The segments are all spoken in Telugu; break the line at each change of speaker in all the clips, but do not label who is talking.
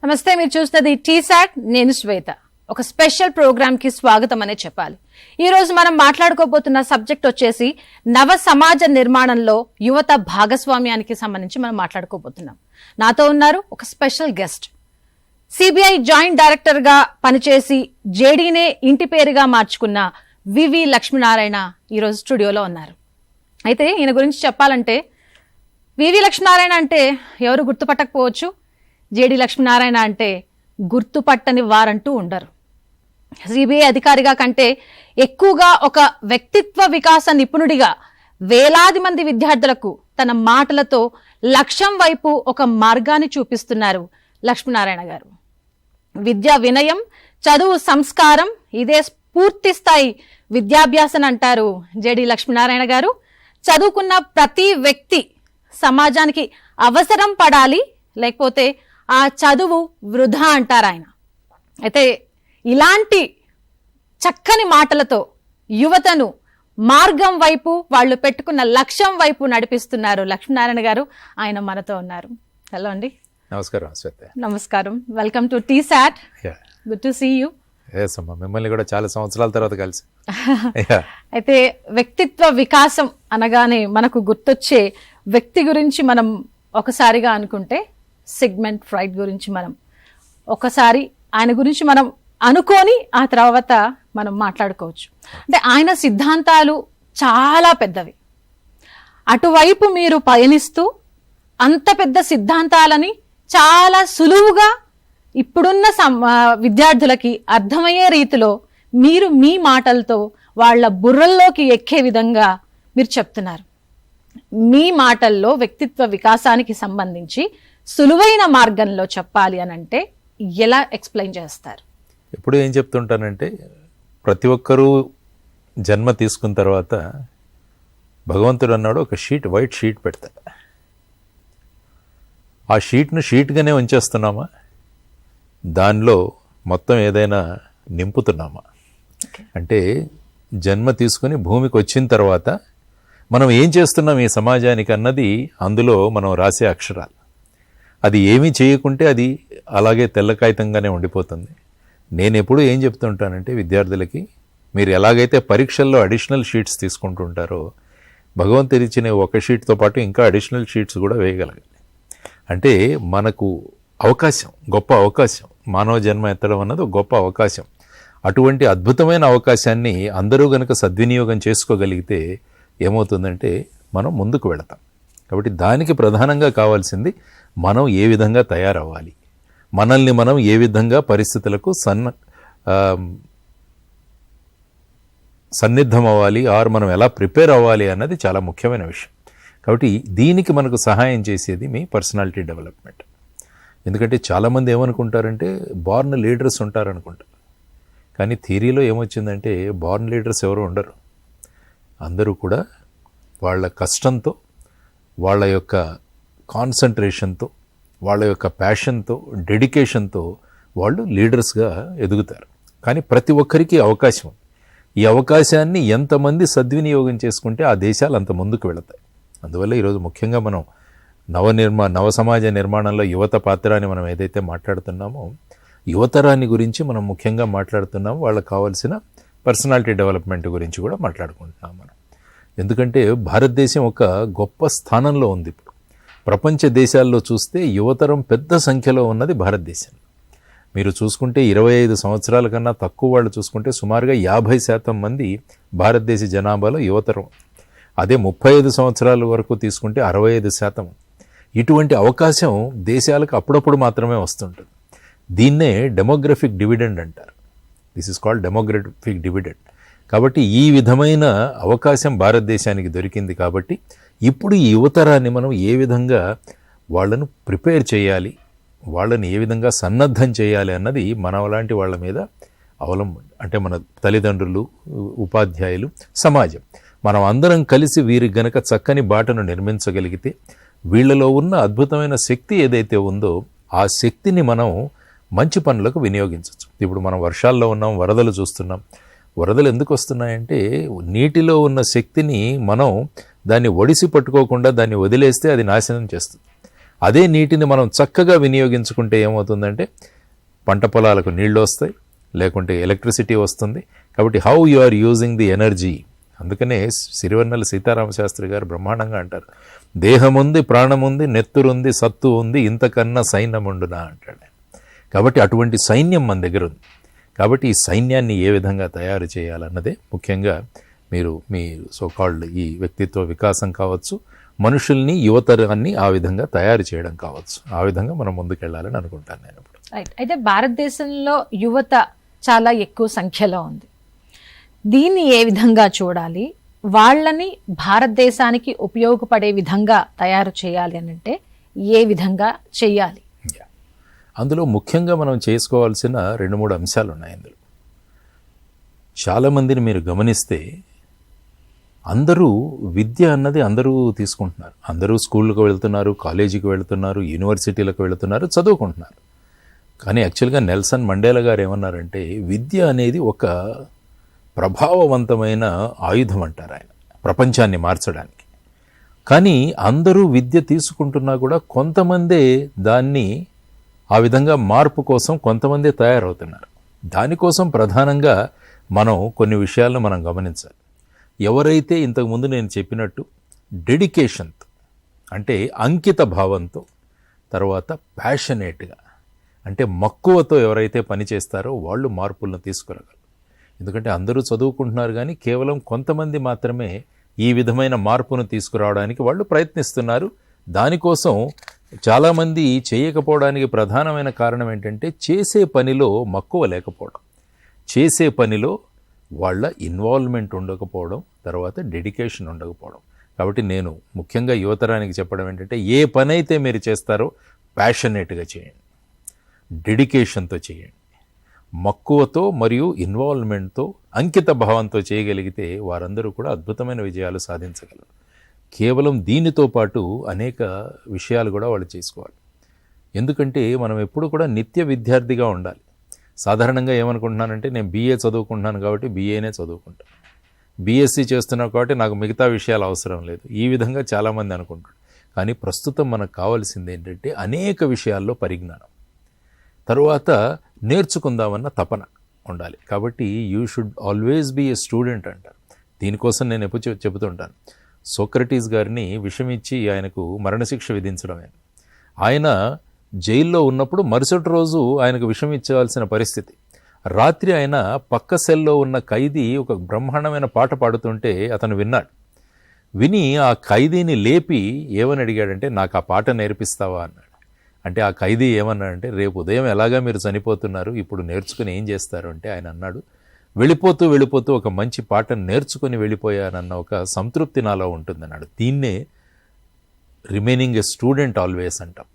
నమస్తే, మీరు చూస్తున్నది టీసాట్. నేను శ్వేత. ఒక స్పెషల్ ప్రోగ్రామ్ కి స్వాగతం అనే చెప్పాలి. ఈ రోజు మనం మాట్లాడుకోబోతున్న సబ్జెక్ట్ వచ్చేసి నవ సమాజ నిర్మాణంలో యువత భాగస్వామ్యానికి సంబంధించి మనం మాట్లాడుకోబోతున్నాం. నాతో ఉన్నారు ఒక special guest, CBI joint director గా పనిచేసి జేడీనే ఇంటి పేరుగా మార్చుకున్న వివి లక్ష్మీనారాయణ ఈరోజు స్టూడియోలో ఉన్నారు. అయితే ఈయన గురించి చెప్పాలంటే వివి లక్ష్మీనారాయణ అంటే ఎవరు గుర్తుపట్టకపోవచ్చు, జేడి లక్ష్మీనారాయణ అంటే గుర్తుపట్టని వారంటూ ఉండరు. సిబిఐ అధికారిగా కంటే ఎక్కువగా ఒక వ్యక్తిత్వ వికాస నిపుణుడిగా వేలాది మంది విద్యార్థులకు తన మాటలతో లక్ష్యం వైపు ఒక మార్గాన్ని చూపిస్తున్నారు లక్ష్మీనారాయణ గారు. విద్యా వినయం, చదువు సంస్కారం, ఇదే పూర్తి స్థాయి విద్యాభ్యాసం అంటారు జేడి లక్ష్మీనారాయణ గారు. చదువుకున్న ప్రతి వ్యక్తి సమాజానికి అవసరం పడాలి, లేకపోతే ఆ చదువు వృధా అంటారు ఆయన. అయితే ఇలాంటి చక్కని మాటలతో యువతను మార్గం వైపు, వాళ్ళు పెట్టుకున్న లక్ష్యం వైపు నడిపిస్తున్నారు లక్ష్మీనారాయణ గారు. ఆయన మనతో ఉన్నారు. హలో అండి.
నమస్కారం శ్వేత.
నమస్కారం, welcome to TSAT. Good to see you.
మిమ్మల్ని కూడా చాలా సంవత్సరాల తర్వాత కలిసి.
అయితే వ్యక్తిత్వ వికాసం అనగానే మనకు గుర్తొచ్చే వ్యక్తి గురించి మనం ఒకసారిగా అనుకుంటే సిగ్మండ్ ఫ్రాయిడ్ గురించి మనం ఒకసారి ఆయన గురించి మనం అనుకొని ఆ తర్వాత మనం మాట్లాడుకోవచ్చు. అంటే ఆయన సిద్ధాంతాలు చాలా పెద్దవి. అటువైపు మీరు పయనిస్తూ అంత పెద్ద సిద్ధాంతాలని చాలా సులువుగా ఇప్పుడున్న విద్యార్థులకి అర్థమయ్యే రీతిలో మీరు మీ మాటలతో వాళ్ళ బుర్రల్లోకి ఎక్కే విధంగా మీరు చెప్తున్నారు. మీ మాటల్లో వ్యక్తిత్వ వికాసానికి సంబంధించి సులువైన మార్గంలో చెప్పాలి అని అంటే ఎలా ఎక్స్ప్లెయిన్ చేస్తారు?
ఎప్పుడు ఏం చెప్తుంటానంటే, ప్రతి ఒక్కరూ జన్మ తీసుకున్న తర్వాత భగవంతుడు అన్నాడు ఒక వైట్ షీట్ పెడతాడు. ఆ షీట్ను షీట్గానే ఉంచేస్తున్నామా, దానిలో మొత్తం ఏదైనా నింపుతున్నామా? అంటే జన్మ తీసుకుని భూమికి వచ్చిన తర్వాత మనం ఏం చేస్తున్నాం ఈ సమాజానికి అన్నది అందులో మనం రాసే అక్షరాలు. అది ఏమీ చేయకుంటే అది అలాగే తెల్ల కాగితంగానే ఉండిపోతుంది. నేను ఎప్పుడు ఏం చెప్తుంటానంటే విద్యార్థులకి, మీరు ఎలాగైతే పరీక్షల్లో అడిషనల్ షీట్స్ తీసుకుంటుంటారో భగవంతుడు ఇచ్చిన ఒక షీట్తో పాటు ఇంకా అడిషనల్ షీట్స్ కూడా వేయగలగాలి. అంటే మనకు అవకాశం, గొప్ప అవకాశం, మానవ జన్మ ఎత్తడం అన్నది ఒక గొప్ప అవకాశం. అటువంటి అద్భుతమైన అవకాశాన్ని అందరూ గనక సద్వినియోగం చేసుకోగలిగితే ఏమవుతుందంటే మనం ముందుకు వెళతాం. కాబట్టి దానికి ప్రధానంగా కావాల్సింది మనం ఏ విధంగా తయారవ్వాలి, మనల్ని మనం ఏ విధంగా పరిస్థితులకు సన్నిద్ధం అవ్వాలి, ఆర్ మనం ఎలా ప్రిపేర్ అవ్వాలి అన్నది చాలా ముఖ్యమైన విషయం. కాబట్టి దీనికి మనకు సహాయం చేసేది మీ పర్సనాలిటీ డెవలప్మెంట్. ఎందుకంటే చాలామంది ఏమనుకుంటారంటే బార్న్ లీడర్స్ ఉంటారనుకుంటారు. కానీ థియరీలో ఏమొచ్చిందంటే బార్న్ లీడర్స్ ఎవరు ఉండరు. అందరూ కూడా వాళ్ళ కష్టంతో, వాళ్ళ యొక్క కాన్సన్ట్రేషన్తో, వాళ్ళ యొక్క ప్యాషన్తో, డెడికేషన్తో వాళ్ళు లీడర్స్గా ఎదుగుతారు. కానీ ప్రతి ఒక్కరికి అవకాశం, ఈ అవకాశాన్ని ఎంతమంది సద్వినియోగం చేసుకుంటే ఆ దేశాలు అంత ముందుకు వెళతాయి. అందువల్ల ఈరోజు ముఖ్యంగా మనం నవ సమాజ నిర్మాణంలో యువత పాత్ర అని మనం ఏదైతే మాట్లాడుతున్నామో, యువతరాన్ని గురించి మనం ముఖ్యంగా మాట్లాడుతున్నాము. వాళ్ళకి కావాల్సిన పర్సనాలిటీ డెవలప్మెంట్ గురించి కూడా మాట్లాడుకుంటున్నాం మనం. ఎందుకంటే భారతదేశం ఒక గొప్ప స్థానంలో ఉంది. ఇప్పుడు ప్రపంచ దేశాల్లో చూస్తే యువతరం పెద్ద సంఖ్యలో ఉన్నది భారతదేశం. మీరు చూసుకుంటే 25 సంవత్సరాల కన్నా తక్కువ వాళ్ళు చూసుకుంటే సుమారుగా 50% మంది భారతదేశ జనాభాలో యువతరం. అదే 35 సంవత్సరాల వరకు తీసుకుంటే 65%. ఇటువంటి అవకాశం దేశాలకు అప్పుడప్పుడు మాత్రమే వస్తుంటుంది. దీన్నే డెమోగ్రఫిక్ డివిడెండ్ అంటారు. This is called demographic dividend. కాబట్టి ఈ విధమైన అవకాశం భారతదేశానికి దొరికింది. కాబట్టి ఇప్పుడు ఈ యువతరాన్ని మనం ఏ విధంగా వాళ్ళను ప్రిపేర్ చేయాలి, వాళ్ళని ఏ విధంగా సన్నద్ధం చేయాలి అన్నది మన లాంటి వాళ్ళ మీద అంటే మన తల్లిదండ్రులు, ఉపాధ్యాయులు, సమాజం, మనం అందరం కలిసి వీరికి గనక చక్కని బాటను నిర్మించగలిగితే వీళ్ళలో ఉన్న అద్భుతమైన శక్తి ఏదైతే ఉందో ఆ శక్తిని మనం మంచి పనులకు వినియోగించవచ్చు. ఇప్పుడు మనం వర్షాల్లో ఉన్నాం, వరదలు చూస్తున్నాం. వరదలు ఎందుకు వస్తున్నాయంటే నీటిలో ఉన్న శక్తిని మనం దాన్ని ఒడిసి పట్టుకోకుండా దాన్ని వదిలేస్తే అది నాశనం చేస్తుంది. అదే నీటిని మనం చక్కగా వినియోగించుకుంటే ఏమవుతుందంటే పంట పొలాలకు నీళ్ళు వస్తాయి, లేకుంటే ఎలక్ట్రిసిటీ వస్తుంది. కాబట్టి how you are using the energy. అందుకనే సిరివెన్నెల సీతారామశాస్త్రి గారు బ్రహ్మాండంగా అంటారు, దేహముంది, ప్రాణముంది, నెత్తురుంది, సత్తు ఉంది, ఇంతకన్నా సైన్యముండునా అంటాడు. కాబట్టి అటువంటి సైన్యం మన దగ్గర ఉంది. కాబట్టి ఈ సైన్యాన్ని ఏ విధంగా తయారు చేయాలన్నదే ముఖ్యంగా మీరు మీ సోకాల్డ్ ఈ వ్యక్తిత్వ వికాసం కావచ్చు, మనుషుల్ని, యువతరాన్ని ఆ విధంగా తయారు చేయడం కావచ్చు, ఆ విధంగా మనం ముందుకెళ్ళాలని అనుకుంటాను నేను ఇప్పుడు.
రైట్. అయితే భారతదేశంలో యువత చాలా ఎక్కువ సంఖ్యలో ఉంది. దీన్ని ఏ విధంగా చూడాలి, వాళ్ళని భారతదేశానికి ఉపయోగపడే విధంగా తయారు చేయాలి అని అంటే ఏ విధంగా చెయ్యాలి?
అందులో ముఖ్యంగా మనం చేసుకోవాల్సిన 2-3 అంశాలు ఉన్నాయి. అందులో చాలామందిని మీరు గమనిస్తే అందరూ విద్య అన్నది అందరూ తీసుకుంటున్నారు. అందరూ స్కూళ్ళకు వెళ్తున్నారు, కాలేజీకి వెళ్తున్నారు, యూనివర్సిటీలకు వెళ్తున్నారు, చదువుకుంటున్నారు. కానీ యాక్చువల్గా నెల్సన్ మండేలా గారు ఏమన్నారంటే విద్య అనేది ఒక ప్రభావవంతమైన ఆయుధం అంటారు ఆయన, ప్రపంచాన్ని మార్చడానికి. కానీ అందరూ విద్య తీసుకుంటున్నా కూడా కొంతమందే దాన్ని ఆ విధంగా మార్పు కోసం కొంతమందే తయారవుతున్నారు. దానికోసం ప్రధానంగా మనం కొన్ని విషయాలను మనం గమనించాలి. ఎవరైతే ఇంతకుముందు నేను చెప్పినట్టు డెడికేషన్తో, అంటే అంకిత భావంతో, తర్వాత ప్యాషనేట్గా అంటే మక్కువతో ఎవరైతే పని చేస్తారో వాళ్ళు మార్పులను తీసుకురాగలరు. ఎందుకంటే అందరూ చదువుకుంటున్నారు కానీ కేవలం కొంతమంది మాత్రమే ఈ విధమైన మార్పును తీసుకురావడానికి వాళ్ళు ప్రయత్నిస్తున్నారు. దానికోసం చాలామంది చేయకపోవడానికి ప్రధానమైన కారణం ఏంటంటే చేసే పనిలో మక్కువ లేకపోవడం, చేసే పనిలో వాళ్ళ ఇన్వాల్వ్మెంట్ ఉండకపోవడం, తర్వాత డెడికేషన్ ఉండకపోవడం. కాబట్టి నేను ముఖ్యంగా యువతరానికి చెప్పడం ఏంటంటే ఏ పని అయితే మీరు చేస్తారో ప్యాషనేట్గా చేయండి, డెడికేషన్తో చేయండి, మక్కువతో మరియు ఇన్వాల్వ్మెంట్తో, అంకిత భావంతో చేయగలిగితే వారందరూ కూడా అద్భుతమైన విజయాలు సాధించగలరు. కేవలం దీనితో పాటు అనేక విషయాలు కూడా వాళ్ళు చేసుకోవాలి. ఎందుకంటే మనం ఎప్పుడు కూడా నిత్య విద్యార్థిగా ఉండాలి. సాధారణంగా ఏమనుకుంటున్నానంటే నేను BA చదువుకుంటున్నాను కాబట్టి BAనే చదువుకుంటాను, BSc చేస్తున్నాను కాబట్టి నాకు మిగతా విషయాలు అవసరం లేదు, ఈ విధంగా చాలామంది అనుకుంటారు. కానీ ప్రస్తుతం మనకు కావాల్సింది ఏంటంటే అనేక విషయాల్లో పరిజ్ఞానం, తరువాత నేర్చుకుందామన్న తపన ఉండాలి. కాబట్టి you should always be a student అంటారు. దీనికోసం నేను ఎప్పుడు చెబుతుంటాను, సోక్రటీస్ గారిని విషమిచ్చి ఆయనకు మరణశిక్ష విధించడమే. ఆయన జైల్లో ఉన్నప్పుడు మరుసటి రోజు ఆయనకు విషం ఇచ్చాల్సిన పరిస్థితి. రాత్రి ఆయన పక్క సెల్లో ఉన్న ఖైదీ ఒక బ్రహ్మాండమైన పాట పాడుతుంటే అతను విన్నాడు. విని ఆ ఖైదీని లేపి ఏమని అడిగాడంటే నాకు ఆ పాట నేర్పిస్తావా అన్నాడు. అంటే ఆ ఖైదీ ఏమన్నాడంటే రేపు ఉదయం ఎలాగా మీరు చనిపోతున్నారు, ఇప్పుడు నేర్చుకుని ఏం చేస్తారు అంటే ఆయన అన్నాడు వెళ్ళిపోతూ వెళ్ళిపోతూ ఒక మంచి పాటను నేర్చుకుని వెళ్ళిపోయానన్న ఒక సంతృప్తి నాలో ఉంటుందన్నాడు. దీన్నే రిమైనింగ్ ఏ స్టూడెంట్ ఆల్వేస్ అంటాం.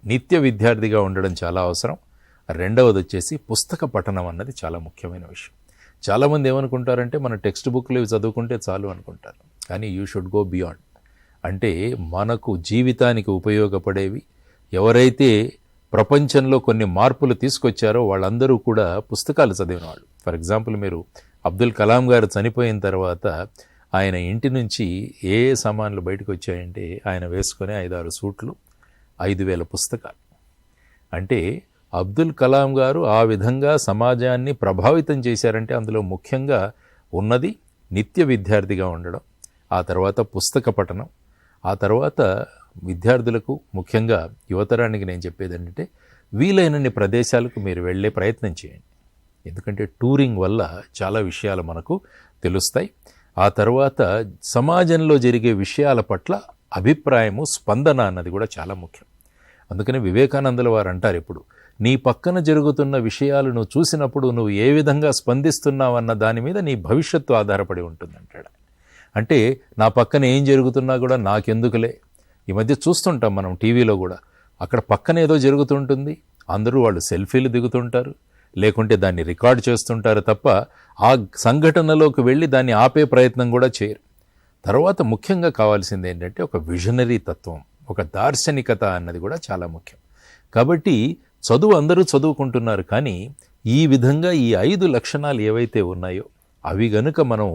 నిత్య విద్యార్థిగా ఉండడం చాలా అవసరం. రెండవది వచ్చేసి పుస్తక పఠనం అన్నది చాలా ముఖ్యమైన విషయం. చాలామంది ఏమనుకుంటారంటే మన టెక్స్ట్ బుక్లు ఇవి చదువుకుంటే చాలు అనుకుంటారు. కానీ యూ షుడ్ గో బియాండ్. అంటే మనకు జీవితానికి ఉపయోగపడేవి, ఎవరైతే ప్రపంచంలో కొన్ని మార్పులు తీసుకొచ్చారో వాళ్ళందరూ కూడా పుస్తకాలు చదివిన వాళ్ళు. ఫర్ ఎగ్జాంపుల్ మీరు అబ్దుల్ కలాం గారు చనిపోయిన తర్వాత ఆయన ఇంటి నుంచి ఏ సామాన్లు బయటకు వచ్చాయంటే ఆయన వేసుకునే 5-6 సూట్లు, 5,000 పుస్తకాలు. అంటే అబ్దుల్ కలాం గారు ఆ విధంగా సమాజాన్ని ప్రభావితం చేశారంటే అందులో ముఖ్యంగా ఉన్నది నిత్య విద్యార్థిగా ఉండడం, ఆ తర్వాత పుస్తక పఠనం, ఆ తర్వాత విద్యార్థులకు ముఖ్యంగా యువతరానికి నేను చెప్పేది ఏంటంటే వీలైనన్ని ప్రదేశాలకు మీరు వెళ్ళే ప్రయత్నం చేయండి. ఎందుకంటే టూరింగ్ వల్ల చాలా విషయాలు మనకు తెలుస్తాయి. ఆ తర్వాత సమాజంలో జరిగే విషయాల పట్ల అభిప్రాయము, స్పందన అన్నది కూడా చాలా ముఖ్యం. అందుకని వివేకానందుల వారు అంటారు ఎప్పుడు, నీ పక్కన జరుగుతున్న విషయాలు నువ్వు చూసినప్పుడు నువ్వు ఏ విధంగా స్పందిస్తున్నావన్న దాని మీద నీ భవిష్యత్తు ఆధారపడి ఉంటుందంటాడు. అంటే నా పక్కన ఏం జరుగుతున్నా కూడా నాకెందుకులే. ఈ మధ్య చూస్తుంటాం మనం టీవీలో కూడా, అక్కడ పక్కన ఏదో జరుగుతుంటుంది, అందరూ వాళ్ళు సెల్ఫీలు దిగుతుంటారు, లేకుంటే దాన్ని రికార్డ్ చేస్తుంటారు తప్ప ఆ సంఘటనలోకి వెళ్ళి దాన్ని ఆపే ప్రయత్నం కూడా చేయరు. తర్వాత ముఖ్యంగా కావాల్సింది ఏంటంటే ఒక విజనరీ తత్వం, ఒక దార్శనికత అన్నది కూడా చాలా ముఖ్యం. కాబట్టి చదువు అందరూ చదువుకుంటున్నారు, కానీ ఈ విధంగా ఈ 5 లక్షణాలు ఏవైతే ఉన్నాయో అవి గనుక మనం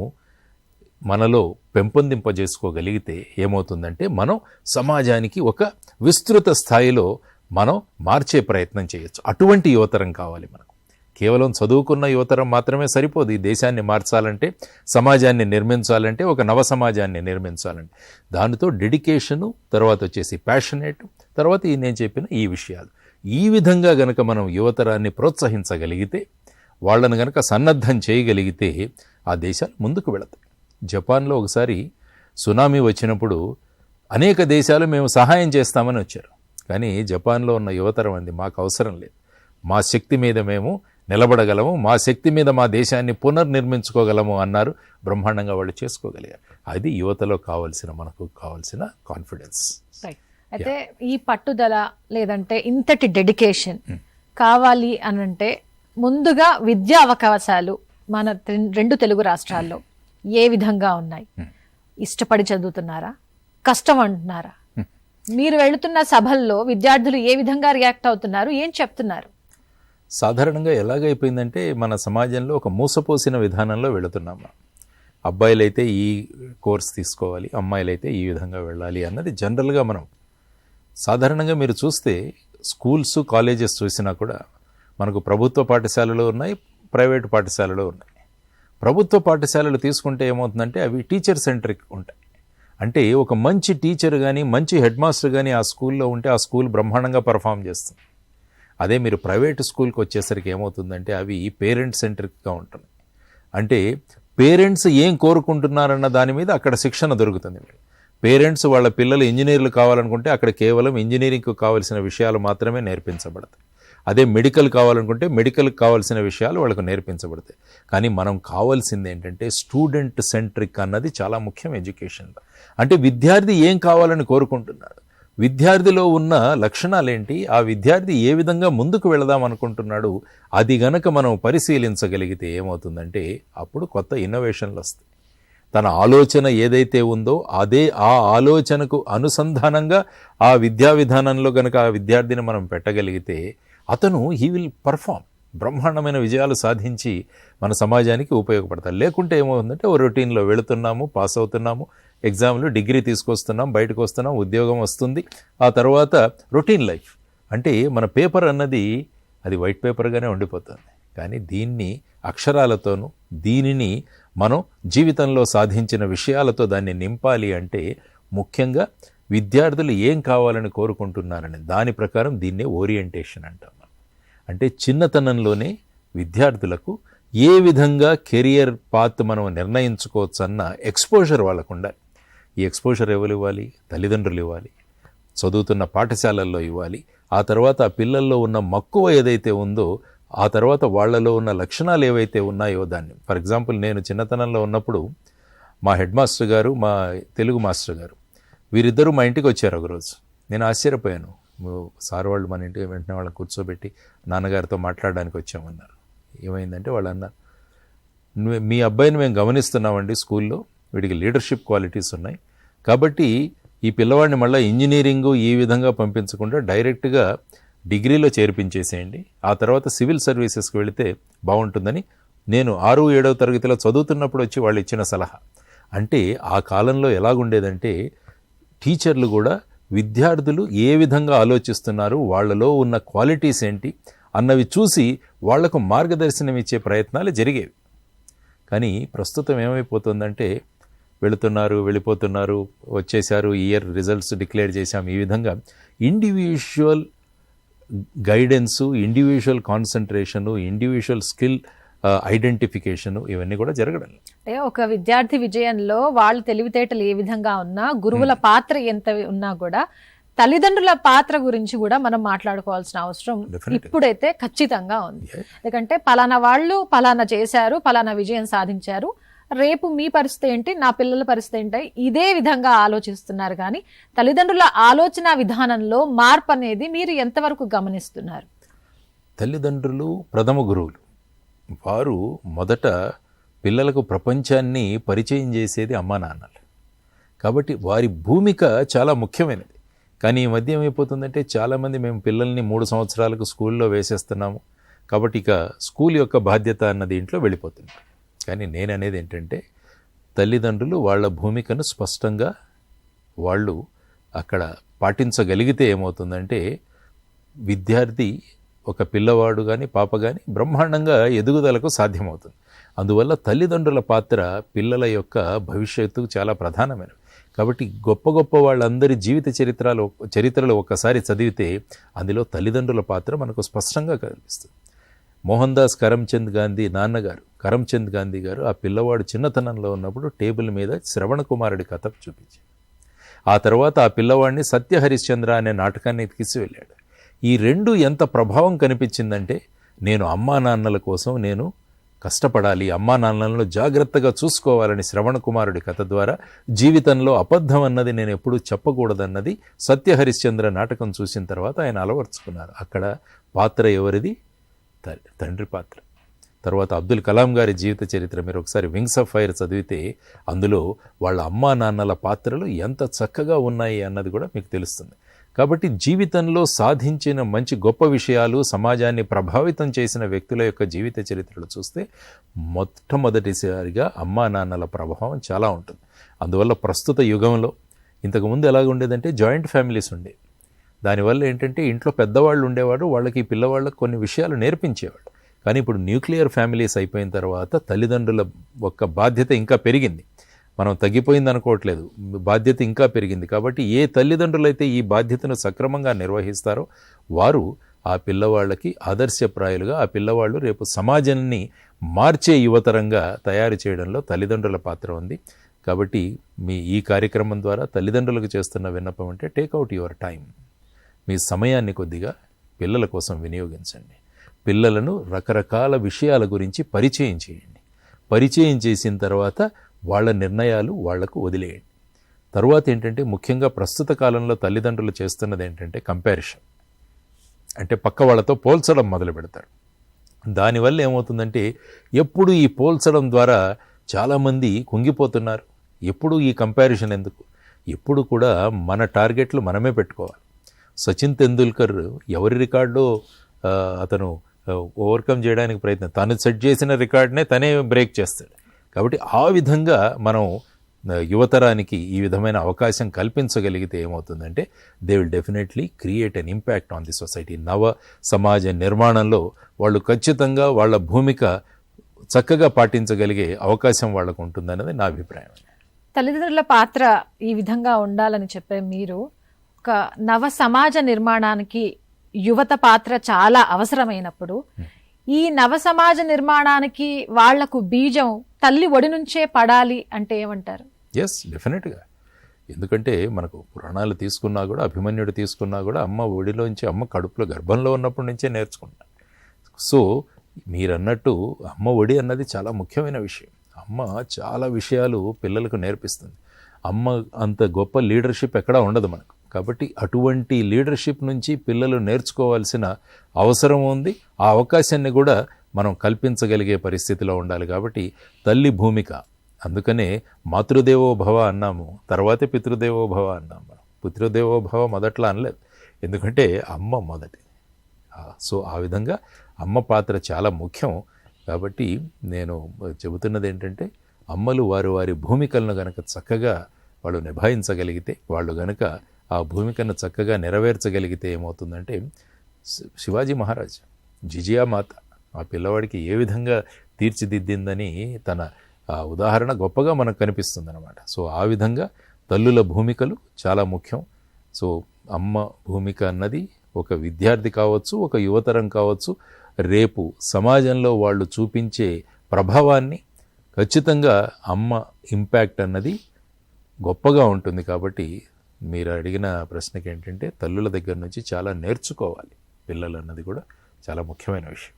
మనలో పెంపొందింపజేసుకోగలిగితే ఏమవుతుందంటే మనం సమాజానికి ఒక విస్తృత స్థాయిలో మనం మార్చే ప్రయత్నం చేయొచ్చు. అటువంటి యువతరం కావాలి మనకు. కేవలం చదువుకున్న యువతరం మాత్రమే సరిపోదు. ఈ దేశాన్ని మార్చాలంటే, సమాజాన్ని నిర్మించాలంటే, ఒక నవ సమాజాన్ని నిర్మించాలంటే దానితో డెడికేషను, తర్వాత వచ్చేసి ప్యాషనేట్, తర్వాత నేను చెప్పిన ఈ విషయాలు, ఈ విధంగా గనక మనం యువతరాన్ని ప్రోత్సహించగలిగితే, వాళ్ళను గనక సన్నద్ధం చేయగలిగితే ఆ దేశాలు ముందుకు వెళతాయి. జపాన్లో ఒకసారి సునామీ వచ్చినప్పుడు అనేక దేశాలు మేము సహాయం చేస్తామని వచ్చారు. కానీ జపాన్లో ఉన్న యువతరం అంది, మాకు అవసరం లేదు, మా శక్తి మీద మేము నిలబడగలము, మా శక్తి మీద మా దేశాన్ని పునర్నిర్మించుకోగలము అన్నారు. బ్రహ్మాండంగా వాళ్ళు చేసుకోగలిగారు. అది యువతలో మనకు కావాల్సిన కాన్ఫిడెన్స్.
అయితే ఈ పట్టుదల లేదంటే ఇంతటి డెడికేషన్ కావాలి అనంటే ముందుగా విద్యా అవకాశాలు మన 2 తెలుగు రాష్ట్రాల్లో ఏ విధంగా ఉన్నాయి? ఇష్టపడి చదువుతున్నారా, కష్టం అంటున్నారా? మీరు వెళుతున్న సభల్లో విద్యార్థులు ఏ విధంగా రియాక్ట్ అవుతున్నారు, ఏం చెప్తున్నారు?
సాధారణంగా ఎలాగైపోయిందంటే మన సమాజంలో ఒక మూసపోసిన విధానంలో వెళుతున్నాం. అబ్బాయిలైతే ఈ కోర్స్ తీసుకోవాలి, అమ్మాయిలైతే ఈ విధంగా వెళ్ళాలి అన్నది జనరల్గా మనం సాధారణంగా మీరు చూస్తే స్కూల్స్, కాలేజెస్ చూసినా కూడా మనకు ప్రభుత్వ పాఠశాలలు ఉన్నాయి, ప్రైవేటు పాఠశాలలు ఉన్నాయి. ప్రభుత్వ పాఠశాలలు తీసుకుంటే ఏమవుతుందంటే అవి టీచర్ సెంట్రిక్ ఉంటాయి. అంటే ఒక మంచి టీచర్ కానీ, మంచి హెడ్ మాస్టర్ కానీ ఆ స్కూల్లో ఉంటే ఆ స్కూల్ బ్రహ్మాండంగా పర్ఫామ్ చేస్తుంది. అదే మీరు ప్రైవేట్ స్కూల్కి వచ్చేసరికి ఏమవుతుందంటే అవి పేరెంట్ సెంట్రిక్గా ఉంటుంది. అంటే పేరెంట్స్ ఏం కోరుకుంటున్నారన్న దాని మీద అక్కడ శిక్షణ దొరుకుతుంది. పేరెంట్స్ వాళ్ళ పిల్లలు ఇంజనీర్లు కావాలనుకుంటే అక్కడ కేవలం ఇంజనీరింగ్కు కావాల్సిన విషయాలు మాత్రమే నేర్పించబడతాయి. అదే మెడికల్ కావాలనుకుంటే మెడికల్కి కావాల్సిన విషయాలు వాళ్ళకు నేర్పించబడతాయి. కానీ మనం కావాల్సింది ఏంటంటే స్టూడెంట్ సెంట్రిక్ అన్నది చాలా ముఖ్యం ఎడ్యుకేషన్లో. అంటే విద్యార్థి ఏం కావాలని కోరుకుంటున్నాడు, విద్యార్థిలో ఉన్న లక్షణాలేంటి, ఆ విద్యార్థి ఏ విధంగా ముందుకు వెళదాం అనుకుంటున్నాడు, అది గనక మనం పరిశీలించగలిగితే ఏమవుతుందంటే అప్పుడు కొత్త ఇన్నోవేషన్లు వస్తాయి. తన ఆలోచన ఏదైతే ఉందో ఆ ఆలోచనకు అనుసంధానంగా ఆ విద్యా విధానంలో గనక ఆ విద్యార్థిని మనం పెట్టగలిగితే అతను హీ విల్ పర్ఫామ్, బ్రహ్మాండమైన విజయాలు సాధించి మన సమాజానికి ఉపయోగపడతారు. లేకుంటే ఏమవుతుందంటే ఓ రొటీన్లో వెళుతున్నాము, పాస్ అవుతున్నాము, ఎగ్జామ్లు, డిగ్రీ తీసుకొస్తున్నాం, బయటకు వస్తున్నాం, ఉద్యోగం వస్తుంది, ఆ తర్వాత రొటీన్ లైఫ్. అంటే మన పేపర్ అన్నది అది వైట్ పేపర్గానే ఉండిపోతుంది. కానీ దీన్ని అక్షరాలతోనూ, దీనిని మనం జీవితంలో సాధించిన విషయాలతో దాన్ని నింపాలి అంటే ముఖ్యంగా విద్యార్థులు ఏం కావాలని కోరుకుంటున్నారని దాని ప్రకారం దీన్నే ఓరియంటేషన్ అంటాం. అంటే చిన్నతనంలోనే విద్యార్థులకు ఏ విధంగా కెరియర్ పాత్ మనం నిర్ణయించుకోవచ్చు అన్న ఎక్స్పోజర్ వాళ్ళకు ఉండాలి. ఈ ఎక్స్పోజర్ ఎవరు ఇవ్వాలి? తల్లిదండ్రులు ఇవ్వాలి, చదువుతున్న పాఠశాలల్లో ఇవ్వాలి. ఆ తర్వాత ఆ పిల్లల్లో ఉన్న మక్కువ ఏదైతే ఉందో, ఆ తర్వాత వాళ్ళలో ఉన్న లక్షణాలు ఏవైతే ఉన్నాయో దాన్ని. ఫర్ ఎగ్జాంపుల్ నేను చిన్నతనంలో ఉన్నప్పుడు మా హెడ్ మాస్టర్ గారు, మా తెలుగు మాస్టర్ గారు, వీరిద్దరూ మా ఇంటికి వచ్చారు ఒకరోజు. నేను ఆశ్చర్యపోయాను. సార్ వాళ్ళు మన ఇంటికి వెంటనే వాళ్ళని కూర్చోబెట్టి నాన్నగారితో మాట్లాడడానికి వచ్చామన్నారు. ఏమైందంటే వాళ్ళు అన్నారు, మీ అబ్బాయిని మేము గమనిస్తున్నామండి స్కూల్లో, వీడికి లీడర్షిప్ క్వాలిటీస్ ఉన్నాయి, కాబట్టి ఈ పిల్లవాడిని మళ్ళీ ఇంజనీరింగు ఈ విధంగా పంపించకుండా డైరెక్ట్గా డిగ్రీలో చేర్పించేసేయండి, ఆ తర్వాత సివిల్ సర్వీసెస్కి వెళితే బాగుంటుందని నేను 6-7వ తరగతిలో చదువుతున్నప్పుడు వచ్చి వాళ్ళు ఇచ్చిన సలహా. అంటే ఆ కాలంలో ఎలాగుండేదంటే టీచర్లు కూడా విద్యార్థులు ఏ విధంగా ఆలోచిస్తున్నారు, వాళ్ళలో ఉన్న క్వాలిటీస్ ఏంటి అన్నవి చూసి వాళ్లకు మార్గదర్శనం ఇచ్చే ప్రయత్నాలు జరిగేవి. కానీ ప్రస్తుతం ఏమైపోతుందంటే వెళుతున్నారు, వెళ్ళిపోతున్నారు, వచ్చేసారు, ఇయర్ రిజల్ట్స్ డిక్లేర్ చేశాం, ఈ విధంగా individual guidance, individual concentration, individual skill identification ఇవన్నీ కూడా జరగడం.
అంటే ఒక విద్యార్థి విజయంలో వాళ్ళ తెలివితేటలు ఏ విధంగా ఉన్నా, గురువుల పాత్ర ఎంత ఉన్నా కూడా తల్లిదండ్రుల పాత్ర గురించి కూడా మనం మాట్లాడుకోవాల్సిన అవసరం ఇప్పుడైతే ఖచ్చితంగా ఉంది. ఎందుకంటే పలానా వాళ్ళు పలానా చేశారు, పలానా విజయం సాధించారు, రేపు మీ పరిస్థితి ఏంటి, నా పిల్లల పరిస్థితి ఏంటి, ఇదే విధంగా ఆలోచిస్తున్నారు. కానీ తల్లిదండ్రుల ఆలోచన విధానంలో మార్పు అనేది మీరు ఎంతవరకు గమనిస్తున్నారు?
తల్లిదండ్రులు ప్రథమ గురువులు. వారు మొదట పిల్లలకు ప్రపంచాన్ని పరిచయం చేసేది అమ్మా నాన్నలు. కాబట్టి వారి భూమిక చాలా ముఖ్యమైనది. కానీ ఈ మధ్య ఏమైపోతుందంటే చాలామంది మేము పిల్లల్ని 3 సంవత్సరాలకు స్కూల్లో వేసేస్తున్నాము, కాబట్టి ఇక స్కూల్ యొక్క బాధ్యత అన్న దీంట్లో వెళ్ళిపోతుంది. కానీ నేను అనేది ఏంటంటే తల్లిదండ్రులు వాళ్ళ భూమికను స్పష్టంగా వాళ్ళు అక్కడ పాటించగలిగితే ఏమవుతుందంటే విద్యార్థి ఒక పిల్లవాడు కానీ పాప కానీ బ్రహ్మాండంగా ఎదుగుదలకు సాధ్యమవుతుంది. అందువల్ల తల్లిదండ్రుల పాత్ర పిల్లల యొక్క భవిష్యత్తుకు చాలా ప్రధానమైనది. కాబట్టి గొప్ప గొప్ప వాళ్ళందరి జీవిత చరిత్రలు ఒక్కసారి చదివితే అందులో తల్లిదండ్రుల పాత్ర మనకు స్పష్టంగా కనిపిస్తుంది. మోహన్ దాస్ కరమ్చంద్ గాంధీ నాన్నగారు కరమ్చంద్ గాంధీ గారు ఆ పిల్లవాడు చిన్నతనంలో ఉన్నప్పుడు టేబుల్ మీద శ్రవణ కుమారుడి కథ చూపించారు. ఆ తర్వాత ఆ పిల్లవాడిని సత్య హరిశ్చంద్ర అనే నాటకాన్ని తీసుకెళ్ళాడు. ఈ రెండు ఎంత ప్రభావం కనిపించిందంటే నేను అమ్మా నాన్నల కోసం నేను కష్టపడాలి, అమ్మా నాన్నలను జాగ్రత్తగా చూసుకోవాలని శ్రవణ కుమారుడి కథ ద్వారా జీవితంలో అబద్ధం అన్నది నేను ఎప్పుడూ చెప్పకూడదన్నది సత్య హరిశ్చంద్ర నాటకం చూసిన తర్వాత ఆయన అలవర్చుకున్నారు. అక్కడ పాత్ర ఎవరిది? తండ్రి పాత్ర. తర్వాత అబ్దుల్ కలాం గారి జీవిత చరిత్ర మీరు ఒకసారి వింగ్స్ ఆఫ్ ఫైర్ చదివితే అందులో వాళ్ళ అమ్మా నాన్నల పాత్రలు ఎంత చక్కగా ఉన్నాయి అన్నది కూడా మీకు తెలుస్తుంది. కాబట్టి జీవితంలో సాధించిన మంచి గొప్ప విషయాలు, సమాజాన్ని ప్రభావితం చేసిన వ్యక్తుల యొక్క జీవిత చరిత్రలు చూస్తే మొట్టమొదటిసారిగా అమ్మా నాన్నల ప్రభావం చాలా ఉంటుంది. అందువల్ల ప్రస్తుత యుగంలో ఇంతకుముందు ఎలాగ ఉండేదంటే జాయింట్ ఫ్యామిలీస్ ఉండేవి. దానివల్ల ఏంటంటే ఇంట్లో పెద్దవాళ్ళు ఉండేవాడు, వాళ్ళకి పిల్లవాళ్ళకి కొన్ని విషయాలు నేర్పించేవాడు. కానీ ఇప్పుడు న్యూక్లియర్ ఫ్యామిలీస్ అయిపోయిన తర్వాత తల్లిదండ్రుల యొక్క బాధ్యత ఇంకా పెరిగింది. మనం తగ్గిపోయింది అనుకోవట్లేదు, బాధ్యత ఇంకా పెరిగింది. కాబట్టి ఏ తల్లిదండ్రులైతే ఈ బాధ్యతను సక్రమంగా నిర్వహిస్తారో వారు ఆ పిల్లవాళ్ళకి ఆదర్శప్రాయులుగా, ఆ పిల్లవాళ్ళు రేపు సమాజాన్ని మార్చే యువతరంగా తయారు చేయడంలో తల్లిదండ్రుల పాత్ర ఉంది. కాబట్టి మీ ఈ కార్యక్రమం ద్వారా తల్లిదండ్రులకు చేస్తున్న విన్నపం అంటే టేక్అవుట్ యువర్ టైం. మీ సమయాన్ని కొద్దిగా పిల్లల కోసం వినియోగించండి. పిల్లలను రకరకాల విషయాల గురించి పరిచయం చేయండి. పరిచయం చేసిన తర్వాత వాళ్ళ నిర్ణయాలు వాళ్లకు వదిలేయండి. తర్వాత ఏంటంటే ముఖ్యంగా ప్రస్తుత కాలంలో తల్లిదండ్రులు చేస్తున్నది ఏంటంటే కంపారిషన్, అంటే పక్క వాళ్ళతో పోల్చడం మొదలు పెడతారు. దానివల్ల ఏమవుతుందంటే ఎప్పుడు ఈ పోల్చడం ద్వారా చాలామంది కుంగిపోతున్నారు. ఎప్పుడు ఈ కంపారిషన్ ఎందుకు? ఎప్పుడు కూడా మన టార్గెట్లు మనమే పెట్టుకోవాలి. సచిన్ తెందుల్కర్ ఎవరి రికార్డో అతను ఓవర్కమ్ చేయడానికి ప్రయత్నం, తను సెట్ చేసిన రికార్డ్నే తనే బ్రేక్ చేస్తాడు. కాబట్టి ఆ విధంగా మనం యువతరానికి ఈ విధమైన అవకాశం కల్పించగలిగితే ఏమవుతుందంటే they will definitely create an impact on the society. నవ సమాజ నిర్మాణంలో వాళ్ళు ఖచ్చితంగా వాళ్ళ భూమిక చక్కగా పాటించగలిగే అవకాశం వాళ్ళకు ఉంటుందన్నది నా అభిప్రాయం.
తల్లిదండ్రుల పాత్ర ఈ విధంగా ఉండాలని చెప్పే మీరు ఒక నవ సమాజ నిర్మాణానికి యువత పాత్ర చాలా అవసరమైనప్పుడు ఈ నవ సమాజ నిర్మాణానికి వాళ్లకు బీజం తల్లి ఒడి నుంచే పడాలి అంటే ఏమంటారు?
ఎస్, డెఫినెట్గా. ఎందుకంటే మనకు పురాణాలు తీసుకున్నా కూడా, అభిమన్యుడు తీసుకున్నా కూడా అమ్మ ఒడిలోంచి, అమ్మ కడుపులో గర్భంలో ఉన్నప్పటి నుంచే నేర్చుకుంటాం. సో మీరన్నట్టు అమ్మ ఒడి అన్నది చాలా ముఖ్యమైన విషయం. అమ్మ చాలా విషయాలు పిల్లలకు నేర్పిస్తుంది. అమ్మ అంత గొప్ప లీడర్షిప్ ఎక్కడా ఉండదు మనకు. కాబట్టి అటువంటి లీడర్షిప్ నుంచి పిల్లలు నేర్చుకోవాల్సిన అవసరం ఉంది. ఆ అవకాశాన్ని కూడా మనం కల్పించగలిగే పరిస్థితిలో ఉండాలి. కాబట్టి తల్లి భూమిక, అందుకనే మాతృదేవో భవ అన్నాము, తర్వాతే పితృదేవో భవ అన్నాము. మనం పితృదేవో భవ మొదట్లో అనలేదు, ఎందుకంటే అమ్మ మొదటి. సో ఆ విధంగా అమ్మ పాత్ర చాలా ముఖ్యం. కాబట్టి నేను చెబుతున్నది ఏంటంటే అమ్మలు వారి భూమికలను గనక చక్కగా వాళ్ళు నిభాయించగలిగితే, వాళ్ళు గనక ఆ భూమికను చక్కగా నెరవేర్చగలిగితే ఏమవుతుందంటే శివాజీ మహారాజ్ జిజియా మాత ఆ పిల్లవాడికి ఏ విధంగా తీర్చిదిద్దిందని తన ఉదాహరణ గొప్పగా మనకు కనిపిస్తుంది అన్నమాట. సో ఆ విధంగా తల్లుల భూమికలు చాలా ముఖ్యం. సో అమ్మ భూమిక అన్నది ఒక విద్యార్థి కావచ్చు, ఒక యువతరం కావచ్చు, రేపు సమాజంలో వాళ్ళు చూపించే ప్రభావాన్ని ఖచ్చితంగా అమ్మ ఇంపాక్ట్ అన్నది గొప్పగా ఉంటుంది. కాబట్టి మీరు అడిగిన ప్రశ్నకి ఏంటంటే తల్లుల దగ్గర నుంచి చాలా నేర్చుకోవాలి పిల్లలు అన్నది కూడా చాలా ముఖ్యమైన విషయం.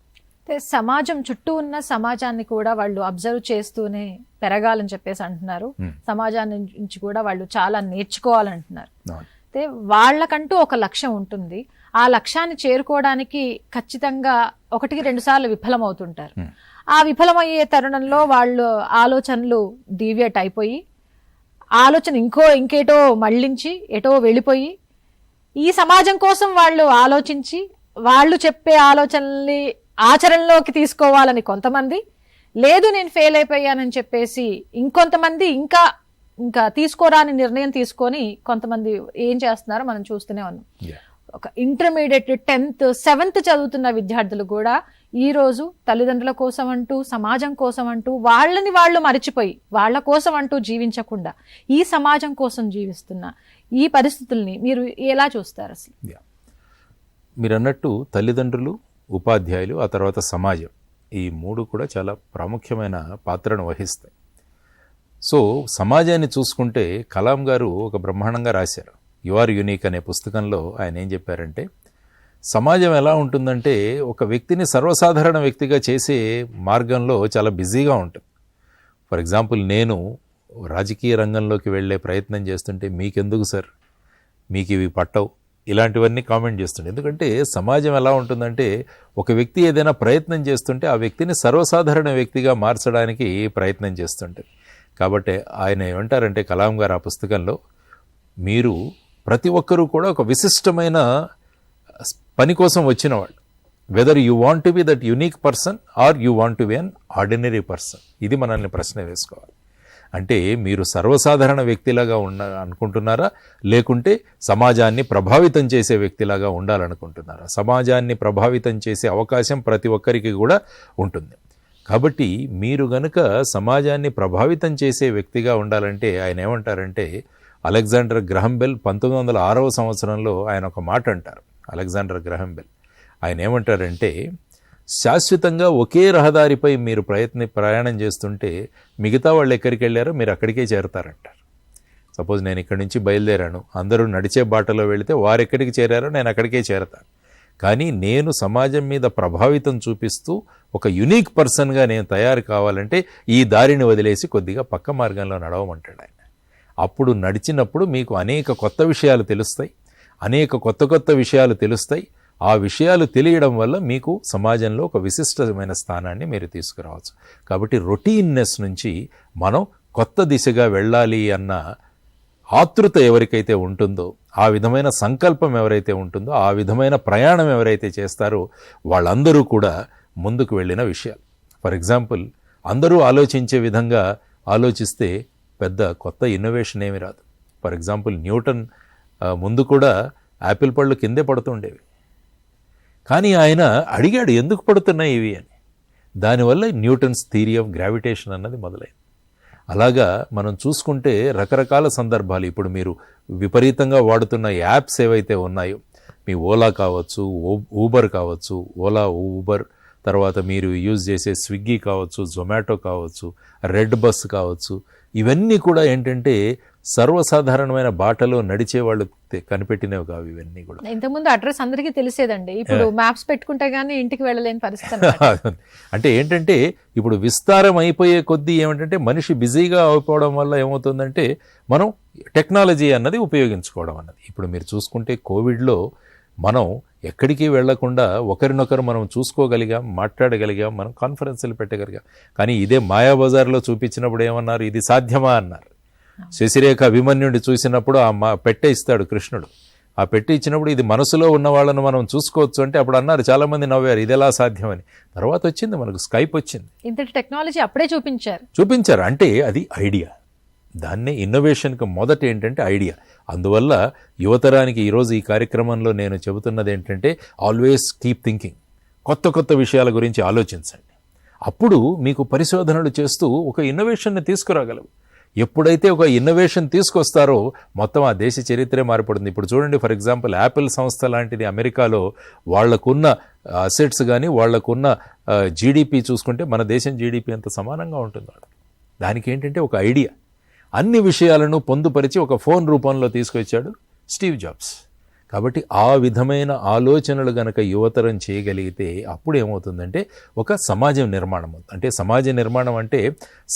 సమాజం చుట్టూ ఉన్న సమాజాన్ని కూడా వాళ్ళు అబ్జర్వ్ చేస్తూనే పెరగాలని చెప్పేసి అంటున్నారు. సమాజాన్ని నుంచి కూడా వాళ్ళు చాలా నేర్చుకోవాలంటున్నారు. అయితే వాళ్ళకంటూ ఒక లక్ష్యం ఉంటుంది. ఆ లక్ష్యాన్ని చేరుకోవడానికి ఖచ్చితంగా 1-2 సార్లు విఫలమవుతుంటారు. ఆ విఫలమయ్యే తరుణంలో వాళ్ళు ఆలోచనలు డీవియేట్ అయిపోయి ఆలోచన ఇంకేటో మళ్ళించి ఎటో వెళ్ళిపోయి ఈ సమాజం కోసం వాళ్ళు ఆలోచించి వాళ్ళు చెప్పే ఆలోచనల్ని ఆచరణలోకి తీసుకోవాలని కొంతమంది, లేదు నేను ఫెయిల్ అయిపోయానని చెప్పేసి ఇంకొంతమంది ఇంకా తీసుకోరాని నిర్ణయం తీసుకొని కొంతమంది ఏం చేస్తున్నారో మనం చూస్తూనే ఉన్నాం. ఒక ఇంటర్మీడియట్ 10th 7th చదువుతున్న విద్యార్థులు కూడా ఈ రోజు తల్లిదండ్రుల కోసం అంటూ, సమాజం కోసం అంటూ, వాళ్ళని వాళ్ళు మరిచిపోయి వాళ్ళ కోసం అంటూ జీవించకుండా ఈ సమాజం కోసం జీవిస్తున్న ఈ పరిస్థితుల్ని మీరు ఎలా చూస్తారు అసలు?
మీరు అన్నట్టు తల్లిదండ్రులు, ఉపాధ్యాయులు, ఆ తర్వాత సమాజం, ఈ మూడు కూడా చాలా ప్రాముఖ్యమైన పాత్రను వహిస్తాయి. సో సమాజాన్ని చూసుకుంటే కలాం గారు ఒక బ్రహ్మాండంగా రాశారు. యు ఆర్ యూనిక్ అనే పుస్తకంలో ఆయన ఏం చెప్పారంటే, సమాజం ఎలా ఉంటుందంటే ఒక వ్యక్తిని సర్వసాధారణ వ్యక్తిగా చేసే మార్గంలో చాలా బిజీగా ఉంటుంది. ఫర్ ఎగ్జాంపుల్, నేను రాజకీయ రంగంలోకి వెళ్ళే ప్రయత్నం చేస్తుంటే మీకెందుకు సార్, మీకు ఇవి పట్టవు, ఇలాంటివన్నీ కామెంట్ చేస్తుండే. ఎందుకంటే సమాజం ఎలా ఉంటుందంటే ఒక వ్యక్తి ఏదైనా ప్రయత్నం చేస్తుంటే ఆ వ్యక్తిని సర్వసాధారణ వ్యక్తిగా మార్చడానికి ప్రయత్నం చేస్తుంటుంది. కాబట్టి ఆయన ఏమంటారంటే కలాం గారు ఆ పుస్తకంలో, మీరు ప్రతి ఒక్కరూ కూడా ఒక విశిష్టమైన పని కోసం వచ్చిన వాళ్ళు. Whether you want to be that unique person are you want to be an ordinary person, ఇది మనల్ని ప్రశ్న వేసుకోవాలి. అంటే మీరు సర్వసాధారణ వ్యక్తిలాగా అనుకుంటున్నారా, లేకుంటే సమాజాన్ని ప్రభావితం చేసే వ్యక్తిలాగా ఉండాలనుకుంటున్నారా? సమాజాన్ని ప్రభావితం చేసే అవకాశం ప్రతి ఒక్కరికి కూడా ఉంటుంది. కాబట్టి మీరు గనుక సమాజాన్ని ప్రభావితం చేసే వ్యక్తిగా ఉండాలంటే ఆయన ఏమంటారంటే, అలెగ్జాండర్ గ్రహం బెల్ 1906వ సంవత్సరంలో ఆయన ఒక మాట అంటారు. అలెగ్జాండర్ గ్రహం బెల్ ఆయన ఏమంటారంటే, శాశ్వతంగా ఒకే రహదారిపై మీరు ప్రయాణం చేస్తుంటే మిగతా వాళ్ళు ఎక్కడికి వెళ్ళారో మీరు అక్కడికే చేరతారంటారు. సపోజ్ నేను ఇక్కడి నుంచి బయలుదేరాను, అందరూ నడిచే బాటలో వెళితే వారు ఎక్కడికి చేరారో నేను అక్కడికే చేరతాను. కానీ నేను సమాజం మీద ప్రభావితం చూపిస్తూ ఒక యునిక్ పర్సన్గా నేను తయారు కావాలంటే ఈ దారిని వదిలేసి కొద్దిగా పక్క మార్గంలో నడవమంటాడు ఆయన. అప్పుడు నడిచినప్పుడు మీకు అనేక కొత్త విషయాలు తెలుస్తాయి, అనేక కొత్త విషయాలు తెలుస్తాయి. ఆ విషయాలు తెలియడం వల్ల మీకు సమాజంలో ఒక విశిష్టమైన స్థానాన్ని మీరు తీసుకురావచ్చు. కాబట్టి రొటీన్నెస్ నుంచి మనం కొత్త దిశగా వెళ్ళాలి అన్న ఆతృత ఎవరికైతే ఉంటుందో, ఆ విధమైన సంకల్పం ఎవరైతే ఉంటుందో, ఆ విధమైన ప్రయాణం ఎవరైతే చేస్తారో వాళ్ళందరూ కూడా ముందుకు వెళ్ళిన విషయాలు. ఫర్ ఎగ్జాంపుల్, అందరూ ఆలోచించే విధంగా ఆలోచిస్తే పెద్ద కొత్త ఇన్నోవేషన్ ఏమి రాదు. ఫర్ ఎగ్జాంపుల్, న్యూటన్ ముందు కూడా యాపిల్ పళ్ళు కిందే పడుతుండేవి, కానీ ఆయన అడిగాడు ఎందుకు పడుతున్నాయి ఇవి అని. దానివల్ల న్యూటన్స్ థియరీ ఆఫ్ గ్రావిటేషన్ అన్నది మొదలైంది. అలాగా మనం చూసుకుంటే రకరకాల సందర్భాలు, ఇప్పుడు మీరు విపరీతంగా వాడుతున్న యాప్స్ ఏవైతే ఉన్నాయో, మీ ఓలా కావచ్చు, ఊబర్ కావచ్చు, ఓలా ఊబర్, తర్వాత మీరు యూజ్ చేసే స్విగ్గీ కావచ్చు, జొమాటో కావచ్చు, రెడ్ బస్ కావచ్చు, ఇవన్నీ కూడా ఏంటంటే సర్వసాధారణమైన బాటలో నడిచే వాళ్ళు కనిపెట్టినవి కావు. ఇవన్నీ కూడా
ఇంతకుముందు అడ్రస్ అందరికీ తెలిసేదండి, ఇప్పుడు మ్యాప్స్ పెట్టుకుంటే గానీ ఇంటికి వెళ్ళలేని పరిస్థితి.
అంటే ఏంటంటే ఇప్పుడు విస్తారం అయిపోయే కొద్దీ ఏమిటంటే మనిషి బిజీగా అయిపోవడం వల్ల ఏమవుతుందంటే మనం టెక్నాలజీ అన్నది ఉపయోగించుకోవడం అన్నది. ఇప్పుడు మీరు చూసుకుంటే కోవిడ్లో మనం ఎక్కడికి వెళ్లకుండా ఒకరినొకరు మనం చూసుకోగలిగాం, మాట్లాడగలిగాం, మనం కాన్ఫరెన్సులు పెట్టగలిగాం. కానీ ఇదే మాయాబజార్లో చూపించినప్పుడు ఏమన్నారు, ఇది సాధ్యమా అన్నారు. శశిరేఖ అభిమన్యుడిని చూసినప్పుడు ఆ పెట్టె ఇస్తాడు కృష్ణుడు, ఆ పెట్టి ఇచ్చినప్పుడు ఇది మనసులో ఉన్న వాళ్ళను మనం చూసుకోవచ్చు అంటే అప్పుడు అన్నారు, చాలా మంది నవ్వారు, ఇది ఎలా సాధ్యమని. తర్వాత వచ్చింది మనకు స్కైప్ వచ్చింది,
ఇంతటి టెక్నాలజీ అప్పుడే చూపించారు.
అంటే అది ఐడియా. దాన్నే ఇన్నోవేషన్కి మొదట ఏంటంటే ఐడియా. అందువల్ల యువతరానికి ఈరోజు ఈ కార్యక్రమంలో నేను చెబుతున్నది ఏంటంటే, ఆల్వేస్ కీప్ థింకింగ్, కొత్త విషయాల గురించి ఆలోచించండి. అప్పుడు మీకు పరిశోధనలు చేస్తూ ఒక ఇన్నోవేషన్ని తీసుకురాగలవు. ఎప్పుడైతే ఒక ఇన్నోవేషన్ తీసుకొస్తారో మొత్తం ఆ దేశ చరిత్రే మారిపడుతుంది. ఇప్పుడు చూడండి, ఫర్ ఎగ్జాంపుల్ యాపిల్ సంస్థ లాంటిది అమెరికాలో వాళ్లకున్న అసెట్స్ కానీ వాళ్లకున్న జీడిపి చూసుకుంటే మన దేశం జీడిపి అంత సమానంగా ఉంటుంది. దానికి ఏంటంటే ఒక ఐడియా, అన్ని విషయాలను పొందుపరిచి ఒక ఫోన్ రూపంలో తీసుకొచ్చాడు స్టీవ్ జాబ్స్. కాబట్టి ఆ విధమైన ఆలోచనలు గనక యువతరం చేయగలిగితే అప్పుడు ఏమవుతుందంటే ఒక సమాజం నిర్మాణం. అంటే సమాజ నిర్మాణం అంటే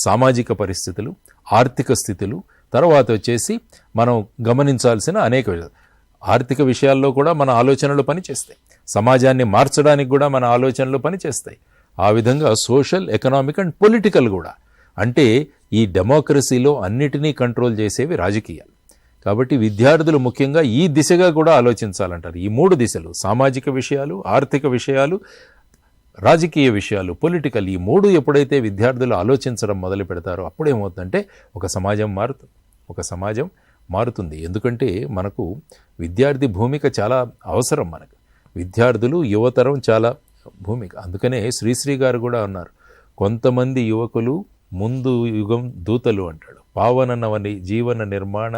సామాజిక పరిస్థితులు, ఆర్థిక స్థితులు, తర్వాత వచ్చేసి మనం గమనించాల్సిన అనేక ఆర్థిక విషయాల్లో కూడా మన ఆలోచనలు పనిచేస్తాయి, సమాజాన్ని మార్చడానికి కూడా మన ఆలోచనలు పనిచేస్తాయి. ఆ విధంగా సోషల్, ఎకనామిక్ అండ్ పొలిటికల్ కూడా. అంటే ఈ డెమోక్రసీలో అన్నిటినీ కంట్రోల్ చేసేవి రాజకీయాలు. కాబట్టి విద్యార్థులు ముఖ్యంగా ఈ దిశగా కూడా ఆలోచించాలంటారు. ఈ 3 దిశలు, సామాజిక విషయాలు, ఆర్థిక విషయాలు, రాజకీయ విషయాలు, పొలిటికల్, ఈ 3 ఎప్పుడైతే విద్యార్థులు ఆలోచించడం మొదలు పెడతారో అప్పుడేమవుతుందంటే ఒక సమాజం మారుతుంది. ఎందుకంటే మనకు విద్యార్థి భూమిక చాలా అవసరం. మనకు విద్యార్థులు, యువతరం చాలా భూమిక. అందుకనే శ్రీశ్రీ గారు కూడా అన్నారు, కొంతమంది యువకులు ముందు యుగం దూతలు అంటాడు, పావననవని జీవన నిర్మాణ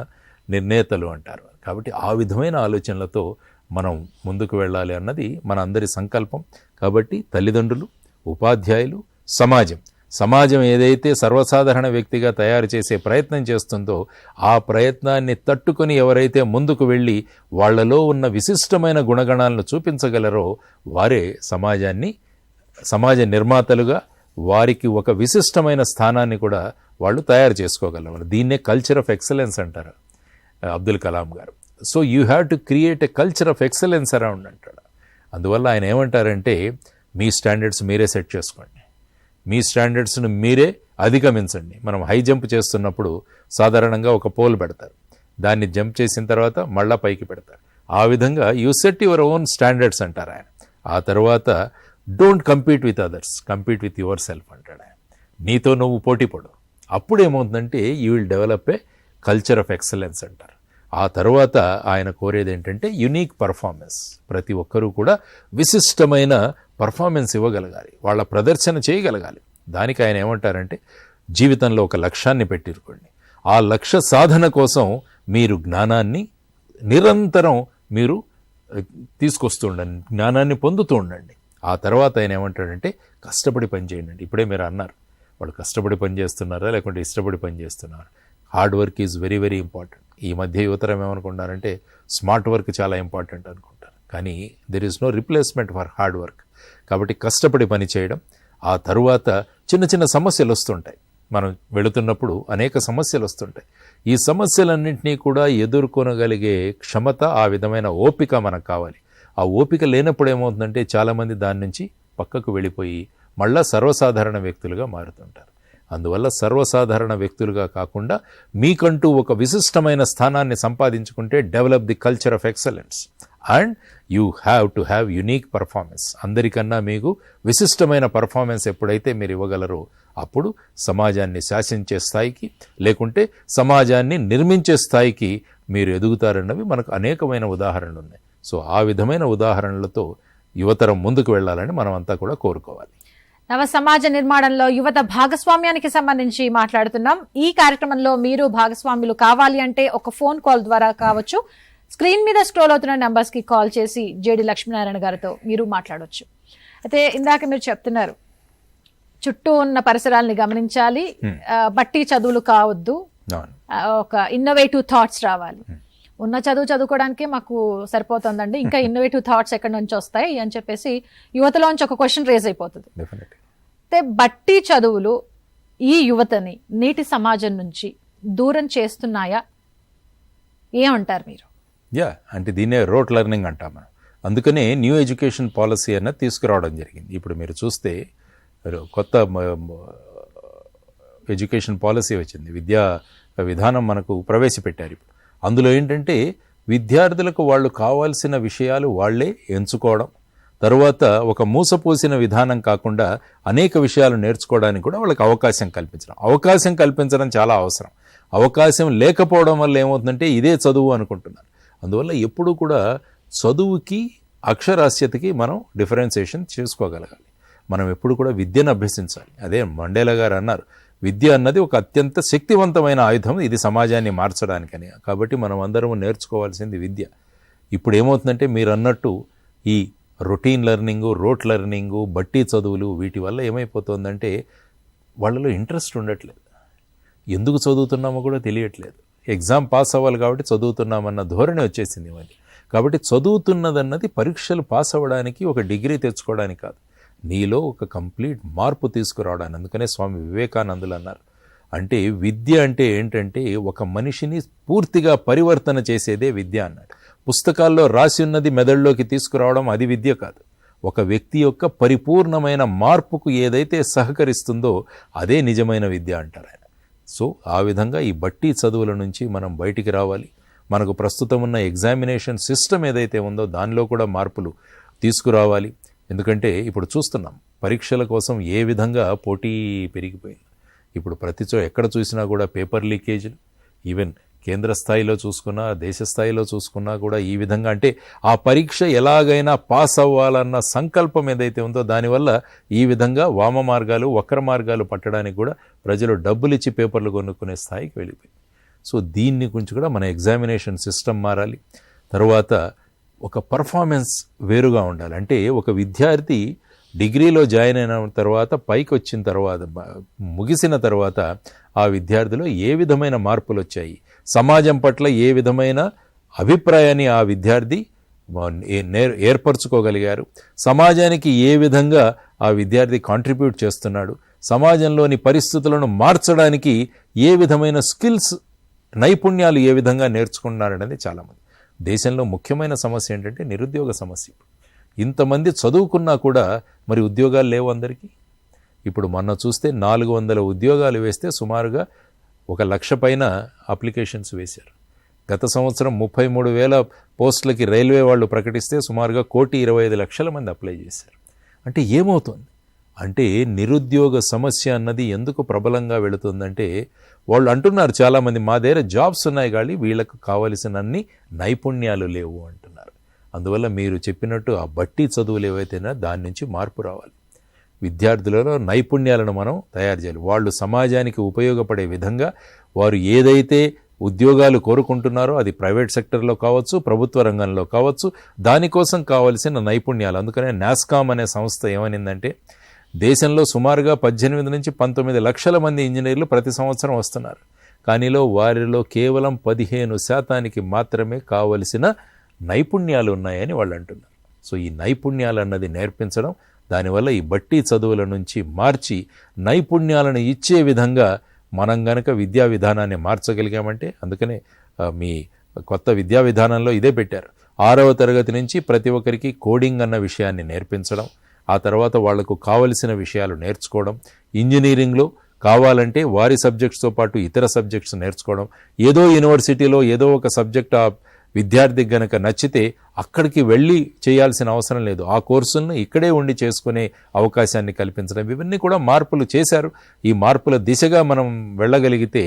నిర్ణేతలు అంటారు. కాబట్టి ఆ విధమైన ఆలోచనలతో మనం ముందుకు వెళ్ళాలి అన్నది మన అందరి సంకల్పం. కాబట్టి తల్లిదండ్రులు, ఉపాధ్యాయులు, సమాజం ఏదైతే సర్వసాధారణ వ్యక్తిగా తయారు చేసే ప్రయత్నం చేస్తుందో ఆ ప్రయత్నాన్ని తట్టుకొని ఎవరైతే ముందుకు వెళ్ళి వాళ్లలో ఉన్న విశిష్టమైన గుణగణాలను చూపించగలరో వారే సమాజ నిర్మాతలుగా, వారికి ఒక విశిష్టమైన స్థానాన్ని కూడా వాళ్ళు తయారు చేసుకోగలరు. దీన్నే కల్చర్ ఆఫ్ ఎక్సలెన్స్ అంటారు అబ్దుల్ కలాం గారు. So you have to create a culture of excellence around అంటాడు. అందువల్ల ఆయన ఏమంటారంటే, మీ స్టాండర్డ్స్ మీరే సెట్ చేసుకోండి, మీ స్టాండర్డ్స్ను మీరే అధిగమించండి. మనం హై జంప్ చేస్తున్నప్పుడు సాధారణంగా ఒక పోల్ పెడతారు, దాన్ని జంప్ చేసిన తర్వాత మళ్ళా పైకి పెడతారు. ఆ విధంగా you set your own standards అంటారు ఆయన. ఆ తర్వాత don't compete with others, compete with your self అంటాడు ఆయన. నీతో నువ్వు పోటీ పడు. అప్పుడు ఏమవుతుందంటే you will develop a culture of excellence అంటారు. ఆ తర్వాత ఆయన కోరేది ఏంటంటే యునీక్ పర్ఫార్మెన్స్. ప్రతి ఒక్కరూ కూడా విశిష్టమైన పర్ఫార్మెన్స్ ఇవ్వగలగాలి, వాళ్ళ ప్రదర్శన చేయగలగాలి. దానికి ఆయన ఏమంటారంటే, జీవితంలో ఒక లక్ష్యాన్ని పెట్టిరుకోండి, ఆ లక్ష్య సాధన కోసం మీరు జ్ఞానాన్ని నిరంతరం మీరు తీసుకొస్తూ ఉండండి, జ్ఞానాన్ని పొందుతూ ఉండండి. ఆ తర్వాత ఆయన ఏమంటాడంటే, కష్టపడి పనిచేయండి. ఇప్పుడే మీరు అన్నారు, వాళ్ళు కష్టపడి పనిచేస్తున్నారా లేకుంటే ఇష్టపడి పనిచేస్తున్నారా? Hard work is very very important. ఈ మధ్య యువతరం ఏమనుకుంటారంటే స్మార్ట్ వర్క్ చాలా ఇంపార్టెంట్ అనుకుంటారు, కానీ there is no replacement for hard work. కాబట్టి కష్టపడి పని చేయడం. ఆ తరువాత చిన్న చిన్న సమస్యలు వస్తుంటాయి, మనం వెళుతున్నప్పుడు అనేక సమస్యలు వస్తుంటాయి. ఈ సమస్యలన్నింటినీ కూడా ఎదుర్కొనగలిగే క్షమత, ఆ విధమైన ఓపిక మనకు కావాలి. ఆ ఓపిక లేనప్పుడు ఏమవుతుందంటే చాలామంది దాని నుంచి పక్కకు వెళ్ళిపోయి మళ్ళా సర్వసాధారణ వ్యక్తులుగా మారుతుంటారు. అందువల్ల సర్వసాధారణ వ్యక్తులుగా కాకుండా మీకంటూ ఒక విశిష్టమైన స్థానాన్ని సంపాదించుకుంటే develop the culture of excellence and you have to have unique performance. అందరికన్నా మీకు విశిష్టమైన పర్ఫార్మెన్స్ ఎప్పుడైతే మీరు ఇవ్వగలరో అప్పుడు సమాజాన్ని శాసించే స్థాయికి, లేకుంటే సమాజాన్ని నిర్మించే స్థాయికి మీరు ఎదుగుతారన్నవి మనకు అనేకమైన ఉదాహరణలు ఉన్నాయి. సో ఆ విధమైన ఉదాహరణలతో యువతరం ముందుకు వెళ్ళాలని మనం అంతా కూడా కోరుకోవాలి.
నవ సమాజ నిర్మాణంలో యువత భాగస్వామ్యానికి సంబంధించి మాట్లాడుతున్నాం. ఈ కార్యక్రమంలో మీరు భాగస్వాములు కావాలి అంటే ఒక ఫోన్ కాల్ ద్వారా కావచ్చు, స్క్రీన్ మీద స్క్రోల్ అవుతున్న నంబర్స్ కి కాల్ చేసి జేడి లక్ష్మీనారాయణ గారితో మీరు మాట్లాడవచ్చు. అయితే ఇందాక మీరు చెప్తున్నారు, చుట్టూ ఉన్న పరిసరాలని గమనించాలి, బట్టి చదువులు కావద్దు, ఒక ఇన్నోవేటివ్ థాట్స్ రావాలి. ఉన్న చదువుకోవడానికే మాకు సరిపోతుందండి, ఇంకా ఇన్నోవేటివ్ థాట్స్ ఎక్కడి నుంచి వస్తాయి అని చెప్పేసి యువతలోంచి ఒక క్వశ్చన్ రేజ్ అయిపోతుంది. అయితే బట్టి చదువులు ఈ యువతని నేటి సమాజం నుంచి దూరం చేస్తున్నాయా? ఏమంటారు మీరు?
అంటే దీన్నే రోట్ లెర్నింగ్ అంటాం మనం. అందుకనే న్యూ ఎడ్యుకేషన్ పాలసీ అన్నది తీసుకురావడం జరిగింది. ఇప్పుడు మీరు చూస్తే కొత్త ఎడ్యుకేషన్ పాలసీ వచ్చింది, విద్యా విధానం మనకు ప్రవేశపెట్టారు. ఇప్పుడు అందులో ఏంటంటే విద్యార్థులకు వాళ్ళు కావాల్సిన విషయాలు వాళ్లే ఎంచుకోవడం, తరువాత ఒక మూసపోసిన విధానం కాకుండా అనేక విషయాలు నేర్చుకోవడానికి కూడా వాళ్ళకి అవకాశం కల్పించడం చాలా అవసరం. అవకాశం లేకపోవడం వల్ల ఏమవుతుందంటే ఇదే చదువు అనుకుంటున్నారు. అందువల్ల ఎప్పుడూ కూడా చదువుకి అక్షరాస్యతకి మనం డిఫరెన్సియేషన్ చేసుకోగలగాలి. మనం ఎప్పుడు కూడా విద్యను అభ్యసించాలి. అదే మండేలా గారు అన్నారు, విద్య అన్నది ఒక అత్యంత శక్తివంతమైన ఆయుధం, ఇది సమాజాన్ని మార్చడానికని. కాబట్టి మనం అందరం నేర్చుకోవాల్సింది విద్య. ఇప్పుడు ఏమవుతుందంటే మీరు అన్నట్టు ఈ రొటీన్ లెర్నింగు, రోట్ లెర్నింగు, బట్టి చదువులు, వీటి వల్ల ఏమైపోతుందంటే వాళ్ళలో ఇంట్రెస్ట్ ఉండట్లేదు, ఎందుకు చదువుతున్నామో కూడా తెలియట్లేదు. ఎగ్జామ్ పాస్ అవ్వాలి కాబట్టి చదువుతున్నామన్న ధోరణి వచ్చేసింది మరి. కాబట్టి చదువుతున్నదన్నది పరీక్షలు పాస్ అవ్వడానికి, ఒక డిగ్రీ తెచ్చుకోవడానికి కాదు, నీలో ఒక కంప్లీట్ మార్పు తీసుకురావడానికి. అందుకనే స్వామి వివేకానందులు అన్నారు, అంటే విద్య అంటే ఏంటంటే ఒక మనిషిని పూర్తిగా పరివర్తన చేసేదే విద్య అన్నాడు. పుస్తకాల్లో రాసి ఉన్నది మెదడులోకి తీసుకురావడం అది విద్య కాదు. ఒక వ్యక్తి యొక్క పరిపూర్ణమైన మార్పుకు ఏదైతే సహకరిస్తుందో అదే నిజమైన విద్య అంటారు ఆయన. సో ఆ విధంగా ఈ బట్టి చదువుల నుంచి మనం బయటికి రావాలి. మనకు ప్రస్తుతం ఉన్న ఎగ్జామినేషన్ సిస్టమ్ ఏదైతే ఉందో దానిలో కూడా మార్పులు తీసుకురావాలి. ఎందుకంటే ఇప్పుడు చూస్తున్నాం పరీక్షల కోసం ఏ విధంగా పోటీ పెరిగిపోయింది. ఇప్పుడు ఎక్కడ చూసినా కూడా పేపర్ లీకేజీలు, ఈవెన్ కేంద్ర స్థాయిలో చూసుకున్నా దేశ స్థాయిలో చూసుకున్నా కూడా ఈ విధంగా, అంటే ఆ పరీక్ష ఎలాగైనా పాస్ అవ్వాలన్న సంకల్పం ఏదైతే ఉందో దానివల్ల ఈ విధంగా వామ మార్గాలు వక్ర మార్గాలు పట్టడానికి కూడా ప్రజలు డబ్బులు ఇచ్చి పేపర్లు కొనుక్కునే స్థాయికి వెళ్ళిపోయింది. సో దీన్ని గురించి కూడా మన ఎగ్జామినేషన్ సిస్టమ్ మారాలి. తర్వాత ఒక పర్ఫార్మెన్స్ వేరుగా ఉండాలి. అంటే ఒక విద్యార్థి డిగ్రీలో జాయిన్ అయిన తర్వాత పైకి వచ్చిన తర్వాత ముగిసిన తర్వాత ఆ విద్యార్థిలో ఏ విధమైన మార్పులు వచ్చాయి, సమాజం పట్ల ఏ విధమైన అభిప్రాయాన్ని ఆ విద్యార్థి ఏర్పరచుకోగలిగారు, సమాజానికి ఏ విధంగా ఆ విద్యార్థి కాంట్రిబ్యూట్ చేస్తున్నాడు, సమాజంలోని పరిస్థితులను మార్చడానికి ఏ విధమైన స్కిల్స్ నైపుణ్యాలు ఏ విధంగా నేర్చుకున్నారనేది చాలామంది. దేశంలో ముఖ్యమైన సమస్య ఏంటంటే నిరుద్యోగ సమస్య. ఇంతమంది చదువుకున్నా కూడా మరి ఉద్యోగాలు లేవు అందరికీ. ఇప్పుడు మొన్న చూస్తే 400 ఉద్యోగాలు వేస్తే సుమారుగా 1,00,000 పైన అప్లికేషన్స్ వేశారు. గత సంవత్సరం 33,000 పోస్టులకి రైల్వే వాళ్ళు ప్రకటిస్తే సుమారుగా 1,25,00,000 మంది అప్లై చేశారు. అంటే ఏమవుతుంది అంటే నిరుద్యోగ సమస్య అన్నది ఎందుకు ప్రబలంగా వెళుతుందంటే వాళ్ళు అంటున్నారు చాలామంది, మా దగ్గర జాబ్స్ ఉన్నాయి కానీ వీళ్ళకు కావలసిన అన్ని నైపుణ్యాలు లేవు అంటున్నారు. అందువల్ల మీరు చెప్పినట్టు ఆ బట్టి చదువులు ఏవైతేనా దాని నుంచి మార్పు రావాలి. విద్యార్థులలో నైపుణ్యాలను మనం తయారు చేయాలి. వాళ్ళు సమాజానికి ఉపయోగపడే విధంగా వారు ఏదైతే ఉద్యోగాలు కోరుకుంటున్నారో అది ప్రైవేట్ సెక్టర్లో కావచ్చు, ప్రభుత్వ రంగంలో కావచ్చు, దానికోసం కావలసిన నైపుణ్యాలు. అందుకనే నాస్కామ్ అనే సంస్థ ఏమనిందంటే దేశంలో సుమారుగా 18 నుంచి 19 లక్షల మంది ఇంజనీర్లు ప్రతి సంవత్సరం వస్తున్నారు. కానీలో వారిలో కేవలం 15% మాత్రమే కావలసిన నైపుణ్యాలు ఉన్నాయని వాళ్ళు అంటున్నారు. సో ఈ నైపుణ్యాలు అన్నది నేర్పించడం, దానివల్ల ఈ బట్టి చదువుల నుంచి మార్చి నైపుణ్యాలను ఇచ్చే విధంగా మనం గనక విద్యా విధానాన్ని మార్చగలిగామంటే, అందుకనే మీ కొత్త విద్యా విధానంలో ఇదే పెట్టారు. 6వ తరగతి నుంచి ప్రతి ఒక్కరికి కోడింగ్ అన్న విషయాన్ని నేర్పించడం, ఆ తర్వాత వాళ్లకు కావలసిన విషయాలు నేర్చుకోవడం, ఇంజనీరింగ్లో కావాలంటే వారి సబ్జెక్ట్స్తో పాటు ఇతర సబ్జెక్ట్స్ నేర్చుకోవడం. ఏదో యూనివర్సిటీలో ఏదో ఒక సబ్జెక్ట్ ఆ విద్యార్థికి గనక నచ్చితే అక్కడికి వెళ్ళి చేయాల్సిన అవసరం లేదు, ఆ కోర్సులను ఇక్కడే ఉండి చేసుకునే అవకాశాన్ని కల్పించడం, ఇవన్నీ కూడా మార్పులు చేశారు. ఈ మార్పుల దిశగా మనం వెళ్ళగలిగితే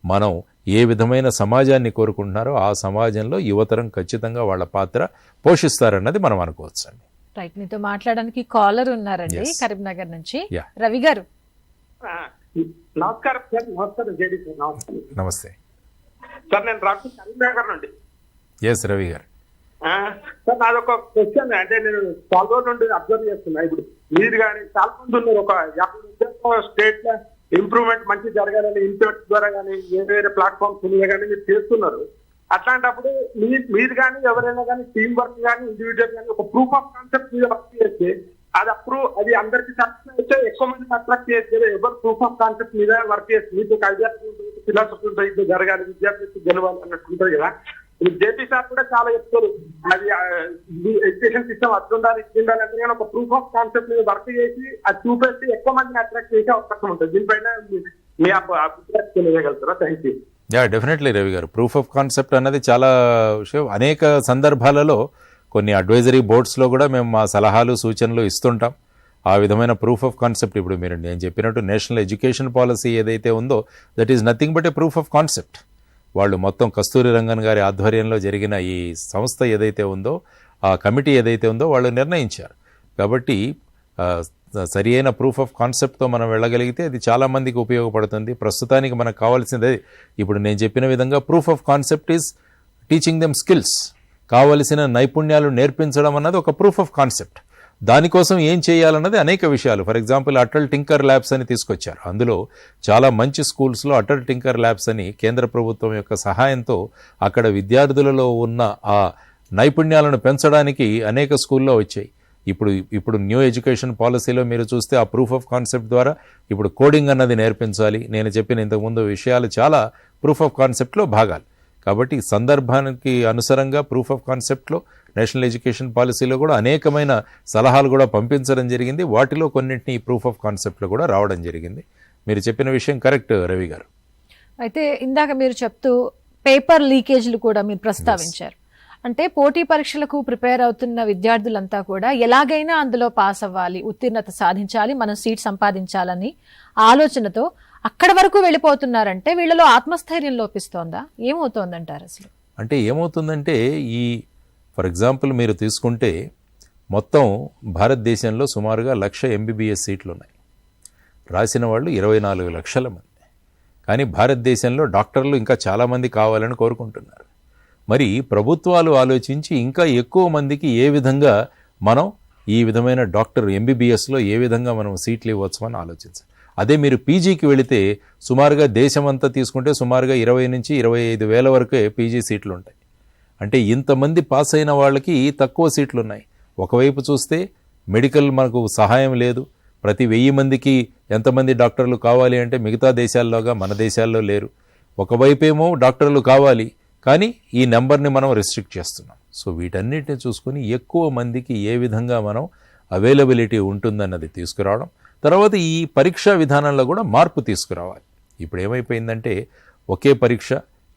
మనం ఏ విధమైన సమాజాన్ని కోరుకుంటున్నారో ఆ సమాజంలో యువతరం ఖచ్చితంగా వాళ్ళ పాత్ర పోషిస్తారన్నది మనం అనుకోవచ్చు అండి.
రైట్, మీతో మాట్లాడడానికి కాలర్ ఉన్నారండి కరీంనగర్ నుంచి. రవి గారు.
నమస్కారం సార్. నమస్కారం జేడీ సార్. నమస్కారం.
నమస్తే
సార్, నేను రాజు కరీంనగర్ నుండి.
ఎస్ రవి గారు.
సార్ నాదొక క్వశ్చన్. అంటే నేను చాలా రోజుల నుండి అబ్జర్వ్ చేస్తున్నా. ఇప్పుడు మీరు కానీ చాలా మంది ఉన్నారు, ఒక 50 స్టేట్ లో ఇంప్రూవ్మెంట్ మంచి జరగాలని ఇన్స్టిట్యూట్ ద్వారా కానీ వేరే ప్లాట్ఫామ్స్ ఉన్నాయి కానీ మీరు చేస్తున్నారు. అట్లాంటప్పుడు మీరు కానీ ఎవరైనా కానీ టీం వర్క్ కానీ ఇండివిజువల్ కానీ ఒక ప్రూఫ్ ఆఫ్ కాన్సెప్ట్ మీద వర్క్ చేస్తే అది అందరికి సాటిస్ఫై అయితే ఎక్కువ మందిని అట్రాక్ట్ చేస్తే, ఎవరు ప్రూఫ్ ఆఫ్ కాన్సెప్ట్ మీద వర్క్ చేస్తే మీకు ఒక ఐడియా ఫిలాసఫీ ఉంటుంది, ఇది జరగాలి, విద్యార్థి గెలవాలి అన్నట్టు ఉంటుంది కదా. జేపీ సార్ కూడా చాలా చెప్తారు, అది ఎడ్యుకేషన్ సిస్టమ్ అట్లుండాలి ఇట్లుండాలి అంటే, కానీ ఒక ప్రూఫ్ ఆఫ్ కాన్సెప్ట్ మీద వర్క్ చేసి అది చూపేసి ఎక్కువ మందిని అట్రాక్ట్ చేసే అవకాశం ఉంటుంది. దీనిపైన మీ అభిప్రాయం తెలియగలుగుతారా? Thank you.
డెఫినెట్లీ రవి గారు. ప్రూఫ్ ఆఫ్ కాన్సెప్ట్ అన్నది చాలా విషయం. అనేక సందర్భాలలో కొన్ని అడ్వైజరీ బోర్డ్స్లో కూడా మేము మా సలహాలు సూచనలు ఇస్తుంటాం. ఆ విధమైన ప్రూఫ్ ఆఫ్ కాన్సెప్ట్ ఇప్పుడు నేను చెప్పినట్టు నేషనల్ ఎడ్యుకేషన్ పాలసీ ఏదైతే ఉందో that is nothing but A proof of concept. వాళ్ళు మొత్తం కస్తూరి రంగన్ గారి ఆధ్వర్యంలో జరిగిన ఈ సంస్థ ఏదైతే ఉందో, ఆ కమిటీ ఏదైతే ఉందో వాళ్ళు నిర్ణయించారు. కాబట్టి సరి అయిన ప్రూఫ్ ఆఫ్ కాన్సెప్ట్తో మనం వెళ్ళగలిగితే అది చాలామందికి ఉపయోగపడుతుంది. ప్రస్తుతానికి మనకు కావాల్సిందే ఇప్పుడు నేను చెప్పిన విధంగా proof of concept is teaching them skills. కావలసిన నైపుణ్యాలు నేర్పించడం అన్నది ఒక ప్రూఫ్ ఆఫ్ కాన్సెప్ట్. దానికోసం ఏం చేయాలన్నది అనేక విషయాలు. For example Atal tinker labs అని తీసుకొచ్చారు. అందులో చాలా మంచి స్కూల్స్లో అటల్ టింకర్ ల్యాబ్స్ అని కేంద్ర ప్రభుత్వం యొక్క సహాయంతో అక్కడ విద్యార్థులలో ఉన్న ఆ నైపుణ్యాలను పెంచడానికి అనేక స్కూల్లో వచ్చాయి. ఇప్పుడు న్యూ ఎడ్యుకేషన్ పాలసీలో మీరు చూస్తే ఆ ప్రూఫ్ ఆఫ్ కాన్సెప్ట్ ద్వారా ఇప్పుడు కోడింగ్ అన్నది నేర్పించాలి. నేను చెప్పిన ఇంతకుముందు విషయాలు చాలా ప్రూఫ్ ఆఫ్ కాన్సెప్ట్లో భాగాలు. కాబట్టి సందర్భానికి అనుసారంగా ప్రూఫ్ ఆఫ్ కాన్సెప్ట్లో నేషనల్ ఎడ్యుకేషన్ పాలసీలో కూడా అనేకమైన సలహాలు కూడా పంపించడం జరిగింది. వాటిలో కొన్నింటిని ప్రూఫ్ ఆఫ్ కాన్సెప్ట్లో కూడా రావడం జరిగింది. మీరు చెప్పిన విషయం కరెక్ట్ రవి గారు.
అయితే ఇందాక మీరు చెప్తూ పేపర్ లీకేజ్లు కూడా మీరు ప్రస్తావించారు. అంటే పోటీ పరీక్షలకు ప్రిపేర్ అవుతున్న విద్యార్థులంతా కూడా ఎలాగైనా అందులో పాస్ అవ్వాలి, ఉత్తీర్ణత సాధించాలి, మనం సీట్ సంపాదించాలని ఆలోచనతో అక్కడి వరకు వెళ్ళిపోతున్నారంటే వీళ్ళలో ఆత్మస్థైర్యం లోపిస్తోందా? ఏమవుతోందంటారు అసలు?
అంటే ఏమవుతుందంటే ఈ ఫర్ ఎగ్జాంపుల్ మీరు తీసుకుంటే మొత్తం భారతదేశంలో సుమారుగా 1,00,000 MBBS సీట్లు ఉన్నాయి. రాసిన వాళ్ళు 24 లక్షల మంది. కానీ భారతదేశంలో డాక్టర్లు ఇంకా చాలామంది కావాలని కోరుకుంటున్నారు. మరి ప్రభుత్వాలు ఆలోచించి ఇంకా ఎక్కువ మందికి ఏ విధంగా మనం ఈ విధమైన డాక్టర్ MBBSలో ఏ విధంగా మనం సీట్లు ఇవ్వచ్చు అని ఆలోచించాలి. అదే మీరు పీజీకి వెళితే సుమారుగా దేశమంతా తీసుకుంటే సుమారుగా 20 నుంచి 25 వేల వరకే పీజీ సీట్లు ఉంటాయి. అంటే ఇంతమంది పాస్ అయిన వాళ్ళకి తక్కువ సీట్లు ఉన్నాయి. ఒకవైపు చూస్తే మెడికల్ మనకు సహాయం లేదు. ప్రతి 1000 మందికి ఎంతమంది డాక్టర్లు కావాలి అంటే మిగతా దేశాల్లోగా మన దేశాల్లో లేరు. ఒకవైపేమో డాక్టర్లు కావాలి, కానీ ఈ నెంబర్ని మనం రెస్ట్రిక్ట్ చేస్తున్నాం. సో వీటన్నిటిని చూసుకుని ఎక్కువ మందికి ఏ విధంగా మనం అవైలబిలిటీ ఉంటుందన్నది తీసుకురావడం, తర్వాత ఈ పరీక్షా విధానంలో కూడా మార్పు తీసుకురావాలి. ఇప్పుడు ఏమైపోయిందంటే ఒకే పరీక్ష,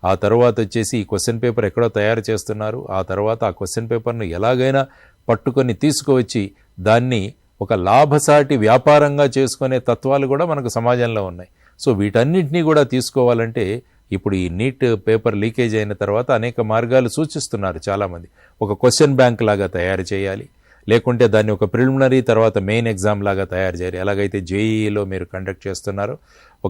ఆ తర్వాత వచ్చేసి ఈ క్వశ్చన్ పేపర్ ఎక్కడో తయారు చేస్తున్నారు, ఆ తర్వాత ఆ క్వశ్చన్ పేపర్ను ఎలాగైనా పట్టుకొని తీసుకువచ్చి దాన్ని ఒక లాభసాటి వ్యాపారంగా చేసుకునే తత్వాలు కూడా మనకు సమాజంలో ఉన్నాయి. సో వీటన్నిటినీ కూడా తీసుకోవాలంటే ఇప్పుడు ఈ నీట్ పేపర్ లీకేజ్ అయిన తర్వాత అనేక మార్గాలు సూచిస్తున్నారు చాలామంది. ఒక క్వశ్చన్ బ్యాంక్ లాగా తయారు చేయాలి, లేకుంటే దాన్ని ఒక ప్రిలిమినరీ తర్వాత మెయిన్ ఎగ్జామ్ లాగా తయారు చేయాలి. ఎలాగైతే జేఈఈలో మీరు కండక్ట్ చేస్తున్నారో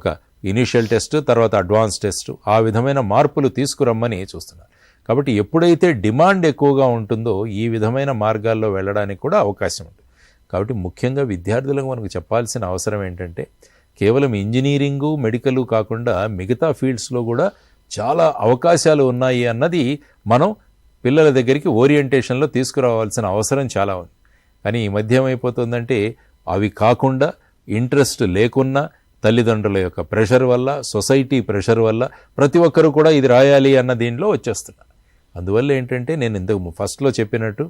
ఒక ఇనీషియల్ టెస్ట్ తర్వాత అడ్వాన్స్ టెస్ట్, ఆ విధమైన మార్పులు తీసుకురమ్మని చూస్తున్నారు. కాబట్టి ఎప్పుడైతే డిమాండ్ ఎక్కువగా ఉంటుందో ఈ విధమైన మార్గాల్లో వెళ్ళడానికి కూడా అవకాశం ఉంటుంది. కాబట్టి ముఖ్యంగా విద్యార్థులకు మనకు చెప్పాల్సిన అవసరం ఏంటంటే కేవలం ఇంజనీరింగు మెడికల్ కాకుండా మిగతా ఫీల్డ్స్లో కూడా చాలా అవకాశాలు ఉన్నాయి అన్నది మనం పిల్లల దగ్గరికి ఓరియంటేషన్లో తీసుకురావాల్సిన అవసరం చాలా ఉంది. కానీ ఈ మధ్య ఏమైపోతుందంటే అవి కాకుండా ఇంట్రెస్ట్ లేకున్నా తల్లిదండ్రుల యొక్క ప్రెషర్ వల్ల, సొసైటీ ప్రెషర్ వల్ల ప్రతి ఒక్కరు కూడా ఇది రాయాలి అన్న దీనిలో వచ్చేస్తున్నారు. అందువల్ల ఏంటంటే నేను ఇంతకు ఫస్ట్లో చెప్పినట్టు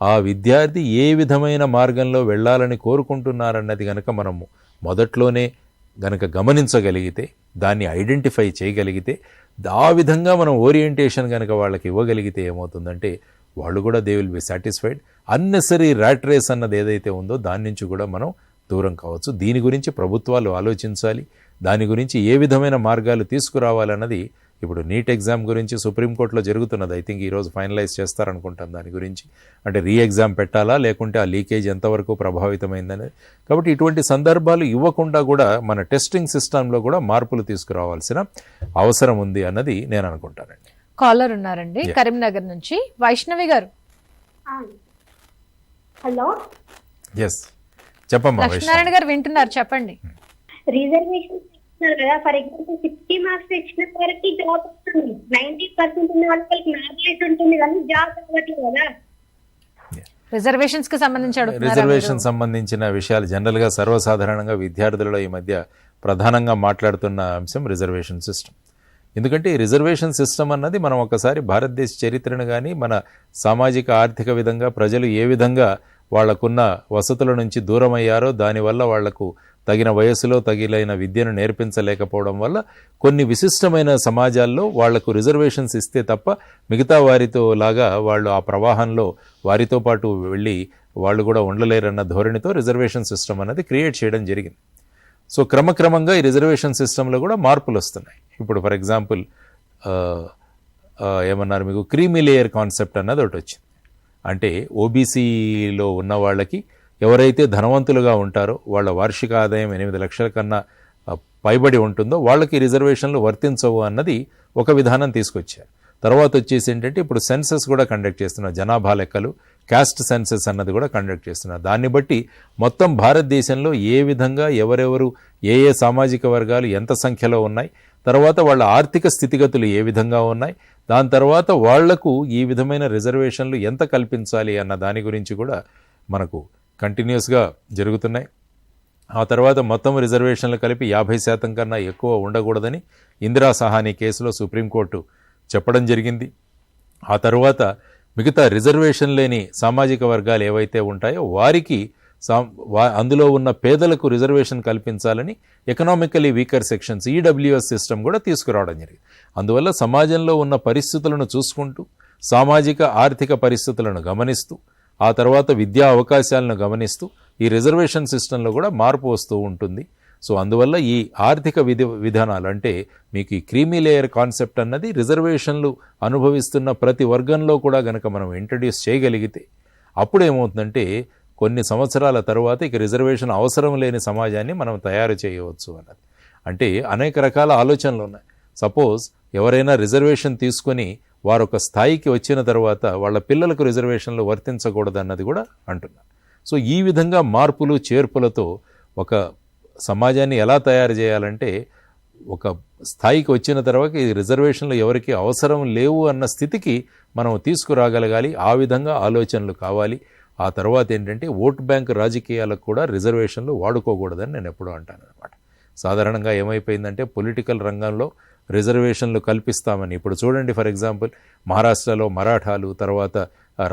ఆ విద్యార్థి ఏ విధమైన మార్గంలో వెళ్ళాలని కోరుకుంటున్నారన్నది కనుక మనము మొదట్లోనే గనక గమనించగలిగితే, దాన్ని ఐడెంటిఫై చేయగలిగితే, ఆ విధంగా మనం ఓరియంటేషన్ కనుక వాళ్ళకి ఇవ్వగలిగితే ఏమవుతుందంటే వాళ్ళు కూడా they will be satisfied. Unnecessary rat race అన్నది ఏదైతే ఉందో దాని నుంచి కూడా మనం దూరం కావచ్చు. దీని గురించి ప్రభుత్వాలు ఆలోచించాలి. దాని గురించి ఏ విధమైన మార్గాలు తీసుకురావాలన్నది ఇప్పుడు నీట్ ఎగ్జామ్ గురించి సుప్రీంకోర్టులో జరుగుతున్నది. ఐ థింక్ ఈరోజు ఫైనలైజ్ చేస్తారనుకుంటాను దాని గురించి. అంటే రీ ఎగ్జామ్ పెట్టాలా లేకుంటే ఆ లీకేజ్ ఎంతవరకు ప్రభావితమైందనేది. కాబట్టి ఇటువంటి సందర్భాలు ఇవ్వకుండా కూడా మన టెస్టింగ్ సిస్టంలో కూడా మార్పులు తీసుకురావాల్సిన అవసరం ఉంది అన్నది నేను అనుకుంటానండి.
కాలర్ ఉన్నారండి కరీంనగర్ నుంచి, వైష్ణవి గారు.
హలో,
ఎస్ చెప్పమ్మా.
లక్ష్మీనారాయణ గారు వింటున్నారు, చెప్పండి.
రిజర్వేషన్ కదా, ఫర్ ఎగ్జాంపుల్ 60 మార్క్స్ ఇచ్చిన వరకు జాబ్ వస్తుంది, 90% ఉన్న వాళ్ళకి మ్యారేజ్ ఉంటుంది కానీ జాబ్ అవ్వట్లేదు కదా.
రిజర్వేషన్స్ కి సంబంధించి
రిజర్వేషన్ సంబంధించిన విషయాలు జనరల్గా సర్వసాధారణంగా విద్యార్థులలో ఈ మధ్య ప్రధానంగా మాట్లాడుతున్న అంశం రిజర్వేషన్ సిస్టమ్. ఎందుకంటే ఈ రిజర్వేషన్ సిస్టమ్ అన్నది మనం ఒకసారి భారతదేశ చరిత్రను కానీ మన సామాజిక ఆర్థిక విధంగా ప్రజలు ఏ విధంగా వాళ్లకున్న వసతుల నుంచి దూరం అయ్యారో, దానివల్ల వాళ్లకు తగిన వయసులో తగిలైన విద్యను నేర్పించలేకపోవడం వల్ల కొన్ని విశిష్టమైన సమాజాల్లో వాళ్లకు రిజర్వేషన్స్ ఇస్తే తప్ప మిగతా వారితో లాగా వాళ్ళు ఆ ప్రవాహంలో వారితో పాటు వెళ్ళి వాళ్ళు కూడా ఉండలేరన్న ధోరణితో రిజర్వేషన్ సిస్టమ్ అనేది క్రియేట్ చేయడం జరిగింది. సో క్రమక్రమంగా ఈ రిజర్వేషన్ సిస్టంలో కూడా మార్పులు వస్తున్నాయి. ఇప్పుడు ఫర్ ఎగ్జాంపుల్ ఏమన్నారు మీకు, క్రీమీ లేయర్ కాన్సెప్ట్ అన్నది ఒకటి వచ్చింది. అంటే ఓబీసీలో ఉన్న వాళ్ళకి ఎవరైతే ధనవంతులుగా ఉంటారో వాళ్ళ వార్షిక ఆదాయం 8 లక్షల కన్నా పైబడి ఉంటుందో వాళ్ళకి రిజర్వేషన్లు వర్తించవు అన్నది ఒక విధానం తీసుకొచ్చారు. తర్వాత వచ్చేసి ఏంటంటే ఇప్పుడు సెన్సస్ కూడా కండక్ట్ చేస్తున్నారు, జనాభా లెక్కలు, క్యాస్ట్ సెన్సస్ అన్నది కూడా కండక్ట్ చేస్తున్నారు. దాన్ని బట్టి మొత్తం భారతదేశంలో ఏ విధంగా ఎవరెవరు ఏ ఏ సామాజిక వర్గాలు ఎంత సంఖ్యలో ఉన్నాయి, తర్వాత వాళ్ళ ఆర్థిక స్థితిగతులు ఏ విధంగా ఉన్నాయి, దాని తర్వాత వాళ్లకు ఈ విధమైన రిజర్వేషన్లు ఎంత కల్పించాలి అన్న దాని గురించి కూడా మనకు కంటిన్యూస్గా జరుగుతున్నాయి. ఆ తర్వాత మొత్తం రిజర్వేషన్లు కలిపి 50% కన్నా ఎక్కువ ఉండకూడదని ఇందిరా సహానీ కేసులో సుప్రీంకోర్టు చెప్పడం జరిగింది. ఆ తర్వాత మిగతా రిజర్వేషన్ లేని సామాజిక వర్గాలు ఏవైతే ఉంటాయో వారికి అందులో ఉన్న పేదలకు రిజర్వేషన్ కల్పించాలని economically weaker sections EWS system కూడా తీసుకురావడం జరిగింది. అందువల్ల సమాజంలో ఉన్న పరిస్థితులను చూసుకుంటూ సామాజిక ఆర్థిక పరిస్థితులను గమనిస్తూ ఆ తర్వాత విద్యా అవకాశాలను గమనిస్తూ ఈ రిజర్వేషన్ సిస్టంలో కూడా మార్పు వస్తూ ఉంటుంది. సో అందువల్ల ఈ ఆర్థిక విధానాలు అంటే మీకు ఈ క్రీమీ లేయర్ కాన్సెప్ట్ అన్నది రిజర్వేషన్లు అనుభవిస్తున్న ప్రతి వర్గంలో కూడా గనక మనం ఇంట్రడ్యూస్ చేయగలిగితే అప్పుడు ఏమవుతుందంటే కొన్ని సంవత్సరాల తర్వాత ఇక రిజర్వేషన్ అవసరం లేని సమాజాన్ని మనం తయారు చేయవచ్చు అన్నది. అంటే అనేక రకాల ఆలోచనలు ఉన్నాయి. సపోజ్ ఎవరైనా రిజర్వేషన్ తీసుకొని వారు ఒక స్థాయికి వచ్చిన తర్వాత వాళ్ళ పిల్లలకు రిజర్వేషన్లు వర్తించకూడదు అన్నది కూడా అంటున్నారు. సో ఈ విధంగా మార్పులు చేర్పులతో ఒక సమాజాన్ని ఎలా తయారు చేయాలంటే ఒక స్థాయికి వచ్చిన తర్వాత ఈ రిజర్వేషన్లు ఎవరికి అవసరం లేవు అన్న స్థితికి మనం తీసుకురాగలగాలి. ఆ విధంగా ఆలోచనలు కావాలి. ఆ తర్వాత ఏంటంటే ఓట్ బ్యాంక్ రాజకీయాలకు కూడా రిజర్వేషన్లు వాడుకోకూడదని నేను ఎప్పుడూ అంటాను అనమాట. సాధారణంగా ఏమైపోయిందంటే పొలిటికల్ రంగంలో రిజర్వేషన్లు కల్పిస్తామని ఇప్పుడు చూడండి, ఫర్ ఎగ్జాంపుల్ మహారాష్ట్రలో మరాఠాలు, తర్వాత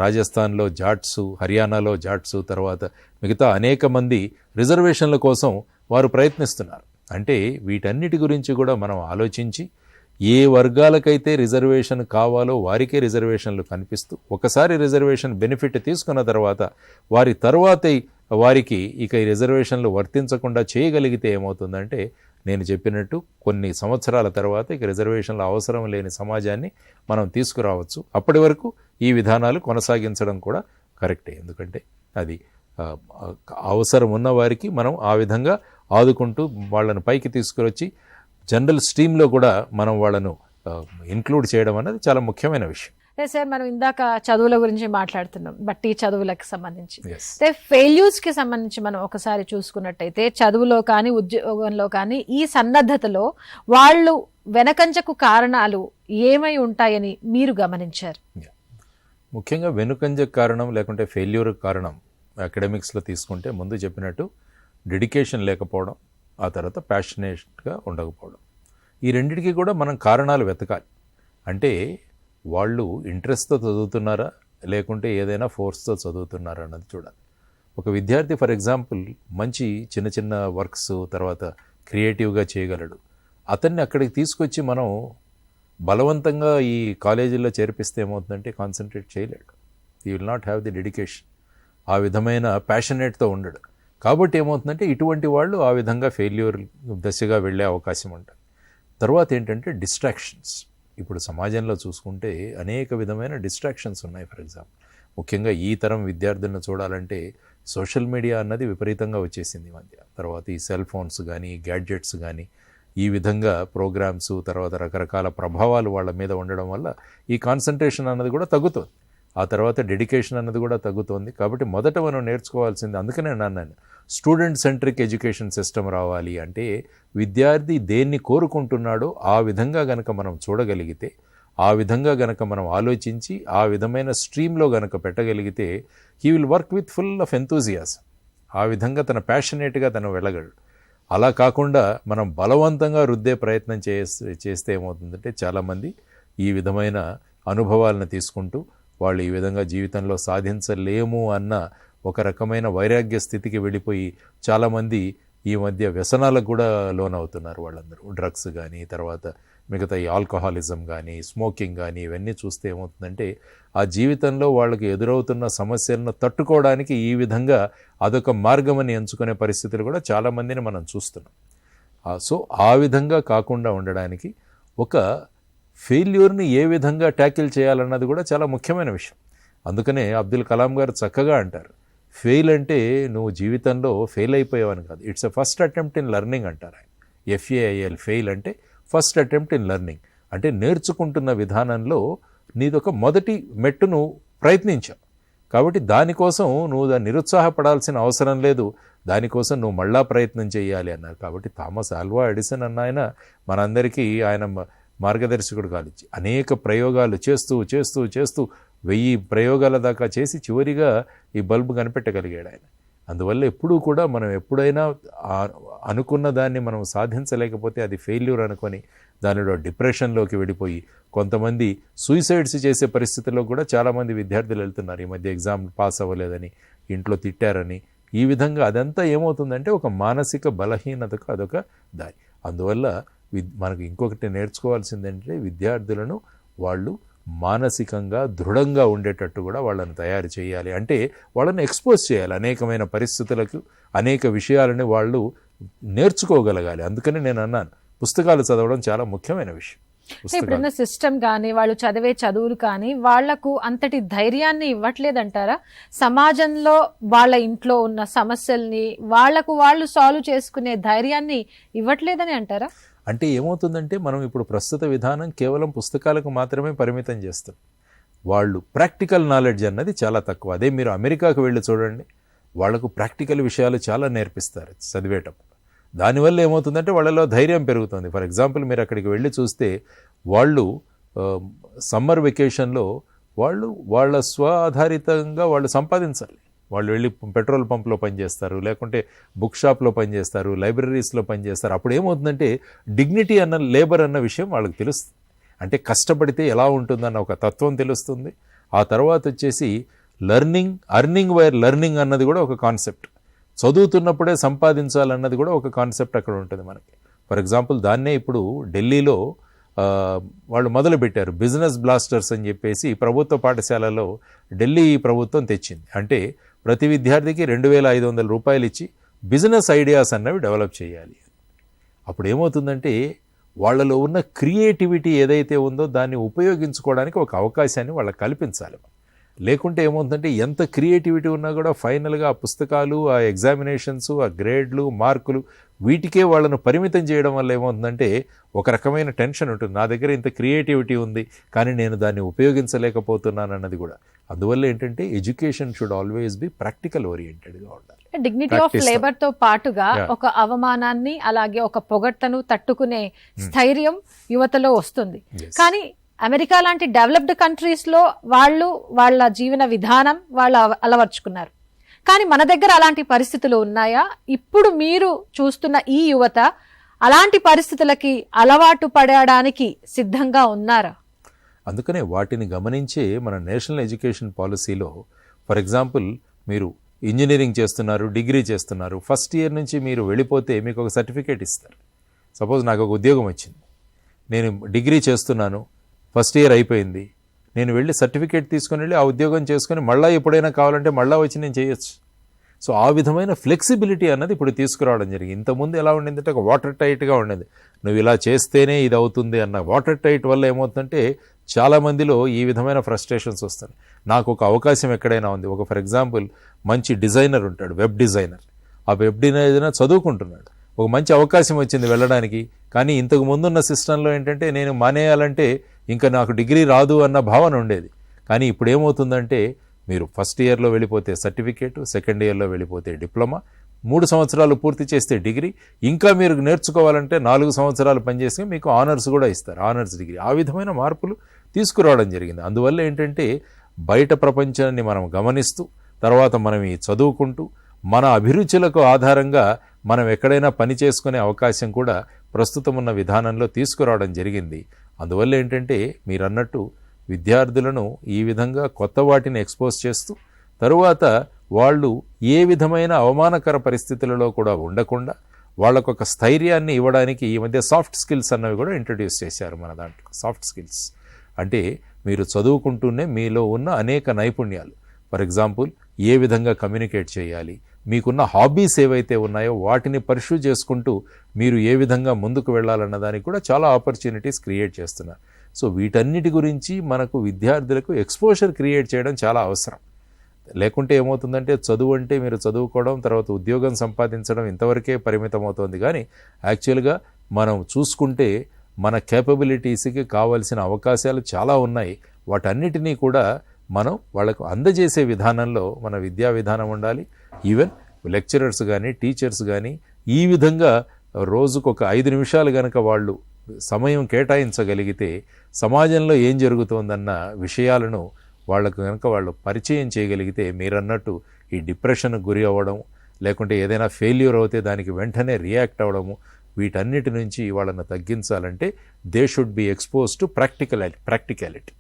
రాజస్థాన్లో జాట్సు, హర్యానాలో జాట్సు, తర్వాత మిగతా అనేక మంది రిజర్వేషన్ల కోసం వారు ప్రయత్నిస్తున్నారు. అంటే వీటన్నిటి గురించి కూడా మనం ఆలోచించి ఏ వర్గాలకైతే రిజర్వేషన్ కావాలో వారికే రిజర్వేషన్లు కనిపిస్తూ ఒకసారి రిజర్వేషన్ బెనిఫిట్ తీసుకున్న తర్వాత వారి తర్వాతే వారికి ఇక ఈ రిజర్వేషన్లు వర్తించకుండా చేయగలిగితే ఏమవుతుందంటే నేను చెప్పినట్టు కొన్ని సంవత్సరాల తర్వాత ఇక రిజర్వేషన్ల అవసరం లేని సమాజాన్ని మనం తీసుకురావచ్చు. అప్పటి వరకు ఈ విధానాలు కొనసాగించడం కూడా కరెక్టే. ఎందుకంటే అది అవసరం ఉన్న వారికి మనం ఆ విధంగా ఆదుకుంటూ వాళ్ళను పైకి తీసుకువచ్చి జనరల్ స్ట్రీమ్లో కూడా మనం వాళ్ళను ఇంక్లూడ్ చేయడం అనేది చాలా ముఖ్యమైన విషయం.
సార్ మనం ఇందాక చదువుల గురించి మాట్లాడుతున్నాం, బట్టి చదువులకు సంబంధించి ఫెయిల్యూర్స్కి సంబంధించి మనం ఒకసారి చూసుకున్నట్టయితే చదువులో కానీ ఉద్యోగంలో కానీ ఈ సన్నద్ధతలో వాళ్ళు వెనకంజకు కారణాలు ఏమై ఉంటాయని మీరు గమనించారు?
ముఖ్యంగా వెనుకంజకు కారణం లేకుంటే ఫెయిల్యూర్ కారణం అకాడమిక్స్లో తీసుకుంటే ముందు చెప్పినట్టు డెడికేషన్ లేకపోవడం, ఆ తర్వాత ప్యాషనేట్గా ఉండకపోవడం. ఈ రెండింటికి కూడా మనం కారణాలు వెతకాలి. అంటే వాళ్ళు ఇంట్రెస్ట్తో చదువుతున్నారా లేకుంటే ఏదైనా ఫోర్స్తో చదువుతున్నారా అన్నది చూడాలి. ఒక విద్యార్థి ఫర్ ఎగ్జాంపుల్ మంచి చిన్న చిన్న వర్క్స్ తర్వాత క్రియేటివ్గా చేయగలడు. అతన్ని అక్కడికి తీసుకొచ్చి మనం బలవంతంగా ఈ కాలేజీల్లో చేర్పిస్తే ఏమవుతుందంటే కాన్సన్ట్రేట్ చేయలేడు. He will not have the dedication. ఆ విధమైన ప్యాషనేట్తో ఉండడు. కాబట్టి ఏమవుతుందంటే ఇటువంటి వాళ్ళు ఆ విధంగా ఫెయిల్యూర్ దశగా వెళ్ళే అవకాశం ఉంటుంది. తర్వాత ఏంటంటే డిస్ట్రాక్షన్స్. ఇప్పుడు సమాజంలో చూసుకుంటే అనేక విధమైన డిస్ట్రాక్షన్స్ ఉన్నాయి. ఫర్ ఎగ్జాంపుల్ ముఖ్యంగా ఈ తరం విద్యార్థులను చూడాలంటే సోషల్ మీడియా అన్నది విపరీతంగా వచ్చేసింది ఈ మధ్య. తర్వాత ఈ సెల్ ఫోన్స్ కానీ గ్యాడ్జెట్స్ కానీ ఈ విధంగా ప్రోగ్రామ్స్ తర్వాత రకరకాల ప్రభావాలు వాళ్ళ మీద ఉండడం వల్ల ఈ కాన్సన్ట్రేషన్ అన్నది కూడా తగ్గుతుంది. ఆ తర్వాత డెడికేషన్ అన్నది కూడా తగ్గుతుంది. కాబట్టి మొదట మనం నేర్చుకోవాల్సింది, అందుకనే అన్నాను స్టూడెంట్ సెంట్రిక్ ఎడ్యుకేషన్ సిస్టమ్ రావాలి. అంటే విద్యార్థి దేన్ని కోరుకుంటున్నాడో ఆ విధంగా గనక మనం చూడగలిగితే, ఆ విధంగా గనక మనం ఆలోచించి ఆ విధమైన స్ట్రీమ్లో గనక పెట్టగలిగితే he will work with full of enthusiasm. ఆ విధంగా తన ప్యాషనేట్గా తను వెళ్ళగలడు. అలా కాకుండా మనం బలవంతంగా రుద్దే ప్రయత్నం చేస్తే ఏమవుతుందంటే చాలామంది ఈ విధమైన అనుభవాలను తీసుకుంటూ వాళ్ళు ఈ విధంగా జీవితంలో సాధించలేము అన్న ఒక రకమైన వైరాగ్య స్థితికి వెళ్ళిపోయి చాలామంది ఈ మధ్య వ్యసనాలకు కూడా లోనవుతున్నారు. వాళ్ళందరూ డ్రగ్స్ కానీ తర్వాత మిగతా ఈ ఆల్కహాలిజం కానీ స్మోకింగ్ కానీ ఇవన్నీ చూస్తే ఏమవుతుందంటే ఆ జీవితంలో వాళ్ళకి ఎదురవుతున్న సమస్యలను తట్టుకోవడానికి ఈ విధంగా అదొక మార్గమని ఎంచుకునే పరిస్థితులు కూడా చాలామందిని మనం చూస్తున్నాం. సో ఆ విధంగా కాకుండా ఉండడానికి ఒక ఫెయిల్యూర్ని ఏ విధంగా ట్యాకిల్ చేయాలన్నది కూడా చాలా ముఖ్యమైన విషయం. అందుకనే అబ్దుల్ కలాం గారు చక్కగా అంటారు, ఫెయిల్ అంటే నువ్వు జీవితంలో ఫెయిల్ అయిపోయావని కాదు, it's a first attempt in learning అంటారు ఆయన. FAIL ఫెయిల్ అంటే ఫస్ట్ అటెంప్ట్ ఇన్ లెర్నింగ్. అంటే నేర్చుకుంటున్న విధానంలో నీదొక మొదటి మెట్టు నువ్వు ప్రయత్నించావు. కాబట్టి దానికోసం నువ్వు దాన్ని నిరుత్సాహపడాల్సిన అవసరం లేదు, దానికోసం నువ్వు మళ్ళా ప్రయత్నం చేయాలి అన్నారు. కాబట్టి థామస్ ఆల్వా ఎడిసన్ అన్న ఆయన మనందరికీ ఆయన మార్గదర్శకుడు కాలిచ్చి అనేక ప్రయోగాలు చేస్తూ చేస్తూ చేస్తూ 1000 ప్రయోగాల దాకా చేసి చివరిగా ఈ బల్బు కనిపెట్టగలిగాడు ఆయన. అందువల్ల ఎప్పుడూ కూడా మనం ఎప్పుడైనా అనుకున్న దాన్ని మనం సాధించలేకపోతే అది ఫెయిల్యూర్ అనుకొని దానిలో డిప్రెషన్లోకి వెళ్ళిపోయి కొంతమంది సూసైడ్స్ చేసే పరిస్థితుల్లో కూడా చాలామంది విద్యార్థులు వెళ్తున్నారు. ఈ మధ్య ఎగ్జామ్ పాస్ అవ్వలేదని, ఇంట్లో తిట్టారని. ఈ విధంగా అదంతా ఏమవుతుందంటే ఒక మానసిక బలహీనతకు అదొక దారి. అందువల్ల మనకు ఇంకొకటి నేర్చుకోవాల్సిందంటే విద్యార్థులను వాళ్ళు మానసికంగా దృఢంగా ఉండేటట్టు కూడా వాళ్ళని తయారు చేయాలి. అంటే వాళ్ళని ఎక్స్పోజ్ చేయాలి అనేకమైన పరిస్థితులకు, అనేక విషయాలని వాళ్ళు నేర్చుకోగలగాలి. అందుకని నేను అన్నాను, పుస్తకాలు చదవడం చాలా ముఖ్యమైన విషయం.
ఇప్పుడున్న సిస్టమ్ కానీ వాళ్ళు చదివే చదువులు కానీ వాళ్లకు అంతటి ధైర్యాన్ని ఇవ్వట్లేదంటారా? సమాజంలో వాళ్ళ ఇంట్లో ఉన్న సమస్యల్ని వాళ్లకు వాళ్ళు సాల్వ్ చేసుకునే ధైర్యాన్ని ఇవ్వట్లేదని అంటారా?
అంటే ఏమవుతుందంటే మనం ఇప్పుడు ప్రస్తుత విధానం కేవలం పుస్తకాలకు మాత్రమే పరిమితం చేస్తాం. వాళ్ళు ప్రాక్టికల్ నాలెడ్జ్ అన్నది చాలా తక్కువ. అదే మీరు అమెరికాకు వెళ్ళి చూడండి, వాళ్లకు ప్రాక్టికల్ విషయాలు చాలా నేర్పిస్తారు చదివేటప్పుడు. దానివల్ల ఏమవుతుందంటే వాళ్ళలో ధైర్యం పెరుగుతుంది. ఫర్ ఎగ్జాంపుల్ మీరు అక్కడికి వెళ్ళి చూస్తే వాళ్ళు సమ్మర్ వెకేషన్లో వాళ్ళ స్వ ఆధారితంగా వాళ్ళు సంపాదించాలి. వాళ్ళు వెళ్ళి పెట్రోల్ పంప్లో పనిచేస్తారు, లేకుంటే బుక్ షాప్లో పనిచేస్తారు, లైబ్రరీస్లో పనిచేస్తారు. అప్పుడు ఏమవుతుందంటే డిగ్నిటీ అన్న లేబర్ అన్న విషయం వాళ్ళకి తెలుస్తుంది. అంటే కష్టపడితే ఎలా ఉంటుందన్న ఒక తత్వం తెలుస్తుంది. ఆ తర్వాత వచ్చేసి అర్నింగ్ వైర్ లెర్నింగ్ అన్నది కూడా ఒక కాన్సెప్ట్. చదువుతున్నప్పుడే సంపాదించాలన్నది కూడా ఒక కాన్సెప్ట్ అక్కడ ఉంటుంది మనకి. ఫర్ ఎగ్జాంపుల్ దాన్నే ఇప్పుడు ఢిల్లీలో వాళ్ళు మొదలుపెట్టారు బిజినెస్ బ్లాస్టర్స్ అని చెప్పేసి. ప్రభుత్వ పాఠశాలలో ఢిల్లీ ప్రభుత్వం తెచ్చింది. అంటే ప్రతి విద్యార్థికి 2,500 రూపాయలు ఇచ్చి బిజినెస్ ఐడియాస్ అన్నవి డెవలప్ చేయాలి. అప్పుడు ఏమవుతుందంటే వాళ్ళలో ఉన్న క్రియేటివిటీ ఏదైతే ఉందో దాన్ని ఉపయోగించుకోవడానికి ఒక అవకాశాన్ని వాళ్ళకి కల్పించాలి. లేకుంటే ఏమవుతుందంటే ఎంత క్రియేటివిటీ ఉన్నా కూడా ఫైనల్గా ఆ పుస్తకాలు, ఆ ఎగ్జామినేషన్స్, ఆ గ్రేడ్లు, మార్కులు వీటికే వాళ్ళను పరిమితం చేయడం వల్ల ఏమవుతుందంటే ఒక రకమైన టెన్షన్ ఉంటుంది. నా దగ్గర ఇంత క్రియేటివిటీ ఉంది కానీ నేను దాన్ని ఉపయోగించలేకపోతున్నాను అన్నది కూడా. అందువల్ల ఏంటంటే education should always be practical ఓరియంటెడ్గా ఉండాలి.
డిగ్నిటీ ఆఫ్ లేబర్ తో పాటుగా ఒక అవమానాన్ని అలాగే ఒక పొగట్టను తట్టుకునే స్థైర్యం యువతలో వస్తుంది. కానీ అమెరికా లాంటి డెవలప్డ్ కంట్రీస్ లో వాళ్ళ జీవన విధానం వాళ్ళు అలవర్చుకున్నారు. కానీ మన దగ్గర అలాంటి పరిస్థితులు ఉన్నాయా? ఇప్పుడు మీరు చూస్తున్న ఈ యువత అలాంటి పరిస్థితులకి అలవాటు పడడానికి సిద్ధంగా ఉన్నారా?
అందుకనే వాటిని గమనించే మన నేషనల్ ఎడ్యుకేషన్ పాలసీలో ఫర్ ఎగ్జాంపుల్ మీరు ఇంజనీరింగ్ చేస్తున్నారు, డిగ్రీ చేస్తున్నారు, ఫస్ట్ ఇయర్ నుంచి మీరు వెళ్ళిపోతే మీకు ఒక సర్టిఫికేట్ ఇస్తారు. సపోజ్ నాకు ఒక ఉద్యోగం వచ్చింది, నేను డిగ్రీ చేస్తున్నాను, ఫస్ట్ ఇయర్ అయిపోయింది, నేను వెళ్ళి సర్టిఫికేట్ తీసుకుని వెళ్ళి ఆ ఉద్యోగం చేసుకుని మళ్ళీ ఎప్పుడైనా కావాలంటే మళ్ళీ వచ్చి నేను చేయొచ్చు. సో ఆ విధమైన ఫ్లెక్సిబిలిటీ అన్నది ఇప్పుడు తీసుకురావడం జరిగింది. ఇంతకుముందు ఎలా ఉండిందంటే ఒక వాటర్ టైట్గా ఉండేది, నువ్వు ఇలా చేస్తేనే ఇది అవుతుంది అన్న వాటర్ టైట్ వల్ల ఏమవుతుందంటే చాలామందిలో ఈ విధమైన ఫ్రస్ట్రేషన్స్ వస్తాయి. నాకు ఒక అవకాశం ఎక్కడైనా ఉంది, ఒక ఫర్ ఎగ్జాంపుల్ మంచి డిజైనర్ ఉంటాడు, వెబ్ డిజైనర్, ఆ వెబ్ డిజైనర్ చదువుకుంటున్నాడు, ఒక మంచి అవకాశం వచ్చింది వెళ్ళడానికి, కానీ ఇంతకు ముందున్న సిస్టంలో ఏంటంటే నేను మానేయాలంటే ఇంకా నాకు డిగ్రీ రాదు అన్న భావన ఉండేది. కానీ ఇప్పుడు ఏమవుతుందంటే మీరు ఫస్ట్ ఇయర్లో వెళ్ళిపోతే సర్టిఫికేట్, సెకండ్ ఇయర్లో వెళ్ళిపోతే డిప్లొమా, 3 సంవత్సరాలు పూర్తి చేస్తే డిగ్రీ, ఇంకా మీరు నేర్చుకోవాలంటే 4 సంవత్సరాలు పనిచేసి మీకు ఆనర్స్ కూడా ఇస్తారు, ఆనర్స్ డిగ్రీ. ఆ విధమైన మార్పులు తీసుకురావడం జరిగింది. అందువల్ల ఏంటంటే బయట ప్రపంచాన్ని మనం గమనిస్తూ తర్వాత మనం ఈ చదువుకుంటూ మన అభిరుచులకు ఆధారంగా మనం ఎక్కడైనా పని చేసుకునే అవకాశం కూడా ప్రస్తుతం ఉన్న విధానంలో తీసుకురావడం జరిగింది. అందువల్ల ఏంటంటే మీరు అన్నట్టు విద్యార్థులను ఈ విధంగా కొత్త వాటిని ఎక్స్పోజ్ చేస్తూ తరువాత వాళ్ళు ఏ విధమైన అవమానకర పరిస్థితులలో కూడా ఉండకుండా వాళ్ళకొక స్థైర్యాన్ని ఇవ్వడానికి ఈ మధ్య సాఫ్ట్ స్కిల్స్ అన్నవి కూడా ఇంట్రడ్యూస్ చేశారు మన దాంట్లో. సాఫ్ట్ స్కిల్స్ అంటే మీరు చదువుకుంటూనే మీలో ఉన్న అనేక నైపుణ్యాలు, ఫర్ ఎగ్జాంపుల్ ఏ విధంగా కమ్యూనికేట్ చేయాలి, మీకున్న హాబీస్ ఏవైతే ఉన్నాయో వాటిని పర్స్యూ చేసుకుంటూ మీరు ఏ విధంగా ముందుకు వెళ్ళాలన్న దానికి కూడా చాలా ఆపర్చునిటీస్ క్రియేట్ చేస్తున్నారు. సో వీటన్నిటి గురించి మనకు విద్యార్థులకు ఎక్స్పోజర్ క్రియేట్ చేయడం చాలా అవసరం. లేకుంటే ఏమవుతుందంటే చదువు అంటే మీరు చదువుకోవడం తర్వాత ఉద్యోగం సంపాదించడం ఇంతవరకే పరిమితం అవుతుంది. కానీ యాక్చువల్గా మనం చూసుకుంటే మన కేపబిలిటీస్కి కావాల్సిన అవకాశాలు చాలా ఉన్నాయి. వాటన్నిటినీ కూడా మనం వాళ్ళకు అందజేసే విధానంలో మన విద్యా విధానం ఉండాలి. ఈవెన్ లెక్చరర్స్ కానీ టీచర్స్ కానీ ఈ విధంగా రోజుకు ఒక 5 నిమిషాలు కనుక వాళ్ళు సమయం కేటాయించగలిగితే సమాజంలో ఏం జరుగుతోందన్న విషయాలను వాళ్ళకు కనుక వాళ్ళు పరిచయం చేయగలిగితే మీరన్నట్టు ఈ డిప్రెషన్కు గురి అవ్వడం లేకుంటే ఏదైనా ఫెయిల్యూర్ అవుతే దానికి వెంటనే రియాక్ట్ అవ్వడము వీటన్నిటి నుంచి వాళ్ళని తగ్గించాలంటే they should be expose to practicality.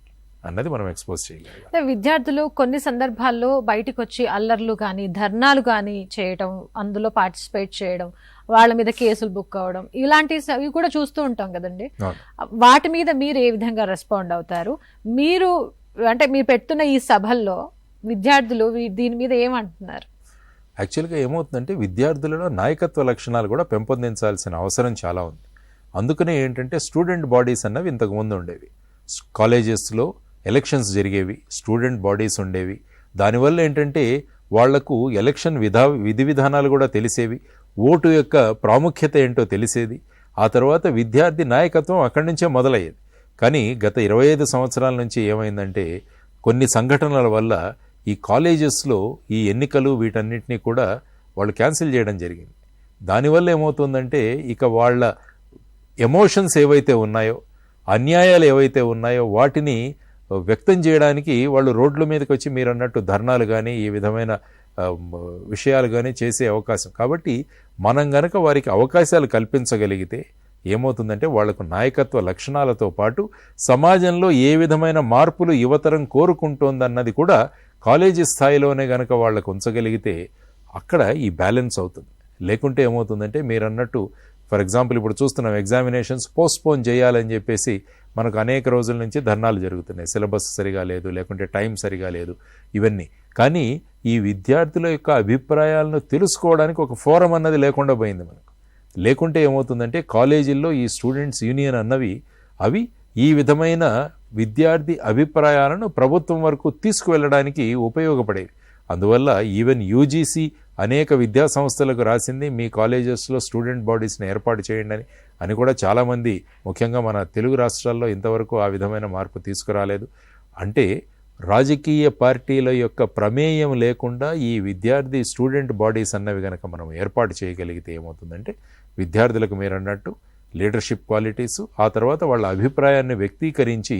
అన్నది మనం ఎక్స్పోజ్ చేయగలిగాం.
అంటే విద్యార్థులు కొన్ని సందర్భాల్లో బయటకు వచ్చి అల్లర్లు కానీ ధర్నాలు కానీ చేయడం, అందులో పార్టిసిపేట్ చేయడం, వాళ్ళ మీద కేసులు బుక్ అవ్వడం, ఇలాంటివి కూడా చూస్తూ ఉంటాం కదండి. వాటి మీద మీరు ఏ విధంగా రెస్పాండ్ అవుతారు? మీరు పెడుతున్న ఈ సభల్లో విద్యార్థులు దీని మీద ఏమంటున్నారు?
యాక్చువల్గా ఏమవుతుందంటే విద్యార్థులలో నాయకత్వ లక్షణాలు కూడా పెంపొందించాల్సిన అవసరం చాలా ఉంది. అందుకనే ఏంటంటే స్టూడెంట్ బాడీస్ అన్నవి ఇంతకుముందు ఉండేవి. కాలేజెస్లో ఎలక్షన్స్ జరిగేవి, స్టూడెంట్ బాడీస్ ఉండేవి. దానివల్ల ఏంటంటే వాళ్లకు ఎలక్షన్ విధి విధానాలు కూడా తెలిసేవి, ఓటు యొక్క ప్రాముఖ్యత ఏంటో తెలిసేది. ఆ తర్వాత విద్యార్థి నాయకత్వం అక్కడి నుంచే మొదలయ్యేది. కానీ గత 25 సంవత్సరాల నుంచి ఏమైందంటే కొన్ని సంఘటనల వల్ల ఈ కాలేజెస్లో ఈ ఎన్నికలు వీటన్నిటినీ కూడా వాళ్ళు క్యాన్సిల్ చేయడం జరిగింది. దానివల్ల ఏమవుతుందంటే ఇక వాళ్ళ ఎమోషన్స్ ఏవైతే ఉన్నాయో, అన్యాయాలు ఏవైతే ఉన్నాయో వాటిని వ్యక్తం చేయడానికి వాళ్ళు రోడ్ల మీదకి వచ్చి మీరు అన్నట్టు ధర్నాలు కానీ ఈ విధమైన విషయాలు కానీ చేసే అవకాశం. కాబట్టి మనం గనక వారికి అవకాశాలు కల్పించగలిగితే ఏమవుతుందంటే వాళ్లకు నాయకత్వ లక్షణాలతో పాటు సమాజంలో ఏ విధమైన మార్పులు యువతరం కోరుకుంటోందన్నది కూడా కాలేజీ స్థాయిలోనే గనక వాళ్ళకు ఉంచగలిగితే అక్కడ ఈ బ్యాలెన్స్ అవుతుంది. లేకుంటే ఏమవుతుందంటే మీరు అన్నట్టు ఫర్ ఎగ్జాంపుల్ ఇప్పుడు చూస్తున్నాం ఎగ్జామినేషన్స్ పోస్ట్పోన్ చేయాలని చెప్పేసి మనకు అనేక రోజుల నుంచి ధర్నాలు జరుగుతున్నాయి. సిలబస్ సరిగా లేదు, లేకుంటే టైం సరిగా లేదు, ఇవన్నీ. కానీ ఈ విద్యార్థుల యొక్క అభిప్రాయాలను తెలుసుకోవడానికి ఒక ఫోరం అన్నది లేకుండా పోయింది మనకు. లేకుంటే ఏమవుతుందంటే కాలేజీల్లో ఈ స్టూడెంట్స్ యూనియన్ అన్నవి అవి ఈ విధమైన విద్యార్థి అభిప్రాయాలను ప్రభుత్వం వరకు తీసుకువెళ్ళడానికి ఉపయోగపడేవి. అందువల్ల ఈవెన్ యూజీసీ అనేక విద్యా సంస్థలకు రాసింది మీ కాలేజెస్లో స్టూడెంట్ బాడీస్ని ఏర్పాటు చేయండి అని కూడా చాలామంది, ముఖ్యంగా మన తెలుగు రాష్ట్రాల్లో ఇంతవరకు ఆ విధమైన మార్పు తీసుకురాలేదు. అంటే రాజకీయ పార్టీల యొక్క ప్రమేయం లేకుండా ఈ విద్యార్థి స్టూడెంట్ బాడీస్ అన్నవి కనుక మనం ఏర్పాటు చేయగలిగితే ఏమవుతుందంటే విద్యార్థులకు మీరు అన్నట్టు లీడర్షిప్ క్వాలిటీసు, ఆ తర్వాత వాళ్ళ అభిప్రాయాన్ని వ్యక్తీకరించి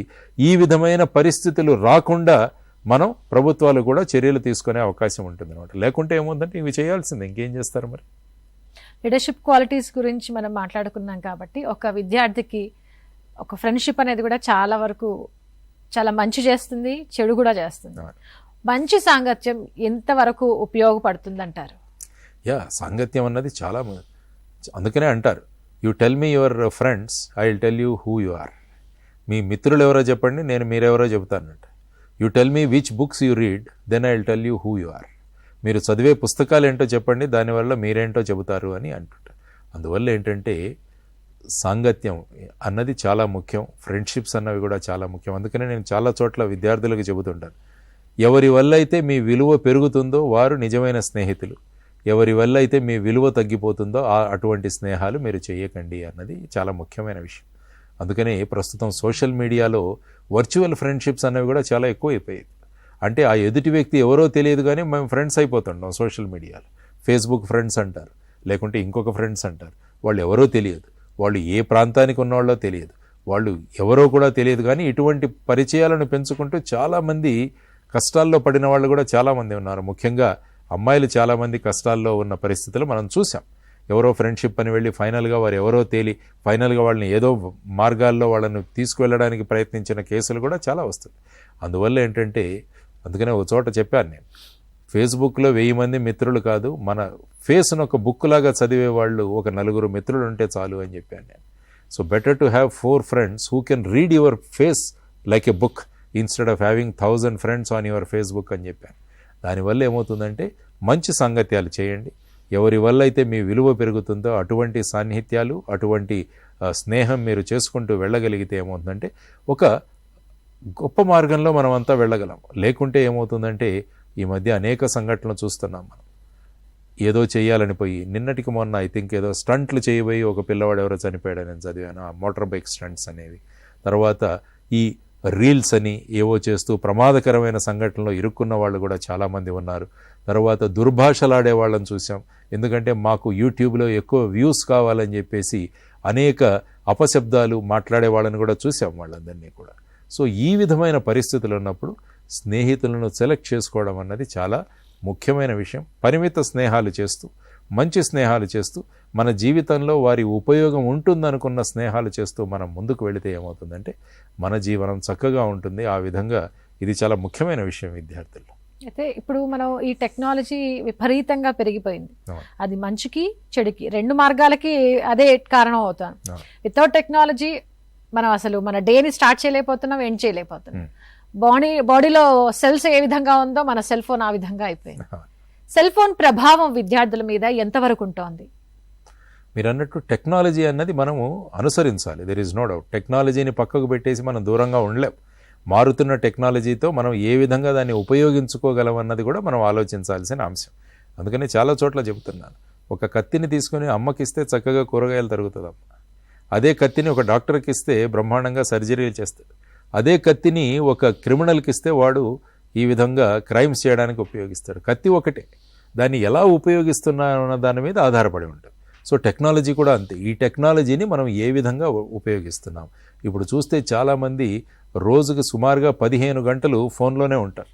ఈ విధమైన పరిస్థితులు రాకుండా మనం ప్రభుత్వాలు కూడా చర్యలు తీసుకునే అవకాశం ఉంటుంది అనమాట. లేకుంటే ఏముందంటే ఇవి చేయాల్సిందే, ఇంకేం చేస్తారు మరి.
లీడర్షిప్ క్వాలిటీస్ గురించి మనం మాట్లాడుకున్నాం కాబట్టి ఒక విద్యార్థికి ఒక ఫ్రెండ్షిప్ అనేది కూడా చాలా వరకు చాలా మంచి చేస్తుంది, చెడు కూడా చేస్తుంది. మంచి సాంగత్యం ఎంతవరకు ఉపయోగపడుతుంది అంటారు?
సాంగత్యం అన్నది చాలా, అందుకనే అంటారు you tell me your friends, I will tell you who you are. మీ మిత్రులు ఎవరో చెప్పండి, నేను మీరెవరో చెబుతానంట. You tell me which books you read, then I will tell you who you are. మీరు చదివే పుస్తకాలు ఏంటో చెప్పండి, దానివల్ల మీరేంటో చెబుతారు అని అంటుంటారు. అందువల్ల ఏంటంటే సాంగత్యం అన్నది చాలా ముఖ్యం, ఫ్రెండ్షిప్స్ అన్నవి కూడా చాలా ముఖ్యం. అందుకనే నేను చాలా చోట్ల విద్యార్థులకు చెబుతుంటాను, ఎవరి వల్ల అయితే మీ విలువ పెరుగుతుందో వారు నిజమైన స్నేహితులు, ఎవరి వల్ల అయితే మీ విలువ తగ్గిపోతుందో అటువంటి స్నేహాలు మీరు చేయకండి అన్నది చాలా ముఖ్యమైన విషయం. అందుకనే ప్రస్తుతం సోషల్ మీడియాలో వర్చువల్ ఫ్రెండ్షిప్స్ అనేవి కూడా చాలా ఎక్కువైపోయాయి. అంటే ఆ ఎదుటి వ్యక్తి ఎవరో తెలియదు కానీ మేము ఫ్రెండ్స్ అయిపోతుంటాం సోషల్ మీడియాలో. ఫేస్బుక్ ఫ్రెండ్స్ అంటారు, లేకుంటే ఇంకొక ఫ్రెండ్స్ అంటారు. వాళ్ళు ఎవరో తెలియదు, వాళ్ళు ఏ ప్రాంతానికి ఉన్నవాళ్ళో తెలియదు, వాళ్ళు ఎవరో కూడా తెలియదు. కానీ ఇటువంటి పరిచయాలను పెంచుకుంటూ చాలామంది కష్టాల్లో పడిన వాళ్ళు కూడా చాలామంది ఉన్నారు. ముఖ్యంగా అమ్మాయిలు చాలామంది కష్టాల్లో ఉన్న పరిస్థితులు మనం చూసాం. ఎవరో ఫ్రెండ్షిప్ అని వెళ్ళి ఫైనల్గా వారు ఎవరో తేలి ఫైనల్గా వాళ్ళని ఏదో మార్గాల్లో వాళ్ళని తీసుకువెళ్ళడానికి ప్రయత్నించిన కేసులు కూడా చాలా వస్తుంది. అందువల్ల ఏంటంటే అందుకనే ఒక చోట చెప్పాను నేను, ఫేస్బుక్లో 1000 మంది మిత్రులు కాదు, మన ఫేస్ను ఒక బుక్ లాగా చదివే వాళ్ళు ఒక 4 మిత్రులు ఉంటే చాలు అని చెప్పాను నేను. So better to have 4 friends who can read your face like a book instead of having 1000 friends on your Facebook అని చెప్పాను. దానివల్ల ఏమవుతుందంటే మంచి సాంగత్యాలు చేయండి. ఎవరి వల్ల అయితే మీ విలువ పెరుగుతుందో అటువంటి సాన్నిహిత్యాలు, అటువంటి స్నేహం మీరు చేసుకుంటూ వెళ్ళగలిగితే ఏమవుతుందంటే ఒక గొప్ప మార్గంలో మనం అంతా వెళ్ళగలం. లేకుంటే ఏమవుతుందంటే ఈ మధ్య అనేక సంఘటనలు చూస్తున్నాం మనం. ఏదో చేయాలని పోయి నిన్నటికి మొన్న ఐ థింక్ ఏదో స్టంట్లు చేయబోయి ఒక పిల్లవాడు ఎవరో చనిపోయాడని నేను చదివాను, ఆ మోటార్ బైక్ స్టంట్స్ అనేవి. తర్వాత ఈ రీల్స్ అని ఏవో చేస్తూ ప్రమాదకరమైన సంఘటనలో ఇరుక్కున్న వాళ్ళు కూడా చాలామంది ఉన్నారు. తర్వాత దుర్భాషలాడే వాళ్ళని చూసాం. ఎందుకంటే మాకు యూట్యూబ్లో ఎక్కువ వ్యూస్ కావాలని చెప్పేసి అనేక అపశబ్దాలు మాట్లాడే వాళ్ళని కూడా చూసాం, వాళ్ళందరినీ కూడా. సో ఈ విధమైన పరిస్థితులు ఉన్నప్పుడు స్నేహితులను సెలెక్ట్ చేసుకోవడం అన్నది చాలా ముఖ్యమైన విషయం. పరిమిత స్నేహాలు చేస్తూ, మంచి స్నేహాలు చేస్తూ మన జీవితంలో వారి ఉపయోగం ఉంటుందనుకున్న స్నేహాలు చేస్తూ మనం ముందుకు వెళితే ఏమవుతుందంటే మన జీవనం చక్కగా ఉంటుంది. ఆ విధంగా ఇది చాలా ముఖ్యమైన విషయం విద్యార్థుల్లో.
అయితే ఇప్పుడు మనం ఈ టెక్నాలజీ విపరీతంగా పెరిగిపోయింది.
అవును.
అది మంచికి చెడుకి రెండు మార్గాలకి అదే కారణం అవుతాం.
అవును.
వితౌట్ టెక్నాలజీ మనం అసలు మన డేని స్టార్ట్ చేయలేకపోతున్నాం, ఎండ్ చేయలేకపోతున్నాం. బాడీలో సెల్స్ ఏ విధంగా ఉందో మన సెల్ ఫోన్ ఆ విధంగా అయిపోయింది. సెల్ ఫోన్ ప్రభావం విద్యార్థుల మీద ఎంతవరకు ఉంటుంది?
మీరు అన్నట్టు టెక్నాలజీ అన్నది మనము అనుసరించాలి. There is no doubt. టెక్నాలజీని పక్కకు పెట్టేసి మనం దూరంగా ఉండలేం. మారుతున్న టెక్నాలజీతో మనం ఏ విధంగా దాన్ని ఉపయోగించుకోగలం అన్నది కూడా మనం ఆలోచించాల్సిన అంశం. అందుకని చాలా చోట్ల చెబుతున్నాను, ఒక కత్తిని తీసుకొని అమ్మకిస్తే చక్కగా కూరగాయలు తరుగుతుంది అమ్మ. అదే కత్తిని ఒక డాక్టర్కి ఇస్తే బ్రహ్మాండంగా సర్జరీలు చేస్తాడు. అదే కత్తిని ఒక క్రిమినల్కి ఇస్తే వాడు ఈ విధంగా క్రైమ్స్ చేయడానికి ఉపయోగిస్తాడు. కత్తి ఒకటే, దాన్ని ఎలా ఉపయోగిస్తున్నా దాని మీద ఆధారపడి ఉంటుంది. సో టెక్నాలజీ కూడా అంతే. ఈ టెక్నాలజీని మనం ఏ విధంగా ఉపయోగిస్తున్నాం. ఇప్పుడు చూస్తే చాలామంది రోజుకు సుమారుగా 15 గంటలు ఫోన్లోనే ఉంటారు.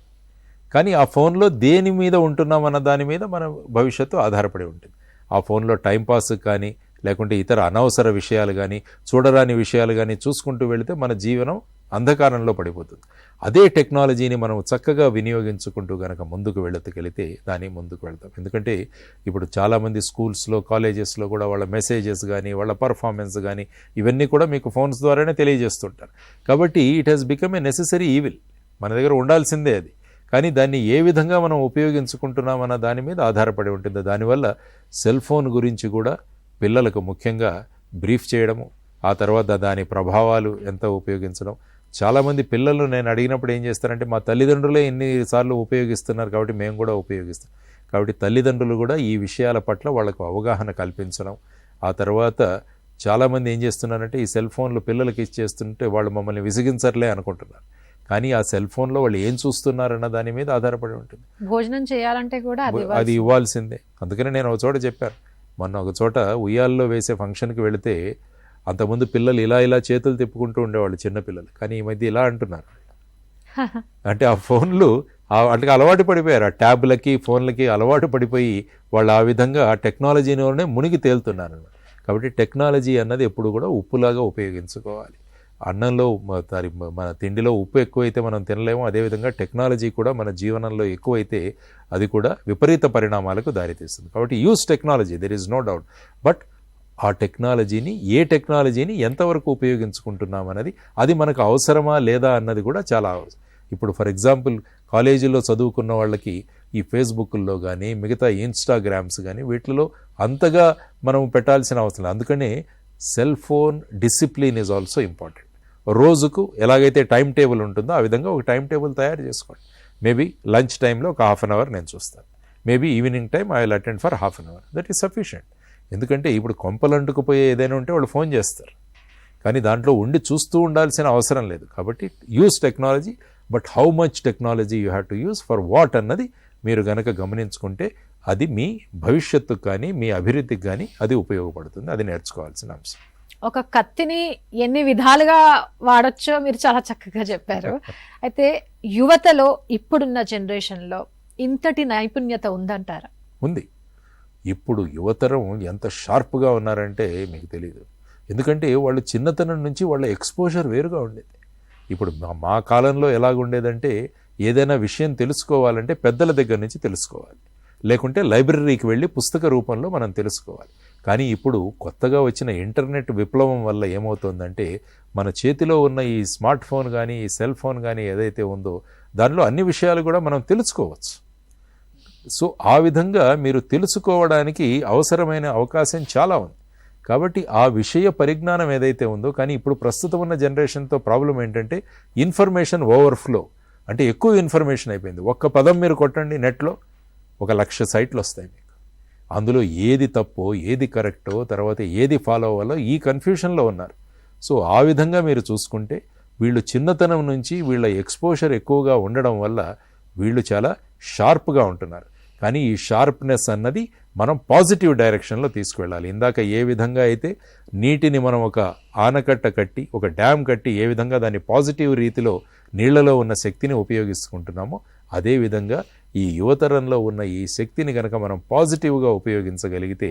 కానీ ఆ ఫోన్లో దేని మీద ఉంటున్నాం అన్న దాని మీద మన భవిష్యత్తు ఆధారపడి ఉంటుంది. ఆ ఫోన్లో టైంపాస్ కానీ లేకుంటే ఇతర అనవసర విషయాలు కానీ చూడరాని విషయాలు కానీ చూసుకుంటూ వెళితే మన జీవనం అంధకారంలో పడిపోతుంది. అదే టెక్నాలజీని మనం చక్కగా వినియోగించుకుంటూ కనుక ముందుకు వెళుతుకెళితే దాన్ని ముందుకు వెళ్తాం. ఎందుకంటే ఇప్పుడు చాలామంది స్కూల్స్లో కాలేజెస్లో కూడా వాళ్ళ మెసేజెస్ కానీ వాళ్ళ పర్ఫార్మెన్స్ కానీ ఇవన్నీ కూడా మీకు ఫోన్స్ ద్వారానే తెలియజేస్తుంటారు. కాబట్టి it has become a necessary evil. మన దగ్గర ఉండాల్సిందే అది. కానీ దాన్ని ఏ విధంగా మనం ఉపయోగించుకుంటున్నాం అన్న దాని మీద ఆధారపడి ఉంటుంది. దానివల్ల సెల్ ఫోన్ గురించి కూడా పిల్లలకు ముఖ్యంగా బ్రీఫ్ చేయడము, ఆ తర్వాత దాని ప్రభావాలు ఎంత ఉపయోగించడం. చాలామంది పిల్లలు నేను అడిగినప్పుడు ఏం చేస్తారంటే మా తల్లిదండ్రులే ఎన్నిసార్లు ఉపయోగిస్తున్నారు కాబట్టి మేము కూడా ఉపయోగిస్తాం. కాబట్టి తల్లిదండ్రులు కూడా ఈ విషయాల పట్ల వాళ్ళకు అవగాహన కల్పించడం. ఆ తర్వాత చాలామంది ఏం చేస్తున్నారంటే ఈ సెల్ ఫోన్లు పిల్లలకి ఇచ్చేస్తుంటే వాళ్ళు మమ్మల్ని విసిగించర్లే అనుకుంటున్నారు. కానీ ఆ సెల్ ఫోన్లో వాళ్ళు ఏం చూస్తున్నారన్న దాని మీద ఆధారపడి ఉంటుంది.
భోజనం చేయాలంటే కూడా
అది ఇవ్వాల్సిందే. అందుకని నేను ఒక చోట చెప్పాను, మొన్న ఒక చోట ఉయ్యాల్లో వేసే ఫంక్షన్కి వెళితే అంతకుముందు పిల్లలు ఇలా చేతులు తిప్పుకుంటూ ఉండేవాళ్ళు చిన్నపిల్లలు. కానీ ఈ మధ్య ఇలా అంటున్నారు. అంటే ఆ ఫోన్లు అంటే అలవాటు పడిపోయారు. ఆ ట్యాబ్లకి ఫోన్లకి అలవాటు పడిపోయి వాళ్ళు ఆ విధంగా ఆ టెక్నాలజీలోనే మునిగి తేలుతున్నారు. కాబట్టి టెక్నాలజీ అన్నది ఎప్పుడు కూడా ఉప్పులాగా ఉపయోగించుకోవాలి. అన్నంలో మన తిండిలో ఉప్పు ఎక్కువైతే మనం తినలేము. అదేవిధంగా టెక్నాలజీ కూడా మన జీవనంలో ఎక్కువైతే అది కూడా విపరీత పరిణామాలకు దారితీస్తుంది. కాబట్టి use technology, there is no doubt. But ఆ ఏ టెక్నాలజీని ఎంతవరకు ఉపయోగించుకుంటున్నాం అన్నది, అది మనకు అవసరమా లేదా అన్నది కూడా చాలా అవసరం. ఇప్పుడు ఫర్ ఎగ్జాంపుల్ కాలేజీలో చదువుకున్న వాళ్ళకి ఈ ఫేస్బుక్ల్లో కానీ మిగతా ఇన్స్టాగ్రామ్స్ కానీ వీటిలో అంతగా మనం పెట్టాల్సిన అవసరం లేదు. అందుకనే cell phone discipline is also important. రోజుకు ఎలాగైతే టైం టేబుల్ ఉంటుందో ఆ విధంగా ఒక టైం టేబుల్ తయారు చేసుకోండి. మేబీ లంచ్ టైంలో ఒక ½ అవర్ నేను చూస్తాను. Maybe evening time I will attend for ½ hour. That is sufficient. ఎందుకంటే ఇప్పుడు కొంపలంటుకుపోయే ఏదైనా ఉంటే వాళ్ళు ఫోన్ చేస్తారు. కానీ దాంట్లో ఉండి చూస్తూ ఉండాల్సిన అవసరం లేదు. కాబట్టి use technology, but how much technology you have to use for what అన్నది మీరు గనక గమనించుకుంటే అది మీ భవిష్యత్తుకు కానీ మీ అభివృద్ధికి కానీ అది ఉపయోగపడుతుంది. అది నేర్చుకోవాల్సిన అంశం.
ఒక కత్తిని ఎన్ని విధాలుగా వాడొచ్చో మీరు చాలా చక్కగా చెప్పారు. అయితే యువతలో ఇప్పుడున్న జనరేషన్లో ఇంతటి నైపుణ్యత ఉందంటారా?
ఉంది. ఇప్పుడు యువతరం ఎంత షార్ప్గా ఉన్నారంటే మీకు తెలియదు. ఎందుకంటే వాళ్ళు చిన్నతనం నుంచి వాళ్ళ ఎక్స్పోజర్ వేరుగా ఉండేది. ఇప్పుడు మా కాలంలో ఎలాగుండేదంటే ఏదైనా విషయం తెలుసుకోవాలంటే పెద్దల దగ్గర నుంచి తెలుసుకోవాలి, లేకుంటే లైబ్రరీకి వెళ్ళి పుస్తక రూపంలో మనం తెలుసుకోవాలి. కానీ ఇప్పుడు కొత్తగా వచ్చిన ఇంటర్నెట్ విప్లవం వల్ల ఏమవుతుందంటే మన చేతిలో ఉన్న ఈ స్మార్ట్ ఫోన్ కానీ ఈ సెల్ ఫోన్ కానీ ఏదైతే ఉందో దానిలో అన్ని విషయాలు కూడా మనం తెలుసుకోవచ్చు. సో ఆ విధంగా మీరు తెలుసుకోవడానికి అవసరమైన అవకాశం చాలా ఉంది. కాబట్టి ఆ విషయ పరిజ్ఞానం ఏదైతే ఉందో, కానీ ఇప్పుడు ప్రస్తుతం ఉన్న జనరేషన్తో ప్రాబ్లం ఏంటంటే ఇన్ఫర్మేషన్ ఓవర్ఫ్లో, అంటే ఎక్కువ ఇన్ఫర్మేషన్ అయిపోయింది. ఒక్క పదం మీరు కొట్టండి నెట్లో 1,00,000 సైట్లు వస్తాయి మీకు. అందులో ఏది తప్పో ఏది కరెక్టో తర్వాత ఏది ఫాలో అవ్వాలో ఈ కన్ఫ్యూషన్లో ఉన్నారు. సో ఆ విధంగా మీరు చూసుకుంటే వీళ్ళు చిన్నతనం నుంచి వీళ్ళ ఎక్స్పోజర్ ఎక్కువగా ఉండడం వల్ల వీళ్ళు చాలా షార్ప్గా ఉంటున్నారు. కానీ ఈ షార్ప్నెస్ అన్నది మనం పాజిటివ్ డైరెక్షన్లో తీసుకువెళ్ళాలి. ఇందాక ఏ విధంగా అయితే నీటిని మనం ఒక ఆనకట్ట కట్టి ఒక డ్యామ్ కట్టి ఏ విధంగా దాన్ని పాజిటివ్ రీతిలో నీళ్లలో ఉన్న శక్తిని ఉపయోగించుకుంటున్నామో అదేవిధంగా ఈ యువతరంలో ఉన్న ఈ శక్తిని కనుక మనం పాజిటివ్గా ఉపయోగించగలిగితే